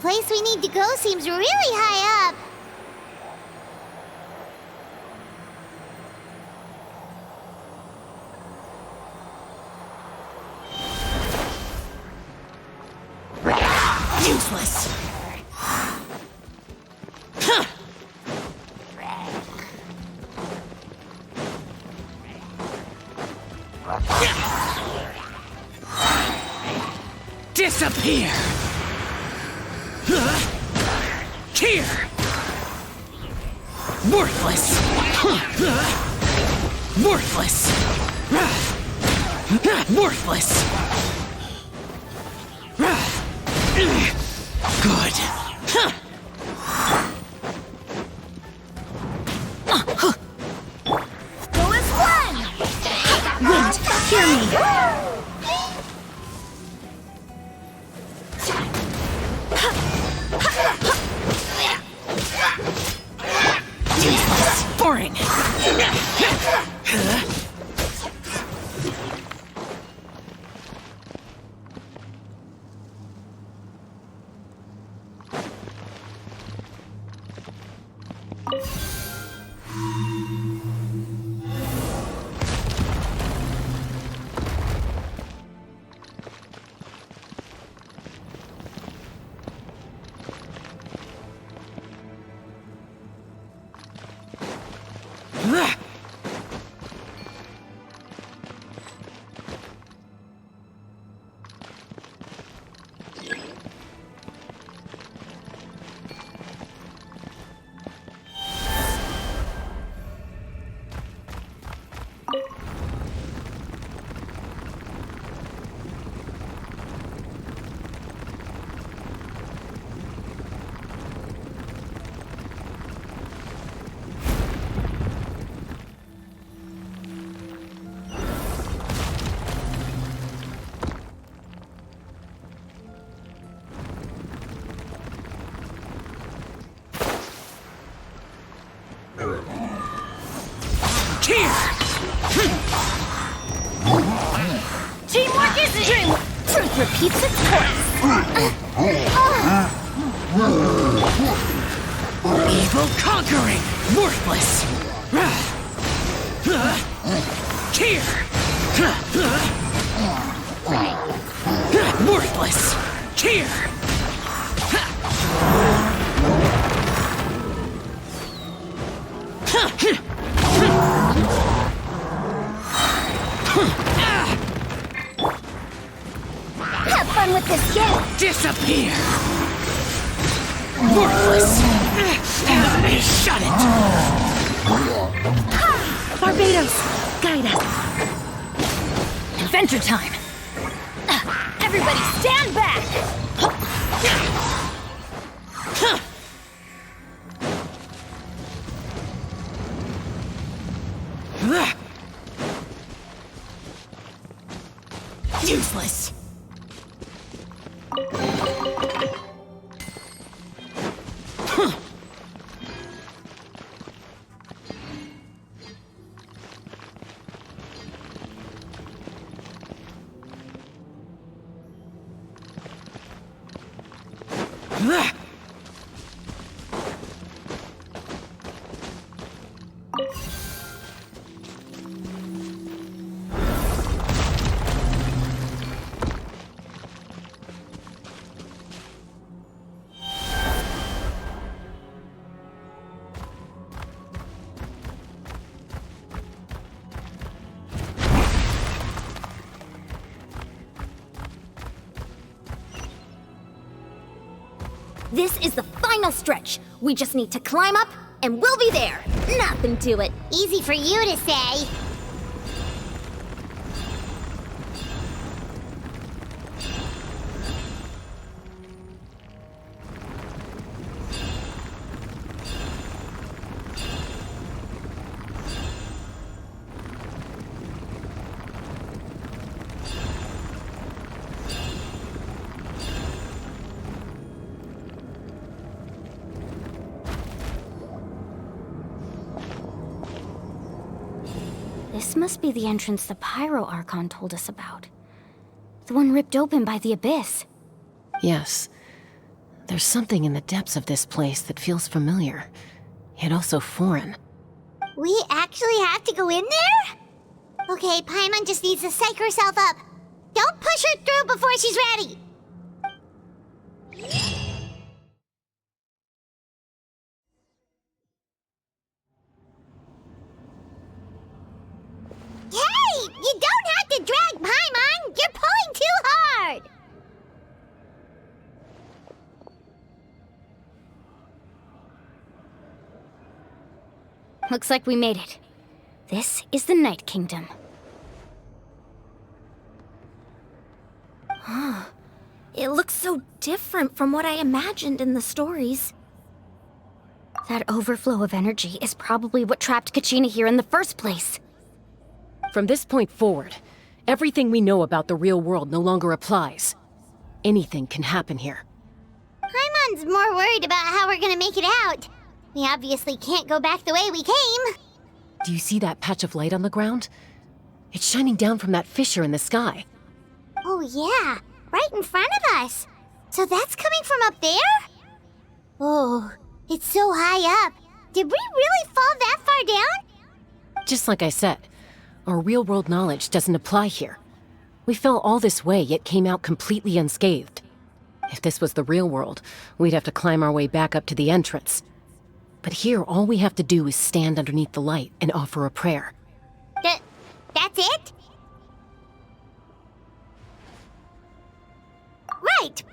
Speaker 1: place we need to go seems really high up.
Speaker 16: Useless. Disappear! Here! Worthless! Worthless! Worthless! Good.
Speaker 1: Go as one!
Speaker 2: Wind, hear me!
Speaker 16: Boring.
Speaker 1: Teamwork is teamwork! Truth repeats its course!
Speaker 16: Evil conquering! Worthless! Here! Worthless! Here!
Speaker 1: Have fun with this game!
Speaker 16: Disappear! Worthless! Shut it!
Speaker 2: Barbados, guide us. Adventure time.
Speaker 1: Everybody stand back!
Speaker 16: Useless!
Speaker 1: This is the final stretch. We just need to climb up, and we'll be there. Nothing to it. Easy for you to say.
Speaker 2: This must be the entrance the Pyro Archon told us about. The one ripped open by the Abyss.
Speaker 10: Yes. There's something in the depths of this place that feels familiar, yet also foreign.
Speaker 1: We actually have to go in there? Okay, Paimon just needs to psych herself up. Don't push her through before she's ready. Hey! You don't have to drag Paimon! You're pulling too hard!
Speaker 2: Looks like we made it. This is the Night Kingdom.
Speaker 18: It looks so different from what I imagined in the stories.
Speaker 2: That overflow of energy is probably what trapped Kachina here in the first place.
Speaker 10: From this point forward, everything we know about the real world no longer applies. Anything can happen here.
Speaker 1: Paimon's more worried about how we're gonna make it out. We obviously can't go back the way we came.
Speaker 10: Do you see that patch of light on the ground? It's shining down from that fissure in the sky.
Speaker 1: Oh yeah, right in front of us. So that's coming from up there? Oh, it's so high up. Did we really fall that far down?
Speaker 10: Just like I said, our real-world knowledge doesn't apply here. We fell all this way, yet came out completely unscathed. If this was the real world, we'd have to climb our way back up to the entrance. But here, all we have to do is stand underneath the light and offer a prayer.
Speaker 1: That's it?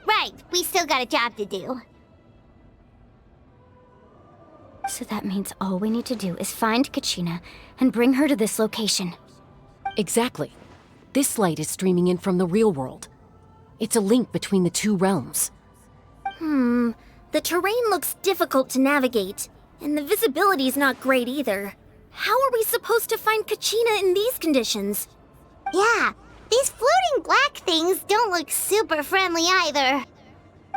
Speaker 1: Right. We still got a job to do.
Speaker 2: So that means all we need to do is find Kachina and bring her to this location.
Speaker 10: Exactly. This light is streaming in from the real world. It's a link between the two realms.
Speaker 18: The terrain looks difficult to navigate, and the visibility's not great either. How are we supposed to find Kachina in these conditions?
Speaker 1: Yeah, these floating black things don't look super friendly either.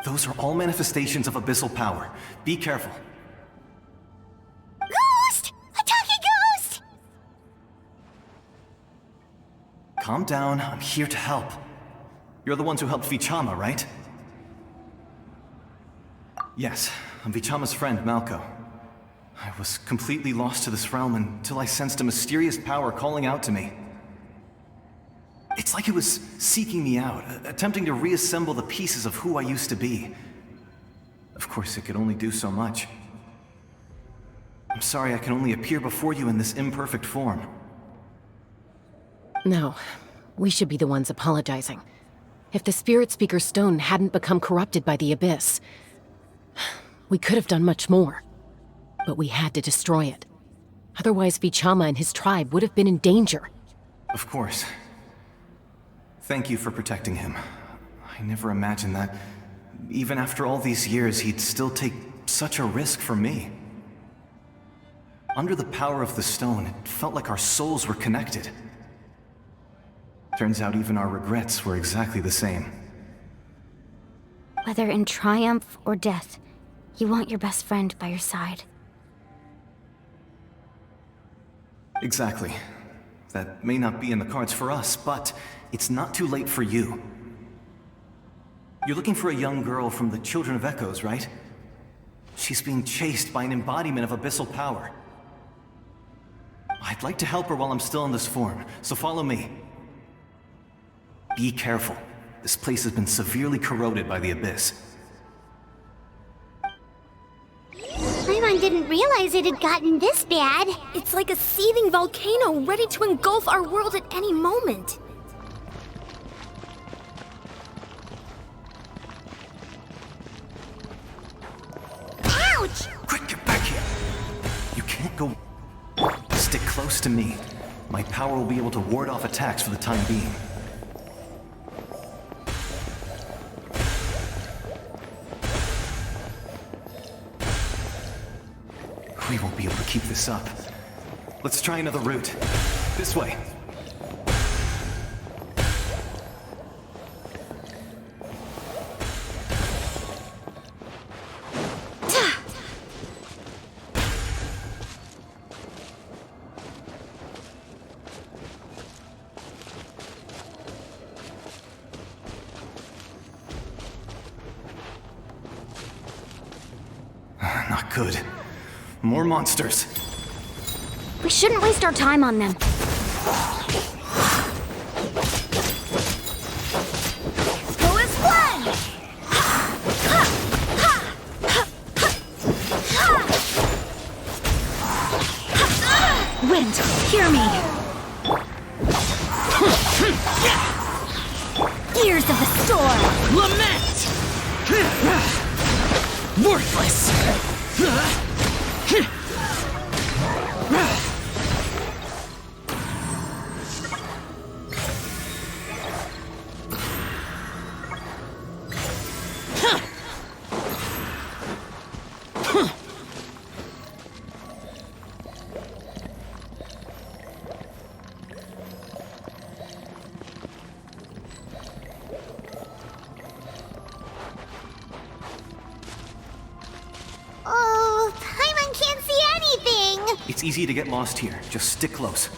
Speaker 17: Those are all manifestations of abyssal power. Be careful.
Speaker 1: Ghost! A talking ghost!
Speaker 17: Calm down, I'm here to help. You're the ones who helped Vichama, right? Yes, I'm Vichama's friend, Malco. I was completely lost to this realm until I sensed a mysterious power calling out to me. It's like it was seeking me out, attempting to reassemble the pieces of who I used to be. Of course, it could only do so much. I'm sorry I can only appear before you in this imperfect form.
Speaker 10: No, we should be the ones apologizing. If the Spirit Speaker's stone hadn't become corrupted by the Abyss, we could have done much more. But we had to destroy it. Otherwise, Vichama and his tribe would have been in danger.
Speaker 17: Of course. Thank you for protecting him. I never imagined that, even after all these years, he'd still take such a risk for me. Under the power of the stone, it felt like our souls were connected. Turns out even our regrets were exactly the same.
Speaker 2: Whether in triumph or death, you want your best friend by your side.
Speaker 17: Exactly. That may not be in the cards for us, but it's not too late for you. You're looking for a young girl from the Children of Echoes, right? She's being chased by an embodiment of abyssal power. I'd like to help her while I'm still in this form, so follow me. Be careful. This place has been severely corroded by the Abyss.
Speaker 1: Paimon didn't realize it had gotten this bad.
Speaker 18: It's like a seething volcano ready to engulf our world at any moment.
Speaker 1: Ouch!
Speaker 17: Quick, get back here! You can't go... Stick close to me. My power will be able to ward off attacks for the time being. We won't be able to keep this up. Let's try another route. This way. Not good. More monsters.
Speaker 2: We shouldn't waste our time on them.
Speaker 1: Go as one!
Speaker 2: Wind, hear me! Ears of the storm!
Speaker 16: Lament! Worthless!
Speaker 1: Oh, Paimon can't see anything!
Speaker 17: It's easy to get lost here. Just stick close.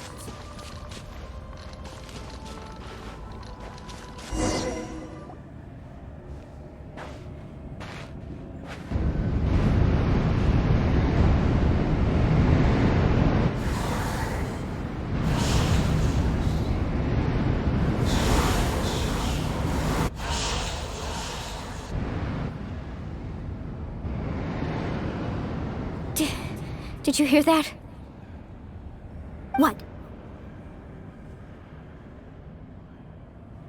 Speaker 2: Did you hear that? What?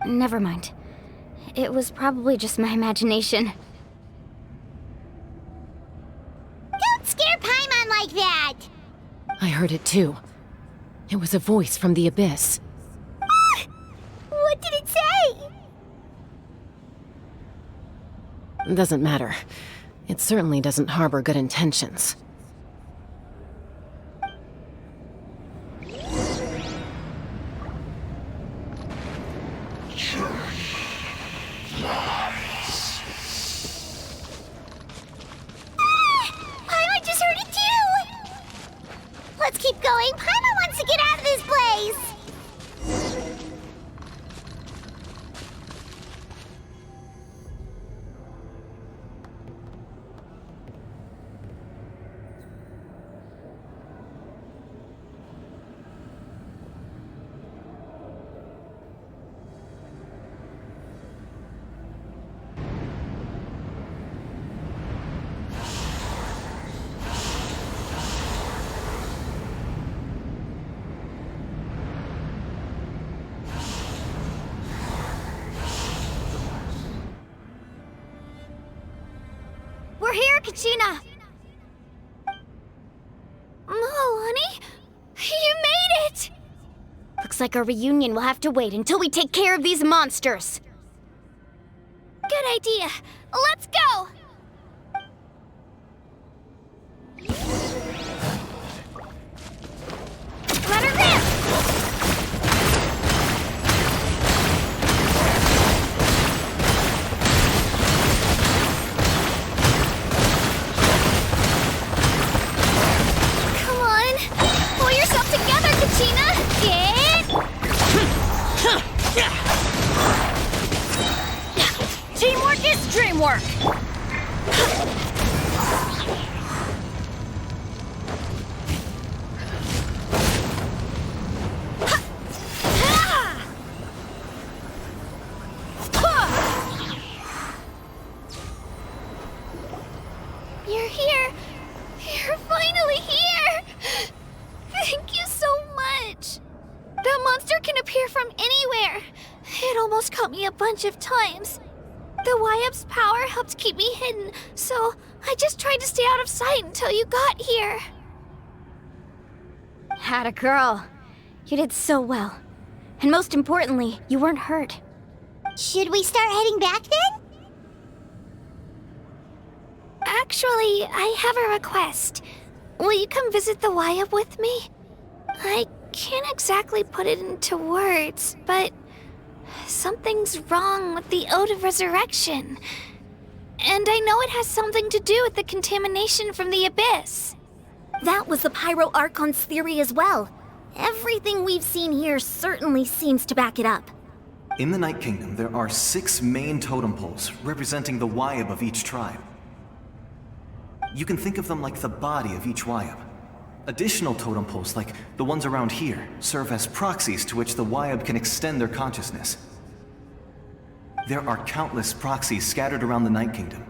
Speaker 2: Never mind. It was probably just my imagination.
Speaker 1: Don't scare Paimon like that!
Speaker 10: I heard it too. It was a voice from the abyss.
Speaker 1: What did it say?
Speaker 10: Doesn't matter. It certainly doesn't harbor good intentions.
Speaker 1: Paimon just heard it too! Let's keep going. Paimon wants to get out of this place!
Speaker 2: We're here, Kachina! Oh, honey? You made it! Looks like our reunion will have to wait until we take care of these monsters.
Speaker 1: Good idea. Let's go! Let her rip! Come on! Pull yourself together, Kachina!
Speaker 2: Teamwork is dreamwork!
Speaker 1: You're here! You're finally here! Thank you so much! That monster can appear from anywhere! It almost caught me a bunch of times. The Wyup's power helped keep me hidden, so I just tried to stay out of sight until you got here.
Speaker 2: Atta girl. You did so well. And most importantly, you weren't hurt.
Speaker 1: Should we start heading back then? Actually, I have a request. Will you come visit the Wyup with me? I can't exactly put it into words, but something's wrong with the Ode of Resurrection. And I know it has something to do with the contamination from the Abyss.
Speaker 2: That was the Pyro Archon's theory as well. Everything we've seen here certainly seems to back it up.
Speaker 17: In the Night Kingdom, there are 6 main totem poles representing the Wyup of each tribe. You can think of them like the body of each Wayab. Additional totem poles, like the ones around here, serve as proxies to which the Wayab can extend their consciousness. There are countless proxies scattered around the Night Kingdom.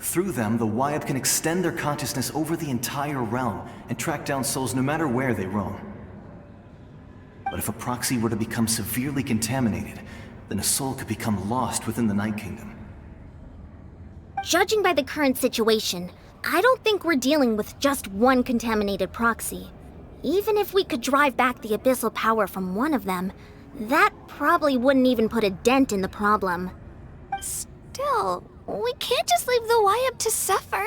Speaker 17: Through them, the Wayab can extend their consciousness over the entire realm and track down souls no matter where they roam. But if a proxy were to become severely contaminated, then a soul could become lost within the Night Kingdom.
Speaker 1: Judging by the current situation, I don't think we're dealing with just one contaminated proxy. Even if we could drive back the abyssal power from one of them, that probably wouldn't even put a dent in the problem.
Speaker 19: Still, we can't just leave the Wayab to suffer.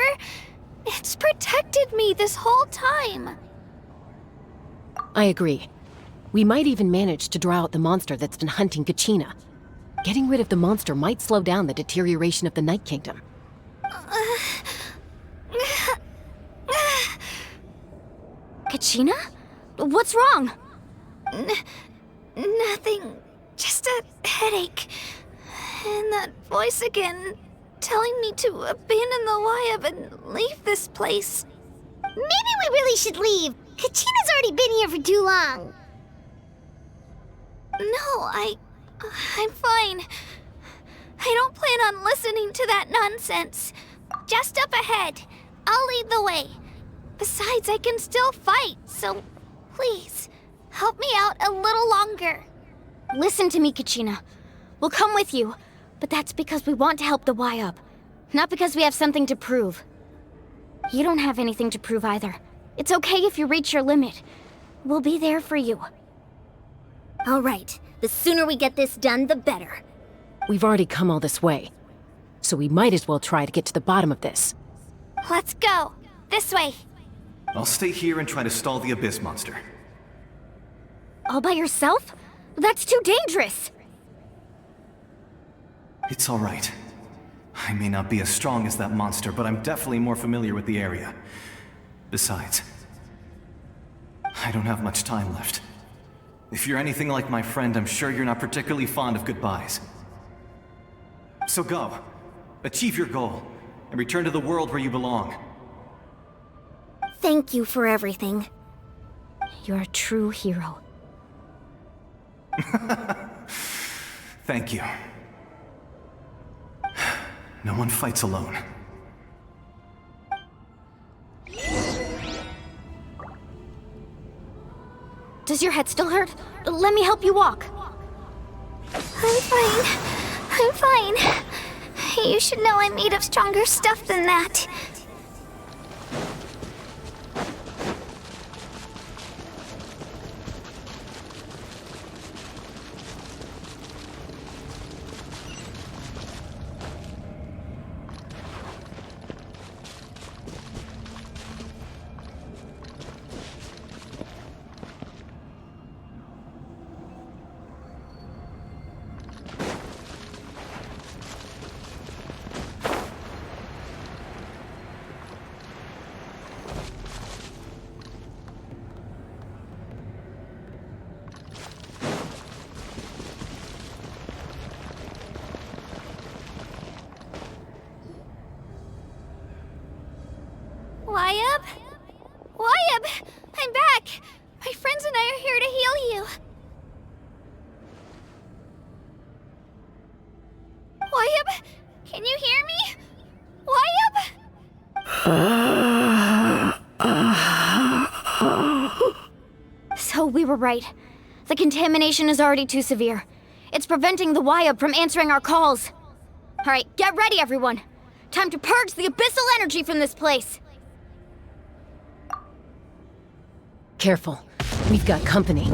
Speaker 19: It's protected me this whole time.
Speaker 10: I agree. We might even manage to draw out the monster that's been hunting Kachina. Getting rid of the monster might slow down the deterioration of the Night Kingdom.
Speaker 2: Kachina? What's wrong?
Speaker 19: Nothing. Just a headache. And that voice again, telling me to abandon the Wayab and leave this place.
Speaker 1: Maybe we really should leave. Kachina's already been here for too long.
Speaker 19: No, I'm fine. I don't plan on listening to that nonsense. Just up ahead. I'll lead the way. Besides, I can still fight, so please, help me out a little longer.
Speaker 2: Listen to me, Kachina. We'll come with you, but that's because we want to help the Wayab, not because we have something to prove. You don't have anything to prove either. It's okay if you reach your limit. We'll be there for you.
Speaker 1: All right. The sooner we get this done, the better.
Speaker 10: We've already come all this way, so we might as well try to get to the bottom of this.
Speaker 19: Let's go. This way.
Speaker 17: I'll stay here and try to stall the Abyss monster.
Speaker 2: All by yourself? That's too dangerous.
Speaker 17: It's all right. I may not be as strong as that monster, but I'm definitely more familiar with the area. Besides, I don't have much time left. If you're anything like my friend, I'm sure you're not particularly fond of goodbyes. So go. Achieve your goal, and return to the world where you belong.
Speaker 1: Thank you for everything.
Speaker 2: You're a true hero.
Speaker 17: Thank you. No one fights alone.
Speaker 2: Does your head still hurt? Let me help you walk.
Speaker 19: I'm fine. I'm fine. You should know I'm made of stronger stuff than that. Wayab? Wayab! I'm back! My friends and I are here to heal you. Wayab? Can you hear me? Wayab?
Speaker 2: So we were right. The contamination is already too severe. It's preventing the Wayab from answering our calls. All right, get ready, everyone. Time to purge the abyssal energy from this place.
Speaker 10: Careful. We've got company.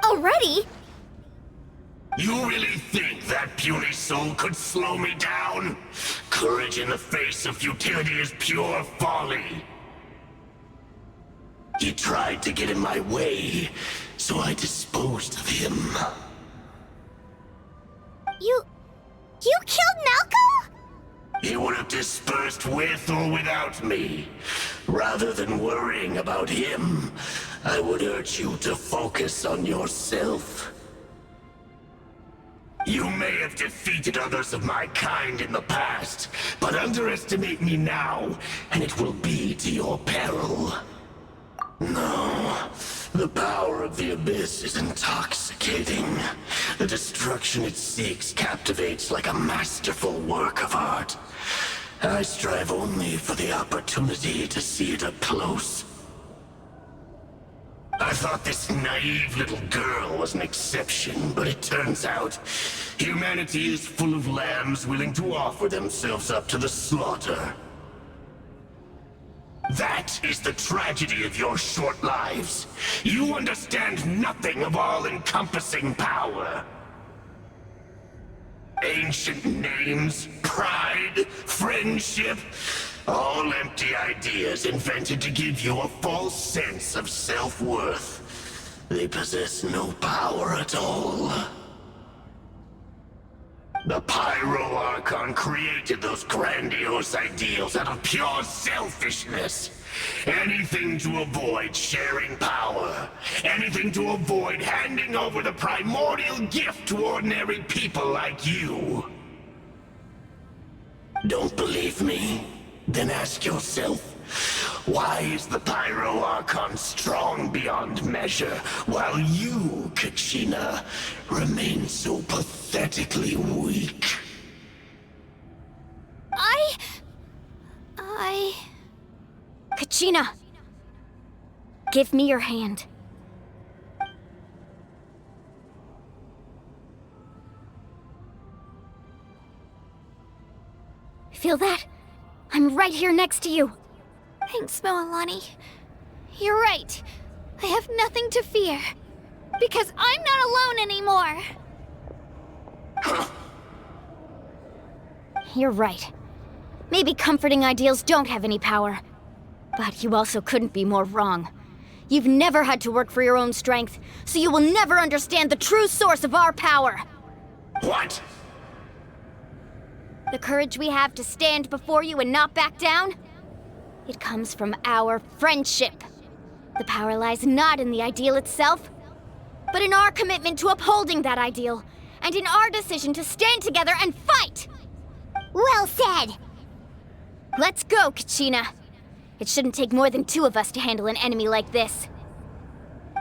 Speaker 1: Already?
Speaker 20: You really think that puny soul could slow me down? Courage in the face of futility is pure folly. He tried to get in my way, so I disposed of him.
Speaker 1: You killed Malcolm?
Speaker 20: He would have dispersed with or without me. Rather than worrying about him, I would urge you to focus on yourself. You may have defeated others of my kind in the past, but underestimate me now, and it will be to your peril. No, the power of the Abyss is intoxicating. The destruction it seeks captivates like a masterful work of art. I strive only for the opportunity to see it up close. I thought this naive little girl was an exception, but it turns out humanity is full of lambs willing to offer themselves up to the slaughter. That is the tragedy of your short lives. You understand nothing of all-encompassing power. Ancient names, pride, friendship, all empty ideas invented to give you a false sense of self-worth. They possess no power at all. The Pyro Archon created those grandiose ideals out of pure selfishness. Anything to avoid sharing power. Anything to avoid handing over the primordial gift to ordinary people like you. Don't believe me? Then ask yourself, why is the Pyro Archon strong beyond measure, while you, Kachina, remain so pathetically weak?
Speaker 2: Kachina! Give me your hand. Feel that? I'm right here next to you.
Speaker 19: Thanks, Moalani. You're right. I have nothing to fear. Because I'm not alone anymore.
Speaker 2: You're right. Maybe comforting ideals don't have any power. But you also couldn't be more wrong. You've never had to work for your own strength, so you will never understand the true source of our power.
Speaker 20: What?
Speaker 2: The courage we have to stand before you and not back down? It comes from our friendship. The power lies not in the ideal itself, but in our commitment to upholding that ideal, and in our decision to stand together and fight!
Speaker 1: Well said!
Speaker 2: Let's go, Kachina. It shouldn't take more than 2 of us to handle an enemy like this.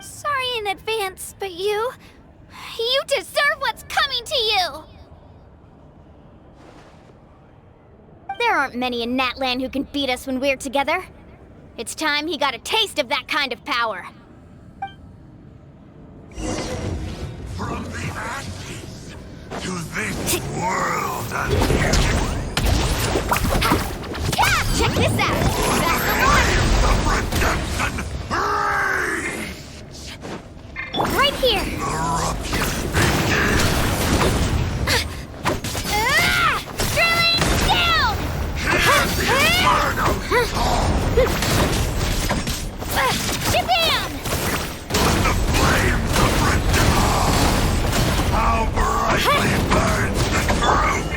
Speaker 19: Sorry in advance, but you deserve what's coming to you!
Speaker 2: There aren't many in Natlan who can beat us when we're together. It's time he got a taste of that kind of power.
Speaker 20: From the ashes to this world again.
Speaker 2: Check this out! That's
Speaker 20: The redemption rage!
Speaker 2: Right here!
Speaker 19: Drilling down! Shabam!
Speaker 20: The flames of redemption! How brightly burns the truth!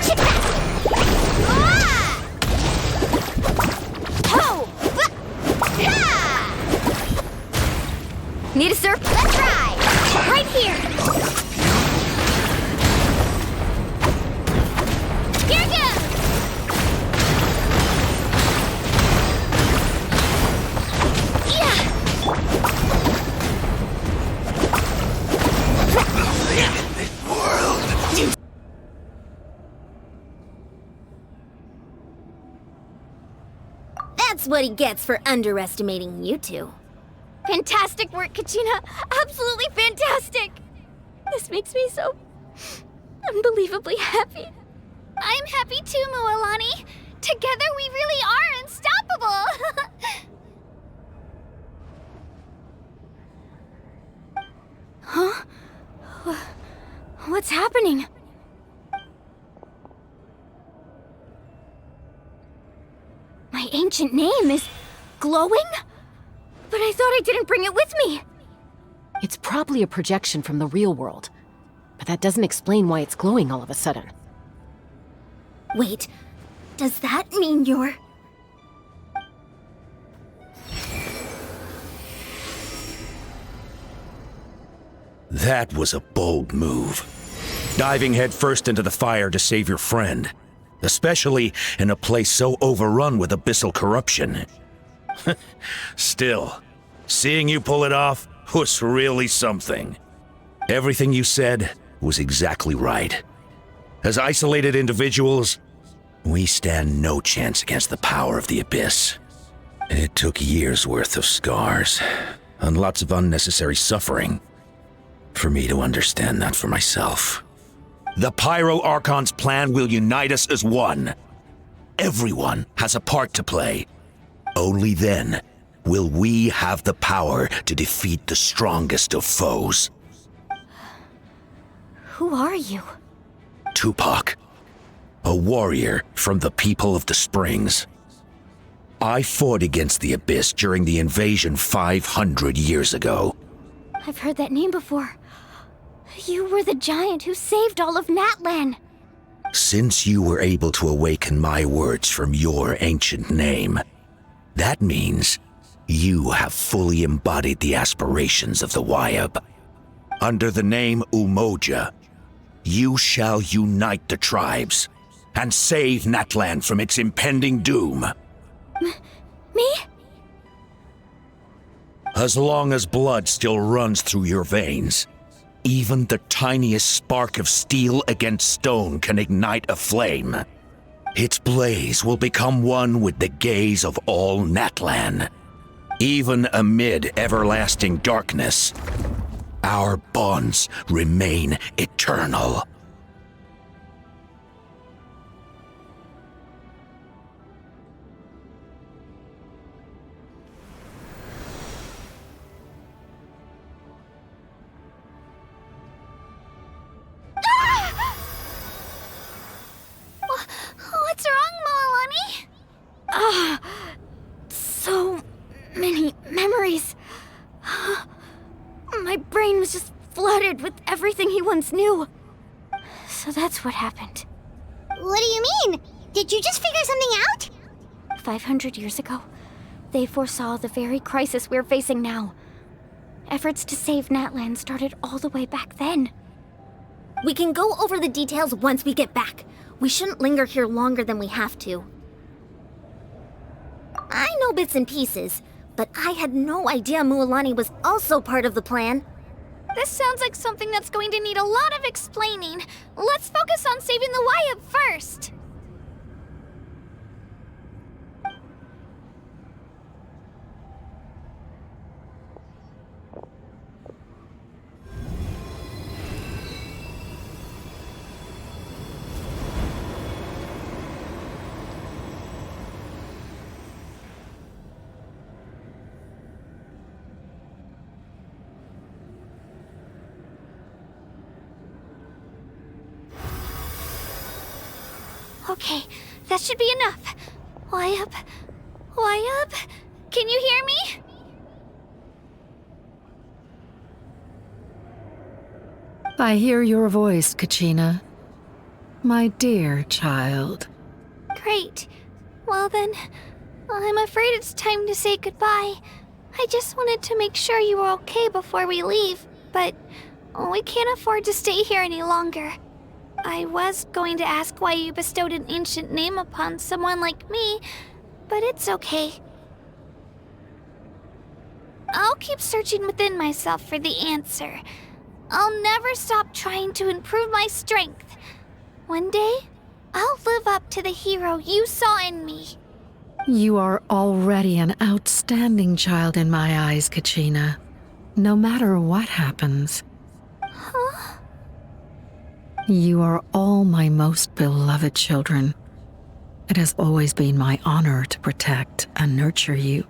Speaker 2: Need a surf? Let's ride! Right here!
Speaker 19: Here goes! Yeah!
Speaker 20: This world!
Speaker 1: That's what he gets for underestimating you two.
Speaker 2: Fantastic work, Kachina! Absolutely fantastic!
Speaker 11: This makes me so unbelievably happy.
Speaker 19: I'm happy too, Moalani. Together we really are unstoppable.
Speaker 2: Huh? What's happening? My ancient name is glowing? But I thought I didn't bring it with me.
Speaker 10: It's probably a projection from the real world, but that doesn't explain why it's glowing all of a sudden.
Speaker 1: Wait, does that mean you're...
Speaker 21: That was a bold move. diving headfirst into the fire to save your friend, especially in a place so overrun with abyssal corruption. Still, seeing you pull it off was really something. Everything you said was exactly right. As isolated individuals, we stand no chance against the power of the Abyss. It took years' worth of scars and lots of unnecessary suffering for me to understand that for myself. The Pyro Archon's plan will unite us as one. Everyone has a part to play. Only then will we have the power to defeat the strongest of foes.
Speaker 2: Who are you?
Speaker 21: Tupac, a warrior from the people of the Springs. I fought against the Abyss during the invasion 500 years ago.
Speaker 2: I've heard that name before. You were the giant who saved all of Natlan.
Speaker 21: Since you were able to awaken my words from your ancient name, that means you have fully embodied the aspirations of the Wayab. Under the name Umoja, you shall unite the tribes and save Natlan from its impending doom.
Speaker 2: Me?
Speaker 21: As long as blood still runs through your veins, even the tiniest spark of steel against stone can ignite a flame. Its blaze will become one with the gaze of all Natlan. Even amid everlasting darkness, our bonds remain eternal.
Speaker 19: What's wrong, Moalani?
Speaker 2: So many memories. My brain was just flooded with everything he once knew. So that's what happened.
Speaker 1: What do you mean? Did you just figure something out?
Speaker 2: 500 years ago, they foresaw the very crisis we're facing now. Efforts to save Natlan started all the way back then.
Speaker 22: We can go over the details once we get back. We shouldn't linger here longer than we have to. I know bits and pieces, but I had no idea Mualani was also part of the plan.
Speaker 19: This sounds like something that's going to need a lot of explaining. Let's focus on saving the Wayab first. Okay, that should be enough. Wayab? Can you hear me?
Speaker 23: I hear your voice, Kachina. My dear child.
Speaker 19: Great. Well then, I'm afraid it's time to say goodbye. I just wanted to make sure you were okay before we leave, but we can't afford to stay here any longer. I was going to ask why you bestowed an ancient name upon someone like me, but it's okay. I'll keep searching within myself for the answer. I'll never stop trying to improve my strength. One day, I'll live up to the hero you saw in me.
Speaker 23: You are already an outstanding child in my eyes, Kachina. No matter what happens.
Speaker 19: Huh?
Speaker 23: You are all my most beloved children. It has always been my honor to protect and nurture you.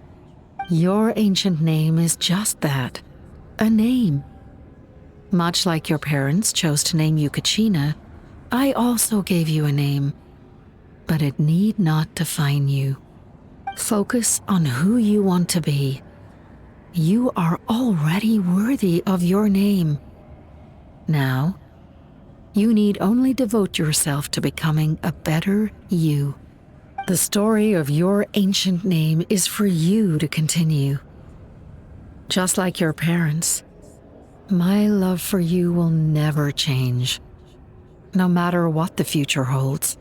Speaker 23: Your ancient name is just that, a name. Much like your parents chose to name you Kachina, I also gave you a name, but it need not define you. Focus on who you want to be. You are already worthy of your name. Now, you need only devote yourself to becoming a better you. The story of your ancient name is for you to continue. Just like your parents, my love for you will never change. no matter what the future holds.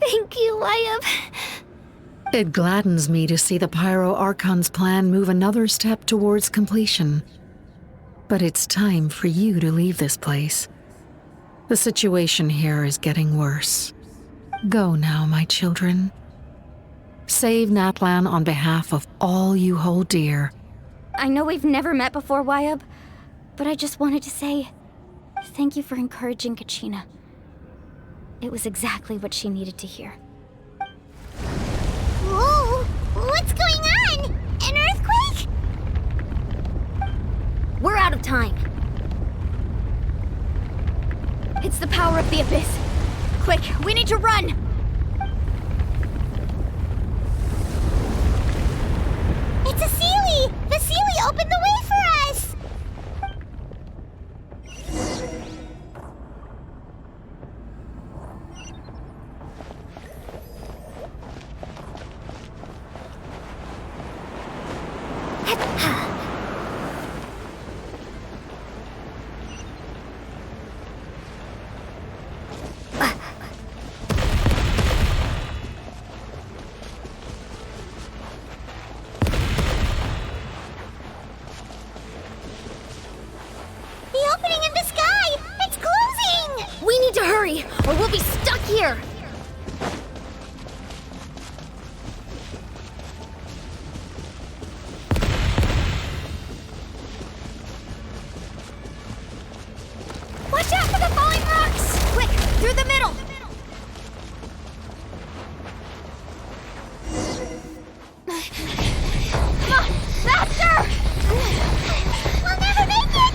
Speaker 19: Thank you, Wyatt.
Speaker 23: It gladdens me to see the Pyro Archon's plan move another step towards completion. But it's time for you to leave this place. The situation here is getting worse. Go now, my children. Save Natlan on behalf of all you hold dear.
Speaker 2: I know we've never met before, Wyatt, but I just wanted to say thank you for encouraging Kachina. It was exactly what she needed to hear.
Speaker 1: Whoa! What's going on? An earthquake?
Speaker 22: We're out of time.
Speaker 2: It's the power of the Abyss. Quick, we need to run!
Speaker 1: It's a Sealy! The Sealy opened the way for us!
Speaker 22: Or we'll be stuck here!
Speaker 19: Watch out for the falling rocks!
Speaker 22: Quick, through the middle!
Speaker 19: Come on, faster! We'll never make it!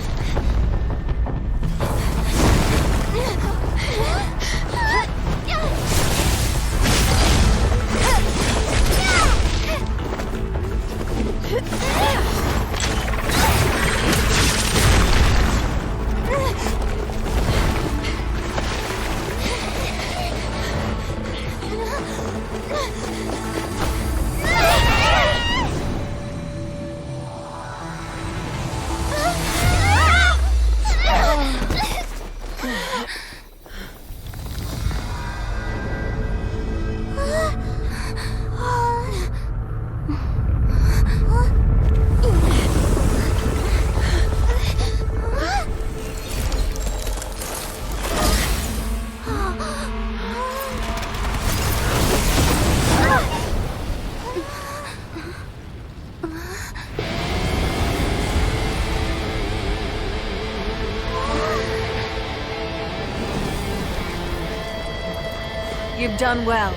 Speaker 6: You've done well.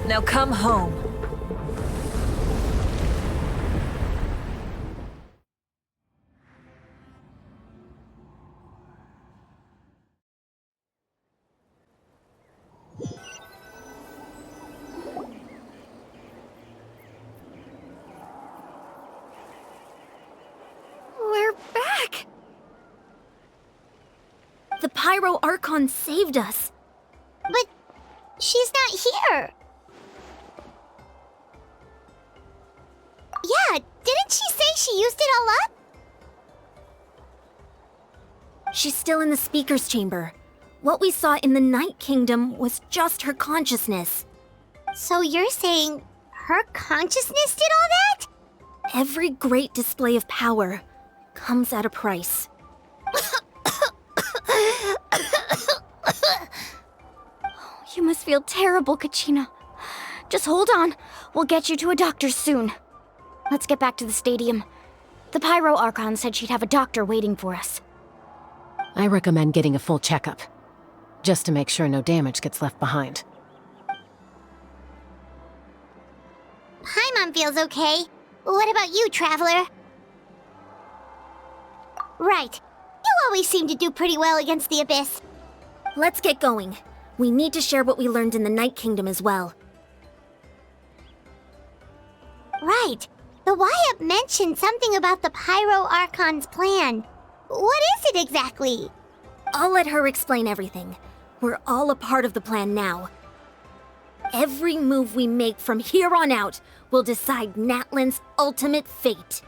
Speaker 6: Now come home.
Speaker 22: We're back! The Pyro Archon saved us.
Speaker 1: But she's not here. Yeah, didn't she say she used it all up?
Speaker 22: She's still in the speaker's chamber. What we saw in the Night Kingdom was just her consciousness.
Speaker 1: So you're saying her consciousness did all that?
Speaker 22: Every great display of power comes at a price.
Speaker 2: You must feel terrible, Kachina. Just hold on. We'll get you to a doctor soon. Let's get back to the stadium. The Pyro Archon said she'd have a doctor waiting for us.
Speaker 10: I recommend getting a full checkup, just to make sure no damage gets left behind.
Speaker 1: Paimon feels okay. What about you, Traveler? Right. You always seem to do pretty well against the Abyss.
Speaker 22: Let's get going. We need to share what we learned in the Night Kingdom as well.
Speaker 1: Right. The Wyatt mentioned something about the Pyro Archon's plan. What is it exactly?
Speaker 22: I'll let her explain everything. We're all a part of the plan now. Every move we make from here on out will decide Natlan's ultimate fate.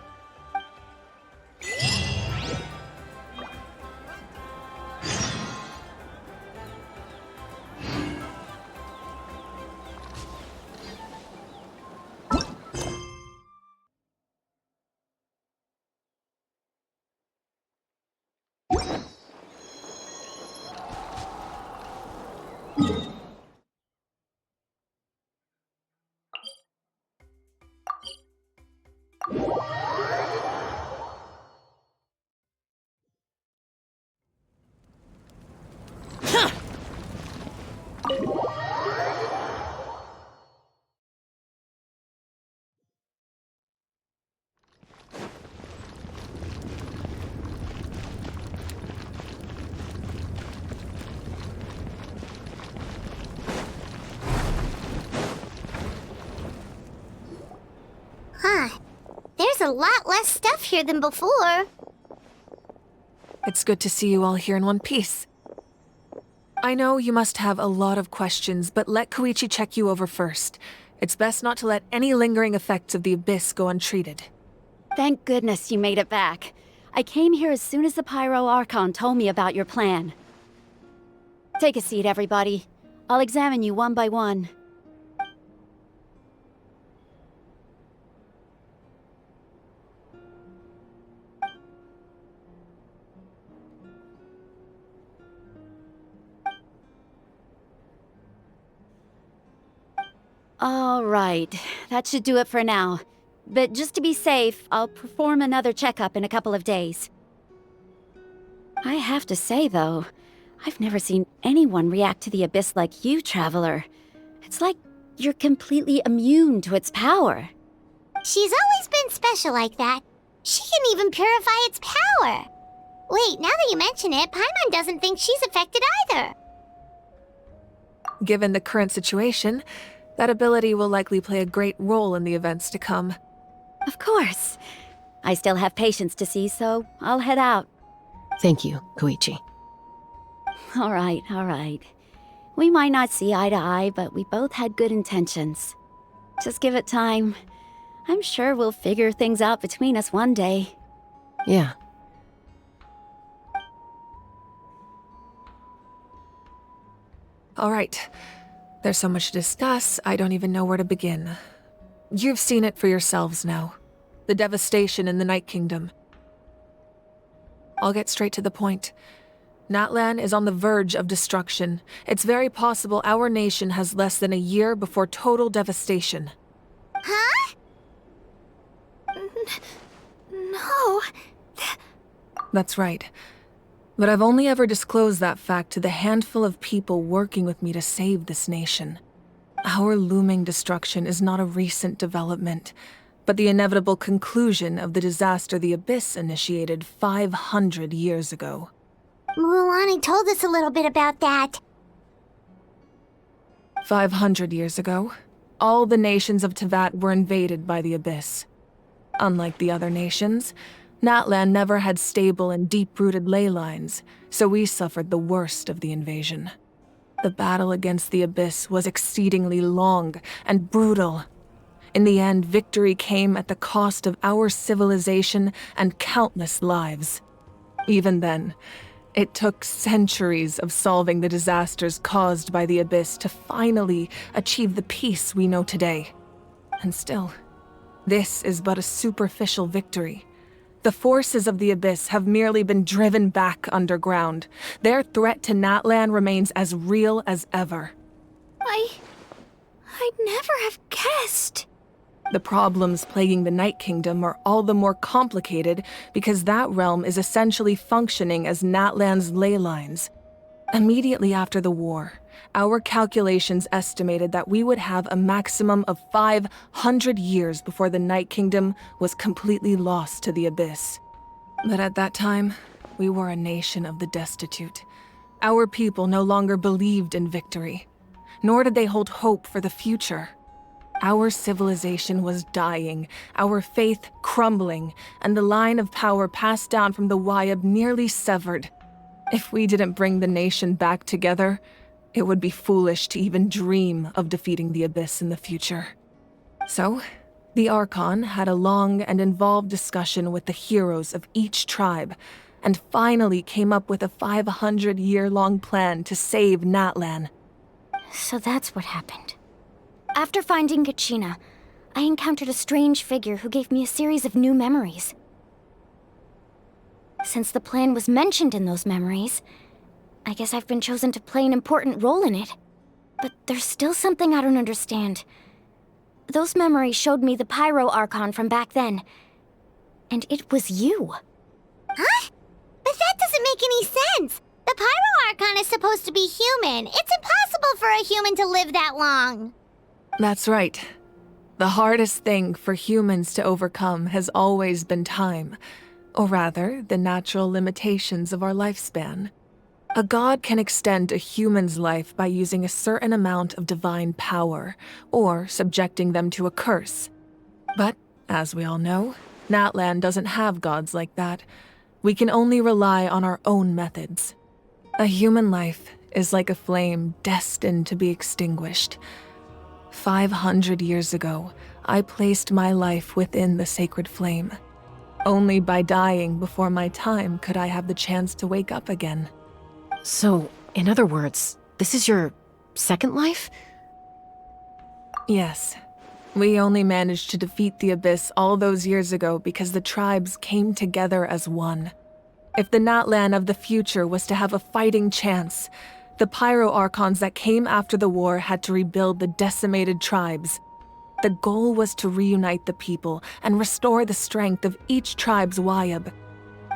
Speaker 1: a lot less stuff here than before.
Speaker 6: It's good to see you all here in one piece. I know you must have a lot of questions, but let Koichi check you over first. It's best not to let any lingering effects of the Abyss go untreated.
Speaker 2: Thank goodness you made it back. I came here as soon as the Pyro Archon told me about your plan. Take a seat, everybody. I'll examine you one by one. All right, that should do it for now. But just to be safe, I'll perform another checkup in a couple of days. I have to say, though, I've never seen anyone react to the Abyss like you, Traveler. It's like you're completely immune to its power.
Speaker 1: She's always been special like that. She can even purify its power. Wait, now that you mention it, Paimon doesn't think she's affected either.
Speaker 6: Given the current situation, that ability will likely play a great role in the events to come.
Speaker 2: Of course. I still have patients to see, so I'll head out.
Speaker 10: Thank you, Koichi.
Speaker 2: All right. We might not see eye to eye, but we both had good intentions. Just give it time. I'm sure we'll figure things out between us one day.
Speaker 10: Yeah.
Speaker 6: All right. There's so much to discuss, I don't even know where to begin. You've seen it for yourselves now. The devastation in the Night Kingdom. I'll get straight to the point. Natlan is on the verge of destruction. It's very possible our nation has less than a year before total devastation.
Speaker 1: Huh?
Speaker 19: No.
Speaker 6: That's right. But I've only ever disclosed that fact to the handful of people working with me to save this nation. Our looming destruction is not a recent development, but the inevitable conclusion of the disaster the Abyss initiated 500 years ago.
Speaker 1: Mualani told us a little bit about that.
Speaker 6: 500 years ago, all the nations of Teyvat were invaded by the Abyss. Unlike the other nations, Natlan never had stable and deep-rooted ley lines, so we suffered the worst of the invasion. The battle against the Abyss was exceedingly long and brutal. In the end, victory came at the cost of our civilization and countless lives. Even then, it took centuries of solving the disasters caused by the Abyss to finally achieve the peace we know today. And still, this is but a superficial victory. The forces of the Abyss have merely been driven back underground. Their threat to Natlan remains as real as ever.
Speaker 19: I'd never have guessed.
Speaker 6: The problems plaguing the Night Kingdom are all the more complicated because that realm is essentially functioning as Natlan's ley lines. Immediately after the war, our calculations estimated that we would have a maximum of 500 years before the Night Kingdom was completely lost to the Abyss. But at that time, we were a nation of the destitute. Our people no longer believed in victory, nor did they hold hope for the future. Our civilization was dying, our faith crumbling, and the line of power passed down from the Wayab nearly severed. If we didn't bring the nation back together, it would be foolish to even dream of defeating the Abyss in the future. So, the Archon had a long and involved discussion with the heroes of each tribe, and finally came up with a 500-year-long plan to save Natlan.
Speaker 2: So that's what happened. After finding Kachina, I encountered a strange figure who gave me a series of new memories. Since the plan was mentioned in those memories, I guess I've been chosen to play an important role in it. But there's still something I don't understand. Those memories showed me the Pyro Archon from back then. And it was you.
Speaker 1: Huh? But that doesn't make any sense. The Pyro Archon is supposed to be human. It's impossible for a human to live that long.
Speaker 6: That's right. The hardest thing for humans to overcome has always been time. Or rather, the natural limitations of our lifespan. A god can extend a human's life by using a certain amount of divine power, or subjecting them to a curse. But, as we all know, Natlan doesn't have gods like that. We can only rely on our own methods. A human life is like a flame destined to be extinguished. 500 years ago, I placed my life within the sacred flame. Only by dying before my time could I have the chance to wake up again.
Speaker 10: So, in other words, this is your second life?
Speaker 6: Yes. We only managed to defeat the Abyss all those years ago because the tribes came together as one. If the Natlan of the future was to have a fighting chance, the Pyro Archons that came after the war had to rebuild the decimated tribes. The goal was to reunite the people and restore the strength of each tribe's Wayab.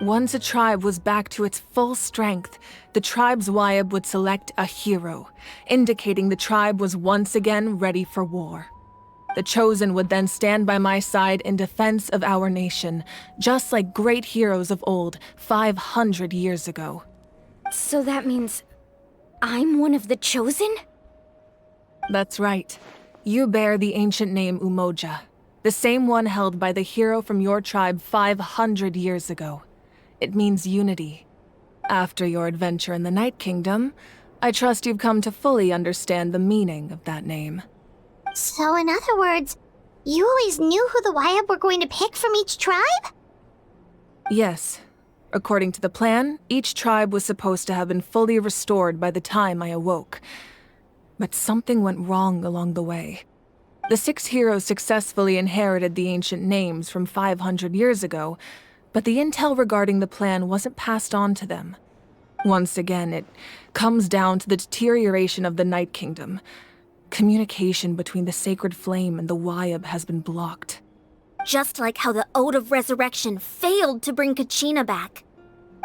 Speaker 6: Once a tribe was back to its full strength, the tribe's Wayab would select a hero, indicating the tribe was once again ready for war. The Chosen would then stand by my side in defense of our nation, just like great heroes of old 500 years ago.
Speaker 2: So that means I'm one of the Chosen?
Speaker 6: That's right. You bear the ancient name Umoja, the same one held by the hero from your tribe 500 years ago. It means unity. After your adventure in the Night Kingdom, I trust you've come to fully understand the meaning of that name.
Speaker 1: So in other words, you always knew who the Wayab were going to pick from each tribe?
Speaker 6: Yes. According to the plan, each tribe was supposed to have been fully restored by the time I awoke. But something went wrong along the way. The 6 heroes successfully inherited the ancient names from 500 years ago, but the intel regarding the plan wasn't passed on to them. Once again, it comes down to the deterioration of the Night Kingdom. Communication between the Sacred Flame and the Wayab has been blocked.
Speaker 22: Just like how the Ode of Resurrection failed to bring Kachina back.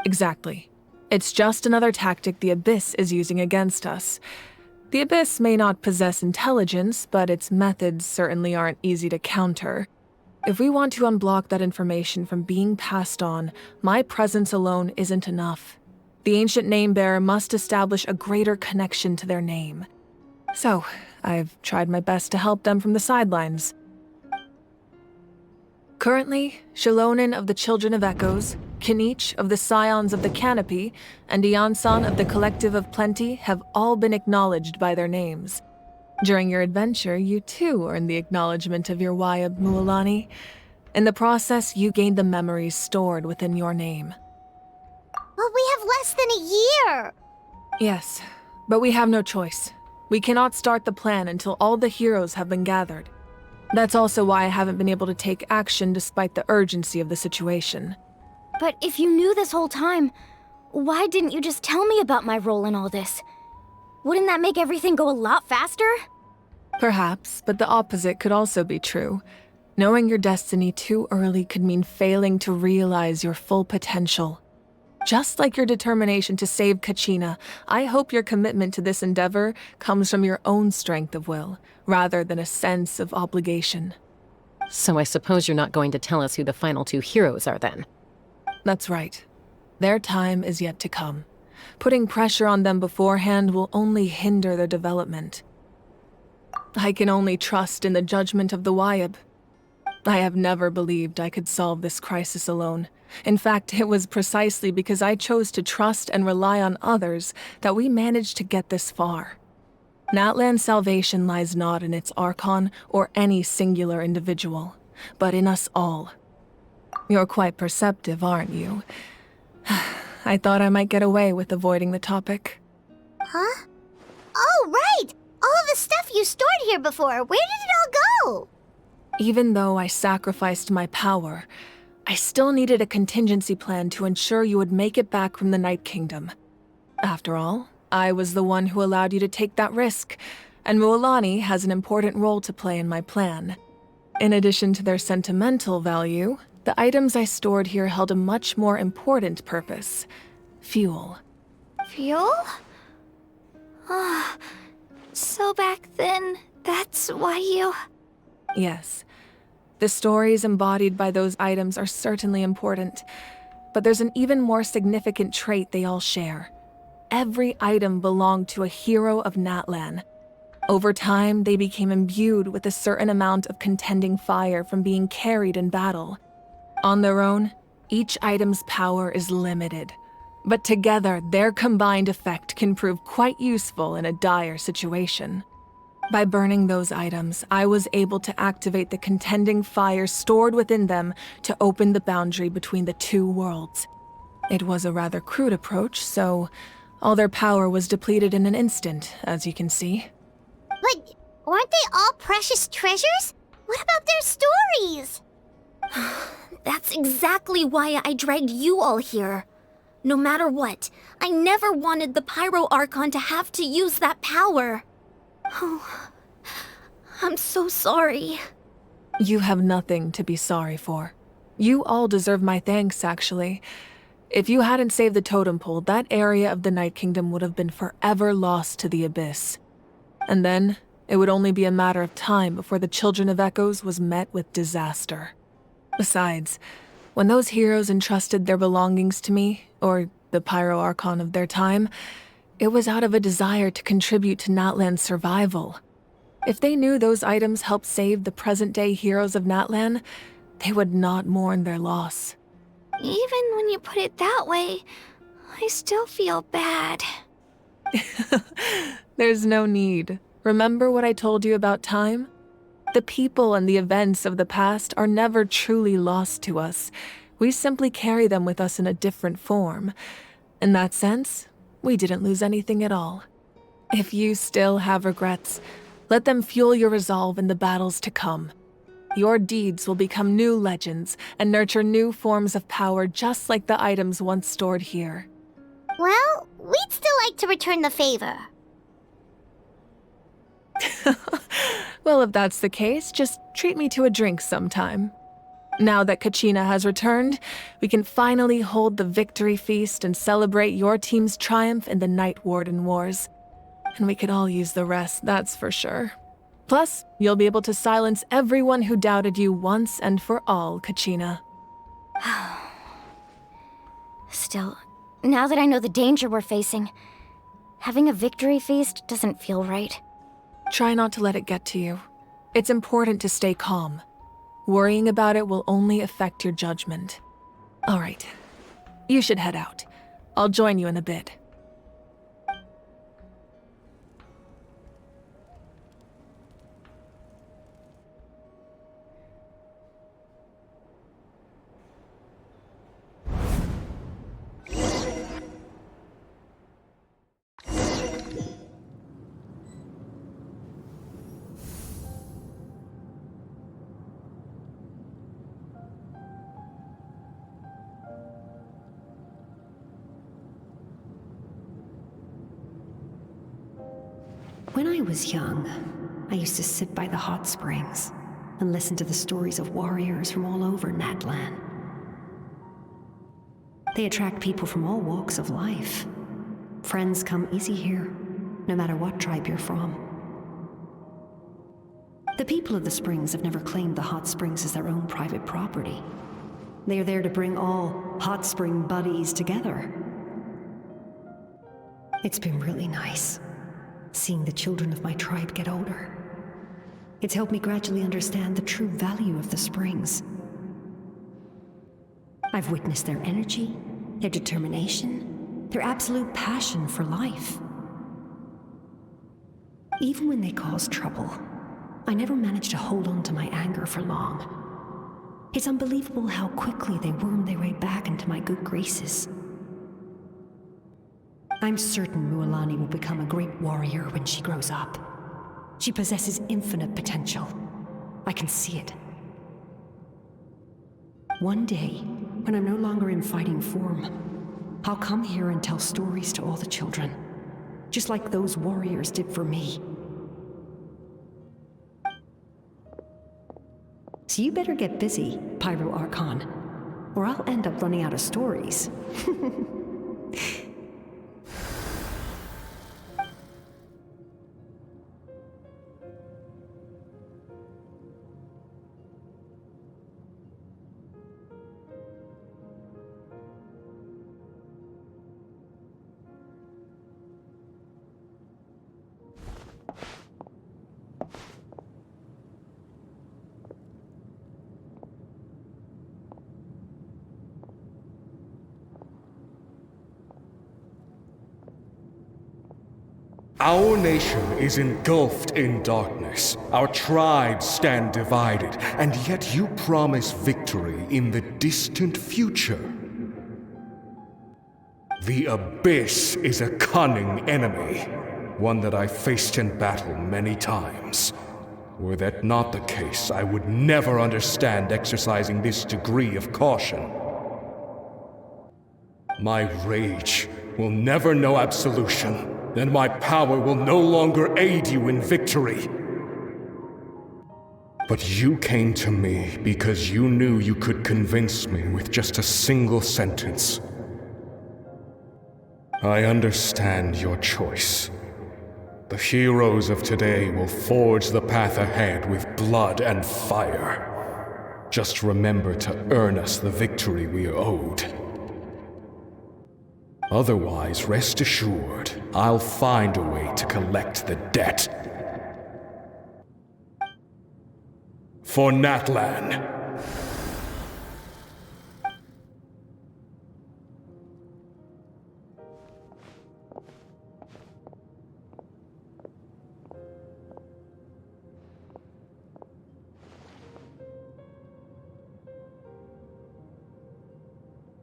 Speaker 6: Exactly. It's just another tactic the Abyss is using against us. The Abyss may not possess intelligence, but its methods certainly aren't easy to counter. If we want to unblock that information from being passed on, my presence alone isn't enough. The ancient name-bearer must establish a greater connection to their name. So, I've tried my best to help them from the sidelines. Currently, Shilonen of the Children of Echoes, Kinich of the Scions of the Canopy, and Iansan of the Collective of Plenty have all been acknowledged by their names. During your adventure, you too earned the acknowledgement of your Wayab, Mualani. In the process, you gained the memories stored within your name.
Speaker 1: But we have less than a year!
Speaker 6: Yes, but we have no choice. We cannot start the plan until all the heroes have been gathered. That's also why I haven't been able to take action despite the urgency of the situation.
Speaker 2: But if you knew this whole time, why didn't you just tell me about my role in all this? Wouldn't that make everything go a lot faster?
Speaker 6: Perhaps, but the opposite could also be true. Knowing your destiny too early could mean failing to realize your full potential. Just like your determination to save Kachina, I hope your commitment to this endeavor comes from your own strength of will, rather than a sense of obligation.
Speaker 10: So I suppose you're not going to tell us who the final 2 heroes are then?
Speaker 6: That's right. Their time is yet to come. Putting pressure on them beforehand will only hinder their development. I can only trust in the judgment of the Wayab. I have never believed I could solve this crisis alone. In fact, it was precisely because I chose to trust and rely on others that we managed to get this far. Natlan's salvation lies not in its Archon or any singular individual, but in us all. You're quite perceptive, aren't you? I thought I might get away with avoiding the topic.
Speaker 1: Huh? Oh, right! All of the stuff you stored here before, where did it all go?
Speaker 6: Even though I sacrificed my power, I still needed a contingency plan to ensure you would make it back from the Night Kingdom. After all, I was the one who allowed you to take that risk, and Mualani has an important role to play in my plan. In addition to their sentimental value, the items I stored here held a much more important purpose: fuel.
Speaker 19: Fuel? Ah, so back then, that's why you...
Speaker 6: Yes. The stories embodied by those items are certainly important, but there's an even more significant trait they all share. Every item belonged to a hero of Natlan. Over time, they became imbued with a certain amount of contending fire from being carried in battle. On their own, each item's power is limited, but together their combined effect can prove quite useful in a dire situation. By burning those items, I was able to activate the contending fire stored within them to open the boundary between the two worlds. It was a rather crude approach, so all their power was depleted in an instant, as you can see.
Speaker 1: But weren't they all precious treasures? What about their stories?
Speaker 22: That's exactly why I dragged you all here. No matter what, I never wanted the Pyro Archon to have to use that power. Oh, I'm so sorry.
Speaker 6: You have nothing to be sorry for. You all deserve my thanks, actually. If you hadn't saved the totem pole, that area of the Night Kingdom would have been forever lost to the abyss. And then, it would only be a matter of time before the Children of Echoes was met with disaster. Besides, when those heroes entrusted their belongings to me, or the Pyro Archon of their time, it was out of a desire to contribute to Natlan's survival. If they knew those items helped save the present-day heroes of Natlan, they would not mourn their loss.
Speaker 19: Even when you put it that way, I still feel bad.
Speaker 6: There's no need. Remember what I told you about time? The people and the events of the past are never truly lost to us. We simply carry them with us in a different form. In that sense, we didn't lose anything at all. If you still have regrets, let them fuel your resolve in the battles to come. Your deeds will become new legends and nurture new forms of power just like the items once stored here.
Speaker 1: Well, we'd still like to return the favor.
Speaker 6: Well, if that's the case, just treat me to a drink sometime. Now that Kachina has returned, we can finally hold the victory feast and celebrate your team's triumph in the Night Warden Wars. And we could all use the rest, that's for sure. Plus, you'll be able to silence everyone who doubted you once and for all, Kachina.
Speaker 2: Still, now that I know the danger we're facing, having a victory feast doesn't feel right.
Speaker 6: Try not to let it get to you. It's important to stay calm. Worrying about it will only affect your judgment. All right, you should head out. I'll join you in a bit.
Speaker 3: When I was young, I used to sit by the hot springs and listen to the stories of warriors from all over Natlan. They attract people from all walks of life. Friends come easy here, no matter what tribe you're from. The people of the springs have never claimed the hot springs as their own private property. They are there to bring all hot spring buddies together. It's been really nice, seeing the children of my tribe get older. It's helped me gradually understand the true value of the springs. I've witnessed their energy, their determination, their absolute passion for life. Even when they cause trouble, I never managed to hold on to my anger for long. It's unbelievable how quickly they worm their way back into my good graces. I'm certain Mualani will become a great warrior when she grows up. She possesses infinite potential. I can see it. One day, when I'm no longer in fighting form, I'll come here and tell stories to all the children, just like those warriors did for me. So you better get busy, Pyro Archon, or I'll end up running out of stories.
Speaker 7: Our nation is engulfed in darkness. Our tribes stand divided, and yet you promise victory in the distant future. The Abyss is a cunning enemy, one that I faced in battle many times. Were that not the case, I would never understand exercising this degree of caution. My rage will never know absolution, and my power will no longer aid you in victory. But you came to me because you knew you could convince me with just a single sentence. I understand your choice. The heroes of today will forge the path ahead with blood and fire. Just remember to earn us the victory we are owed. Otherwise, rest assured, I'll find a way to collect the debt. For Natlan.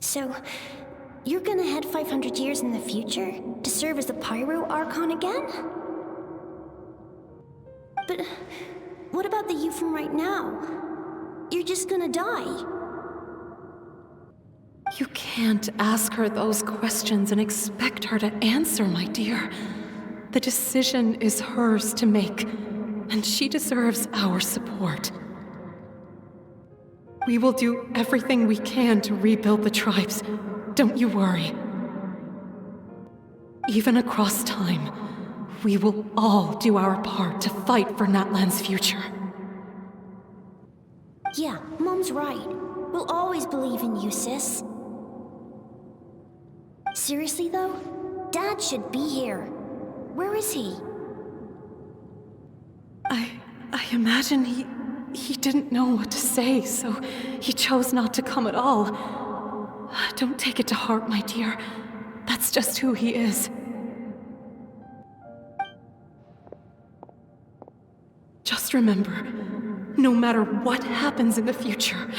Speaker 8: So, you're gonna head 500 years in the future to serve as the Pyro Archon again? But what about the you from right now? You're just gonna die.
Speaker 3: You can't ask her those questions and expect her to answer, my dear. The decision is hers to make, and she deserves our support. We will do everything we can to rebuild the tribes. Don't you worry. Even across time, we will all do our part to fight for Natlan's future.
Speaker 8: Yeah, Mom's right. We'll always believe in you, sis. Seriously, though? Dad should be here. Where is he?
Speaker 3: I imagine he didn't know what to say, so he chose not to come at all. Don't take it to heart, my dear. That's just who he is. Just remember, no matter what happens in the future,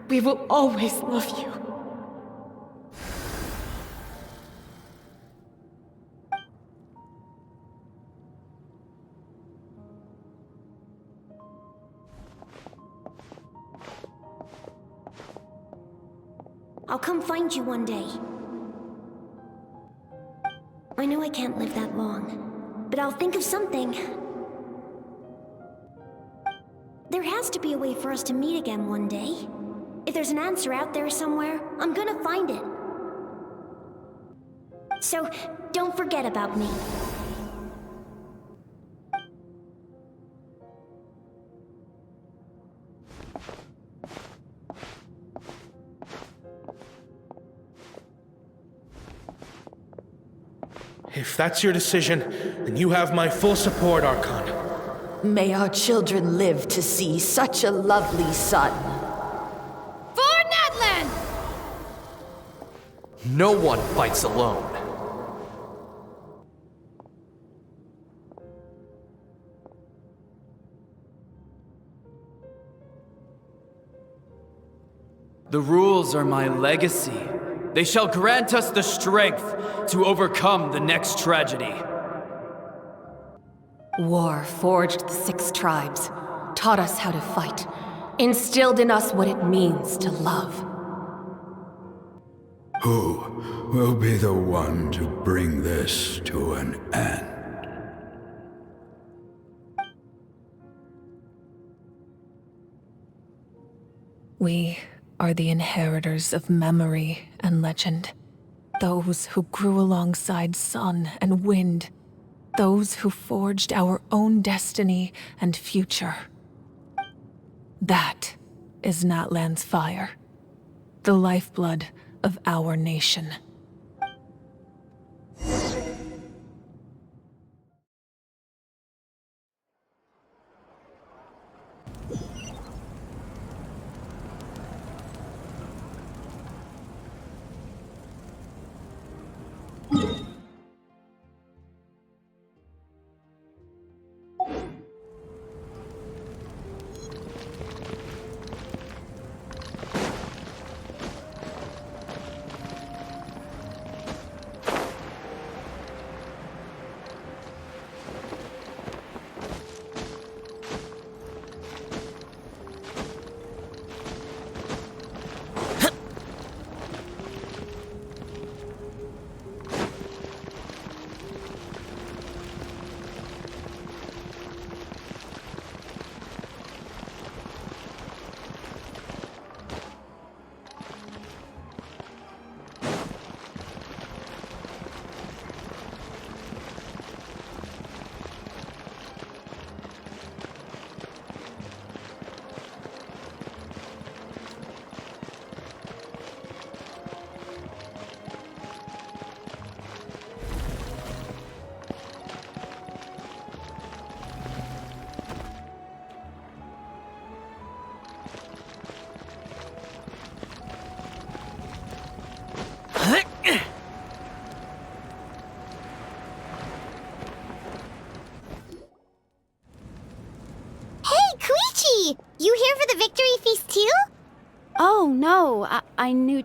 Speaker 3: we will always love you.
Speaker 8: I'll come find you one day. I know I can't live that long, but I'll think of something. There has to be a way for us to meet again one day. If there's an answer out there somewhere, I'm gonna find it. So, don't forget about me.
Speaker 9: If that's your decision, then you have my full support, Archon.
Speaker 16: May our children live to see such a lovely son.
Speaker 24: For Natlan!
Speaker 4: No one fights alone.
Speaker 25: The rules are my legacy. They shall grant us the strength to overcome the next tragedy.
Speaker 3: War forged the 6 tribes, taught us how to fight, instilled in us what it means to love.
Speaker 26: Who will be the one to bring this to an end?
Speaker 6: We are the inheritors of memory and legend. Those who grew alongside sun and wind. Those who forged our own destiny and future. That is Natlan's fire. The lifeblood of our nation.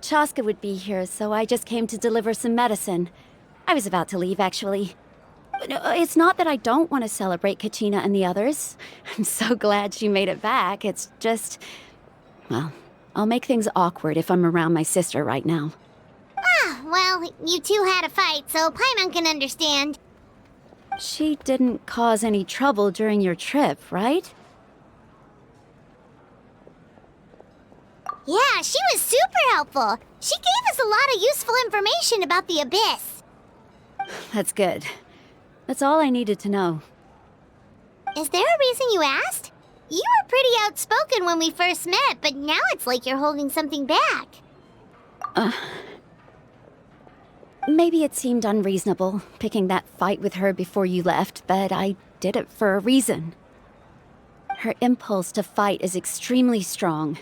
Speaker 2: Chaska would be here, so I just came to deliver some medicine. I was about to leave, actually. No, it's not that I don't want to celebrate Kachina and the others. I'm so glad she made it back. It's just... well, I'll make things awkward if I'm around my sister right now.
Speaker 1: Ah, well, you two had a fight, so Paimon can understand.
Speaker 2: She didn't cause any trouble during your trip, right?
Speaker 1: Yeah, she was super helpful. She gave us a lot of useful information about the Abyss.
Speaker 2: That's good. That's all I needed to know.
Speaker 1: Is there a reason you asked? You were pretty outspoken when we first met, but now it's like you're holding something back.
Speaker 2: Maybe it seemed unreasonable, picking that fight with her before you left, but I did it for a reason. Her impulse to fight is extremely strong.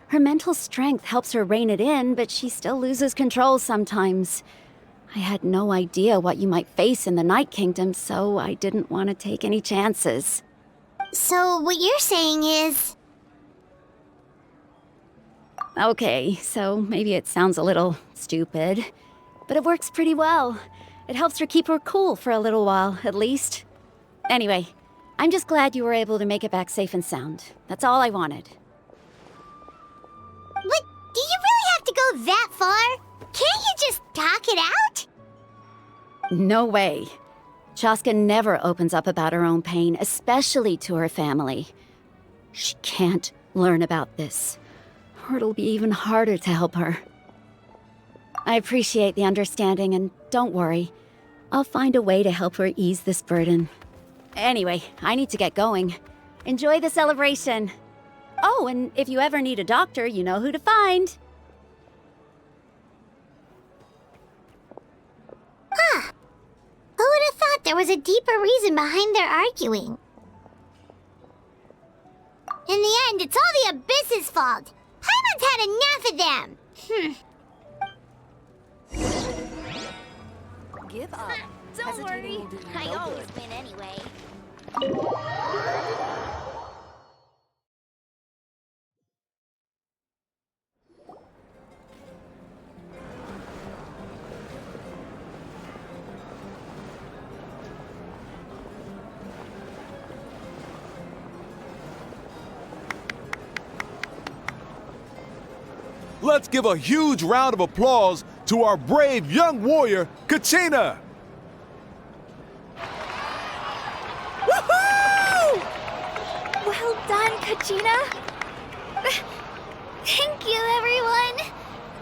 Speaker 2: Her mental strength helps her rein it in, but she still loses control sometimes. I had no idea what you might face in the Night Kingdom, so I didn't want to take any chances.
Speaker 1: So what you're saying is...
Speaker 2: Okay, so maybe it sounds a little stupid, but it works pretty well. It helps her keep her cool for a little while, at least. Anyway, I'm just glad you were able to make it back safe and sound. That's all I wanted.
Speaker 1: But do you really have to go that far? Can't you just talk it out?
Speaker 2: No way. Chaska never opens up about her own pain, especially to her family. She can't learn about this, or it'll be even harder to help her. I appreciate the understanding, and don't worry. I'll find a way to help her ease this burden. Anyway, I need to get going. Enjoy the celebration. Oh, and if you ever need a doctor, you know who to find.
Speaker 1: Huh. Who would have thought there was a deeper reason behind their arguing? In the end, it's all the Abyss's fault. Paimon's had enough of them.
Speaker 22: Give up. Don't worry. I always win anyway.
Speaker 5: Let's give a huge round of applause to our brave young warrior, Kachina!
Speaker 22: Woohoo! Well done, Kachina. Thank you, everyone.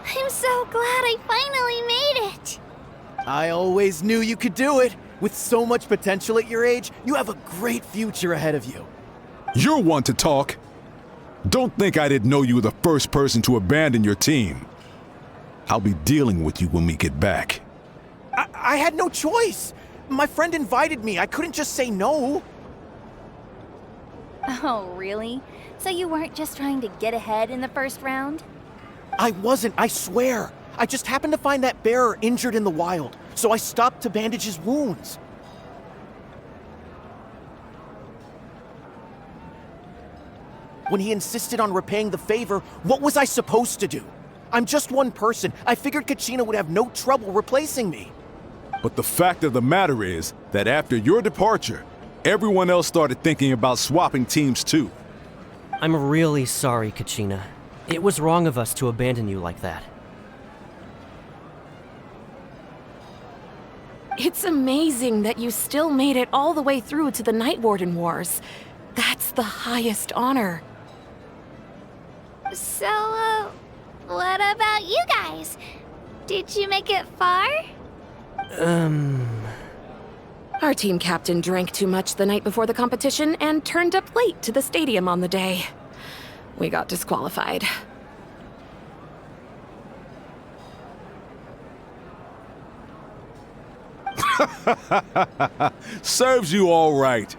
Speaker 22: I'm so glad I finally made it.
Speaker 12: I always knew you could do it. With so much potential at your age, you have a great future ahead of you.
Speaker 5: You're one to talk. Don't think I didn't know you were the first person to abandon your team. I'll be dealing with you when we get back.
Speaker 12: I had no choice. My friend invited me. I couldn't just say no.
Speaker 22: Oh, really? So you weren't just trying to get ahead in the first round?
Speaker 12: I wasn't, I swear. I just happened to find that bearer injured in the wild, so I stopped to bandage his wounds. When he insisted on repaying the favor, what was I supposed to do? I'm just one person. I figured Kachina would have no trouble replacing me.
Speaker 5: But the fact of the matter is that after your departure, everyone else started thinking about swapping teams too.
Speaker 13: I'm really sorry, Kachina. It was wrong of us to abandon you like that.
Speaker 3: It's amazing that you still made it all the way through to the Night Warden Wars. That's the highest honor.
Speaker 19: So, what about you guys? Did you make it far?
Speaker 3: Our team captain drank too much the night before the competition and turned up late to the stadium on the day. We got disqualified.
Speaker 5: Serves you all right.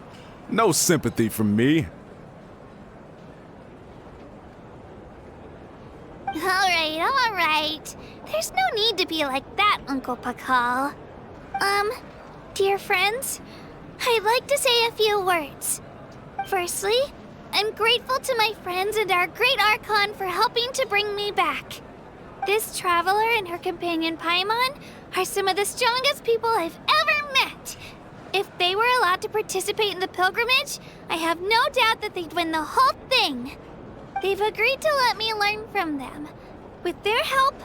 Speaker 5: No sympathy from me.
Speaker 19: All right. There's no need to be like that, Uncle Pakal. Dear friends, I'd like to say a few words. Firstly, I'm grateful to my friends and our great Archon for helping to bring me back. This traveler and her companion Paimon are some of the strongest people I've ever met. If they were allowed to participate in the pilgrimage, I have no doubt that they'd win the whole thing. They've agreed to let me learn from them. With their help,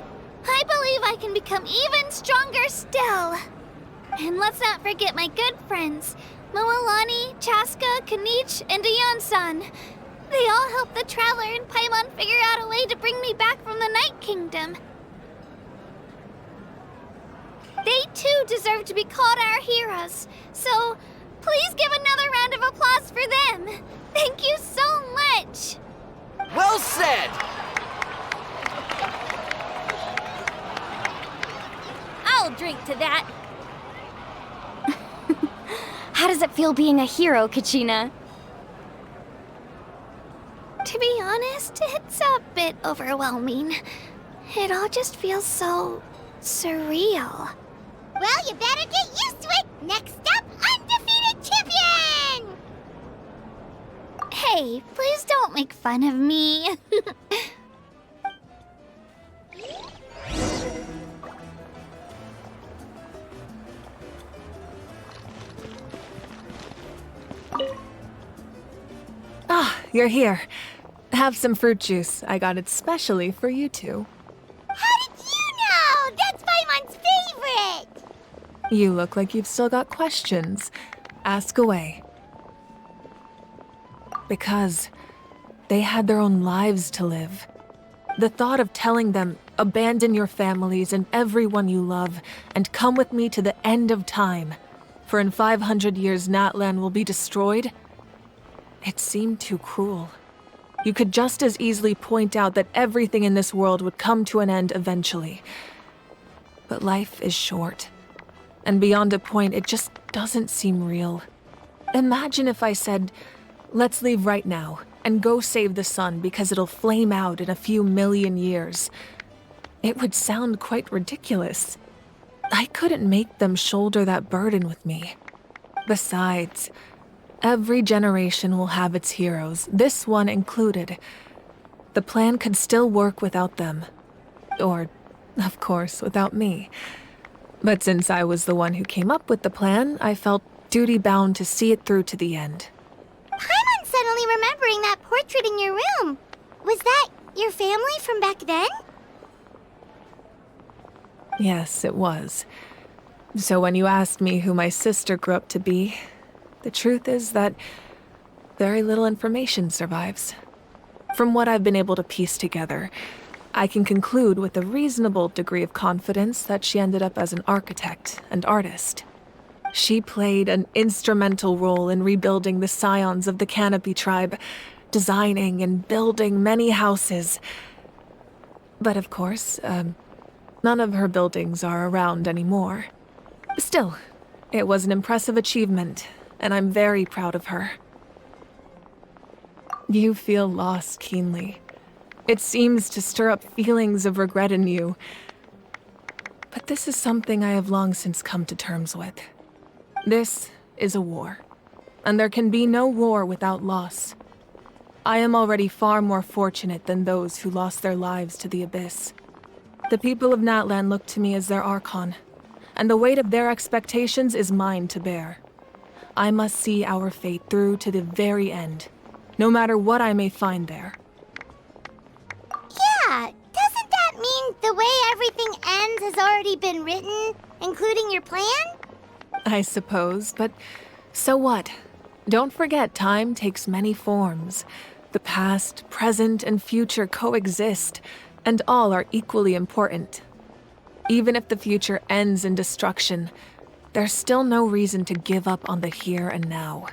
Speaker 19: I believe I can become even stronger still. And let's not forget my good friends, Moalani, Chaska, Kanich, and Dion-san. They all helped the Traveler and Paimon figure out a way to bring me back from the Night Kingdom. They too deserve to be called our heroes, so please give another round of applause for them. Thank you so much.
Speaker 12: Well said!
Speaker 19: I'll drink to that.
Speaker 2: How does it feel being a hero, Kachina?
Speaker 19: To be honest, it's a bit overwhelming. It all just feels so surreal.
Speaker 1: Well, you better get used to it. Next up, undefeated champion!
Speaker 19: Hey, please don't make fun of me.
Speaker 6: Ah, you're here. Have some fruit juice. I got it specially for you two.
Speaker 1: How did you know? That's Paimon's favorite!
Speaker 6: You look like you've still got questions. Ask away. Because they had their own lives to live. The thought of telling them, abandon your families and everyone you love, and come with me to the end of time, for in 500 years Natlan will be destroyed, it seemed too cruel. You could just as easily point out that everything in this world would come to an end eventually. But life is short. And beyond a point, it just doesn't seem real. Imagine if I said, let's leave right now and go save the sun because it'll flame out in a few million years. It would sound quite ridiculous. I couldn't make them shoulder that burden with me. Besides, every generation will have its heroes, this one included. The plan could still work without them. Or, of course, without me. But since I was the one who came up with the plan, I felt duty-bound to see it through to the end.
Speaker 1: Paimon's suddenly remembering that portrait in your room. Was that your family from back then?
Speaker 6: Yes, it was. So when you asked me who my sister grew up to be, the truth is that very little information survives. From what I've been able to piece together, I can conclude with a reasonable degree of confidence that she ended up as an architect and artist. She played an instrumental role in rebuilding the scions of the Canopy tribe, designing and building many houses. But of course, none of her buildings are around anymore. Still, it was an impressive achievement, and I'm very proud of her. You feel loss keenly. It seems to stir up feelings of regret in you. But this is something I have long since come to terms with. This is a war, and there can be no war without loss. I am already far more fortunate than those who lost their lives to the Abyss. The people of Natlan look to me as their Archon, and the weight of their expectations is mine to bear. I must see our fate through to the very end, no matter what I may find there.
Speaker 1: Yeah, doesn't that mean the way everything ends has already been written, including your plan?
Speaker 6: I suppose, but so what? Don't forget, time takes many forms. The past, present, and future coexist, and all are equally important. Even if the future ends in destruction, there's still no reason to give up on the here and now.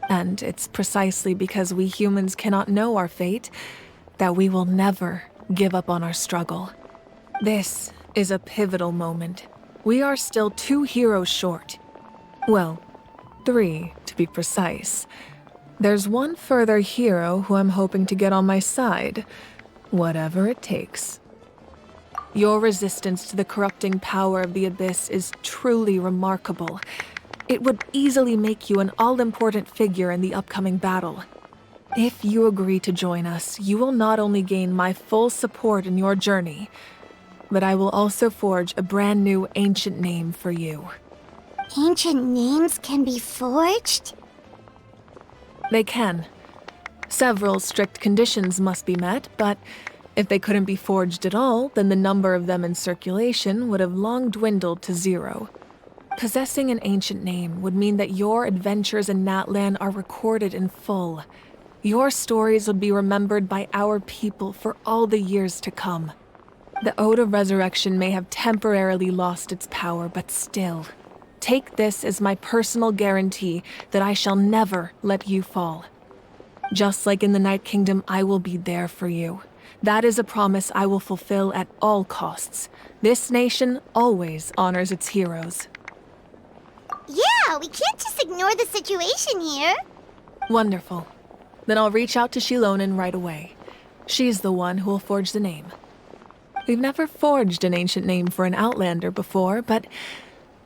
Speaker 6: And it's precisely because we humans cannot know our fate that we will never give up on our struggle. This is a pivotal moment. We are still 2 heroes short. Well, 3 to be precise. There's one further hero who I'm hoping to get on my side, whatever it takes. Your resistance to the corrupting power of the Abyss is truly remarkable. It would easily make you an all-important figure in the upcoming battle. If you agree to join us, you will not only gain my full support in your journey, but I will also forge a brand new ancient name for you.
Speaker 1: Ancient names can be forged?
Speaker 6: They can. Several strict conditions must be met, but if they couldn't be forged at all, then the number of them in circulation would have long dwindled to 0. Possessing an ancient name would mean that your adventures in Natlan are recorded in full. Your stories would be remembered by our people for all the years to come. The Ode of Resurrection may have temporarily lost its power, but still, take this as my personal guarantee that I shall never let you fall. Just like in the Night Kingdom, I will be there for you. That is a promise I will fulfill at all costs. This nation always honors its heroes.
Speaker 1: Yeah, we can't just ignore the situation here.
Speaker 6: Wonderful. Then I'll reach out to Shilonen right away. She's the one who will forge the name. We've never forged an ancient name for an Outlander before, but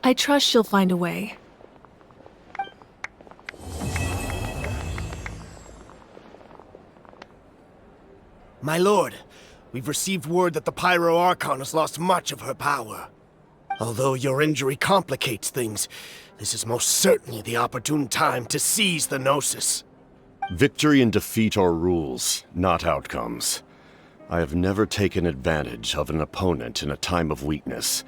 Speaker 6: I trust she'll find a way.
Speaker 11: My lord, we've received word that the Pyro Archon has lost much of her power. Although your injury complicates things, this is most certainly the opportune time to seize the Gnosis.
Speaker 14: Victory and defeat are rules, not outcomes. I have never taken advantage of an opponent in a time of weakness,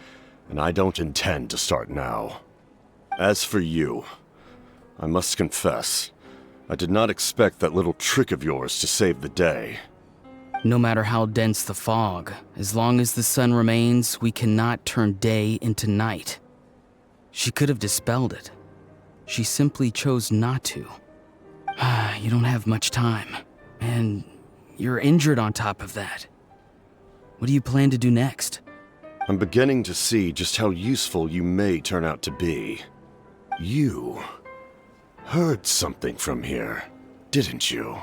Speaker 14: and I don't intend to start now. As for you, I must confess, I did not expect that little trick of yours to save the day.
Speaker 15: No matter how dense the fog, as long as the sun remains, we cannot turn day into night. She could have dispelled it. She simply chose not to. You don't have much time, and you're injured on top of that. What do you plan to do next?
Speaker 14: I'm beginning to see just how useful you may turn out to be. You heard something from here, didn't you?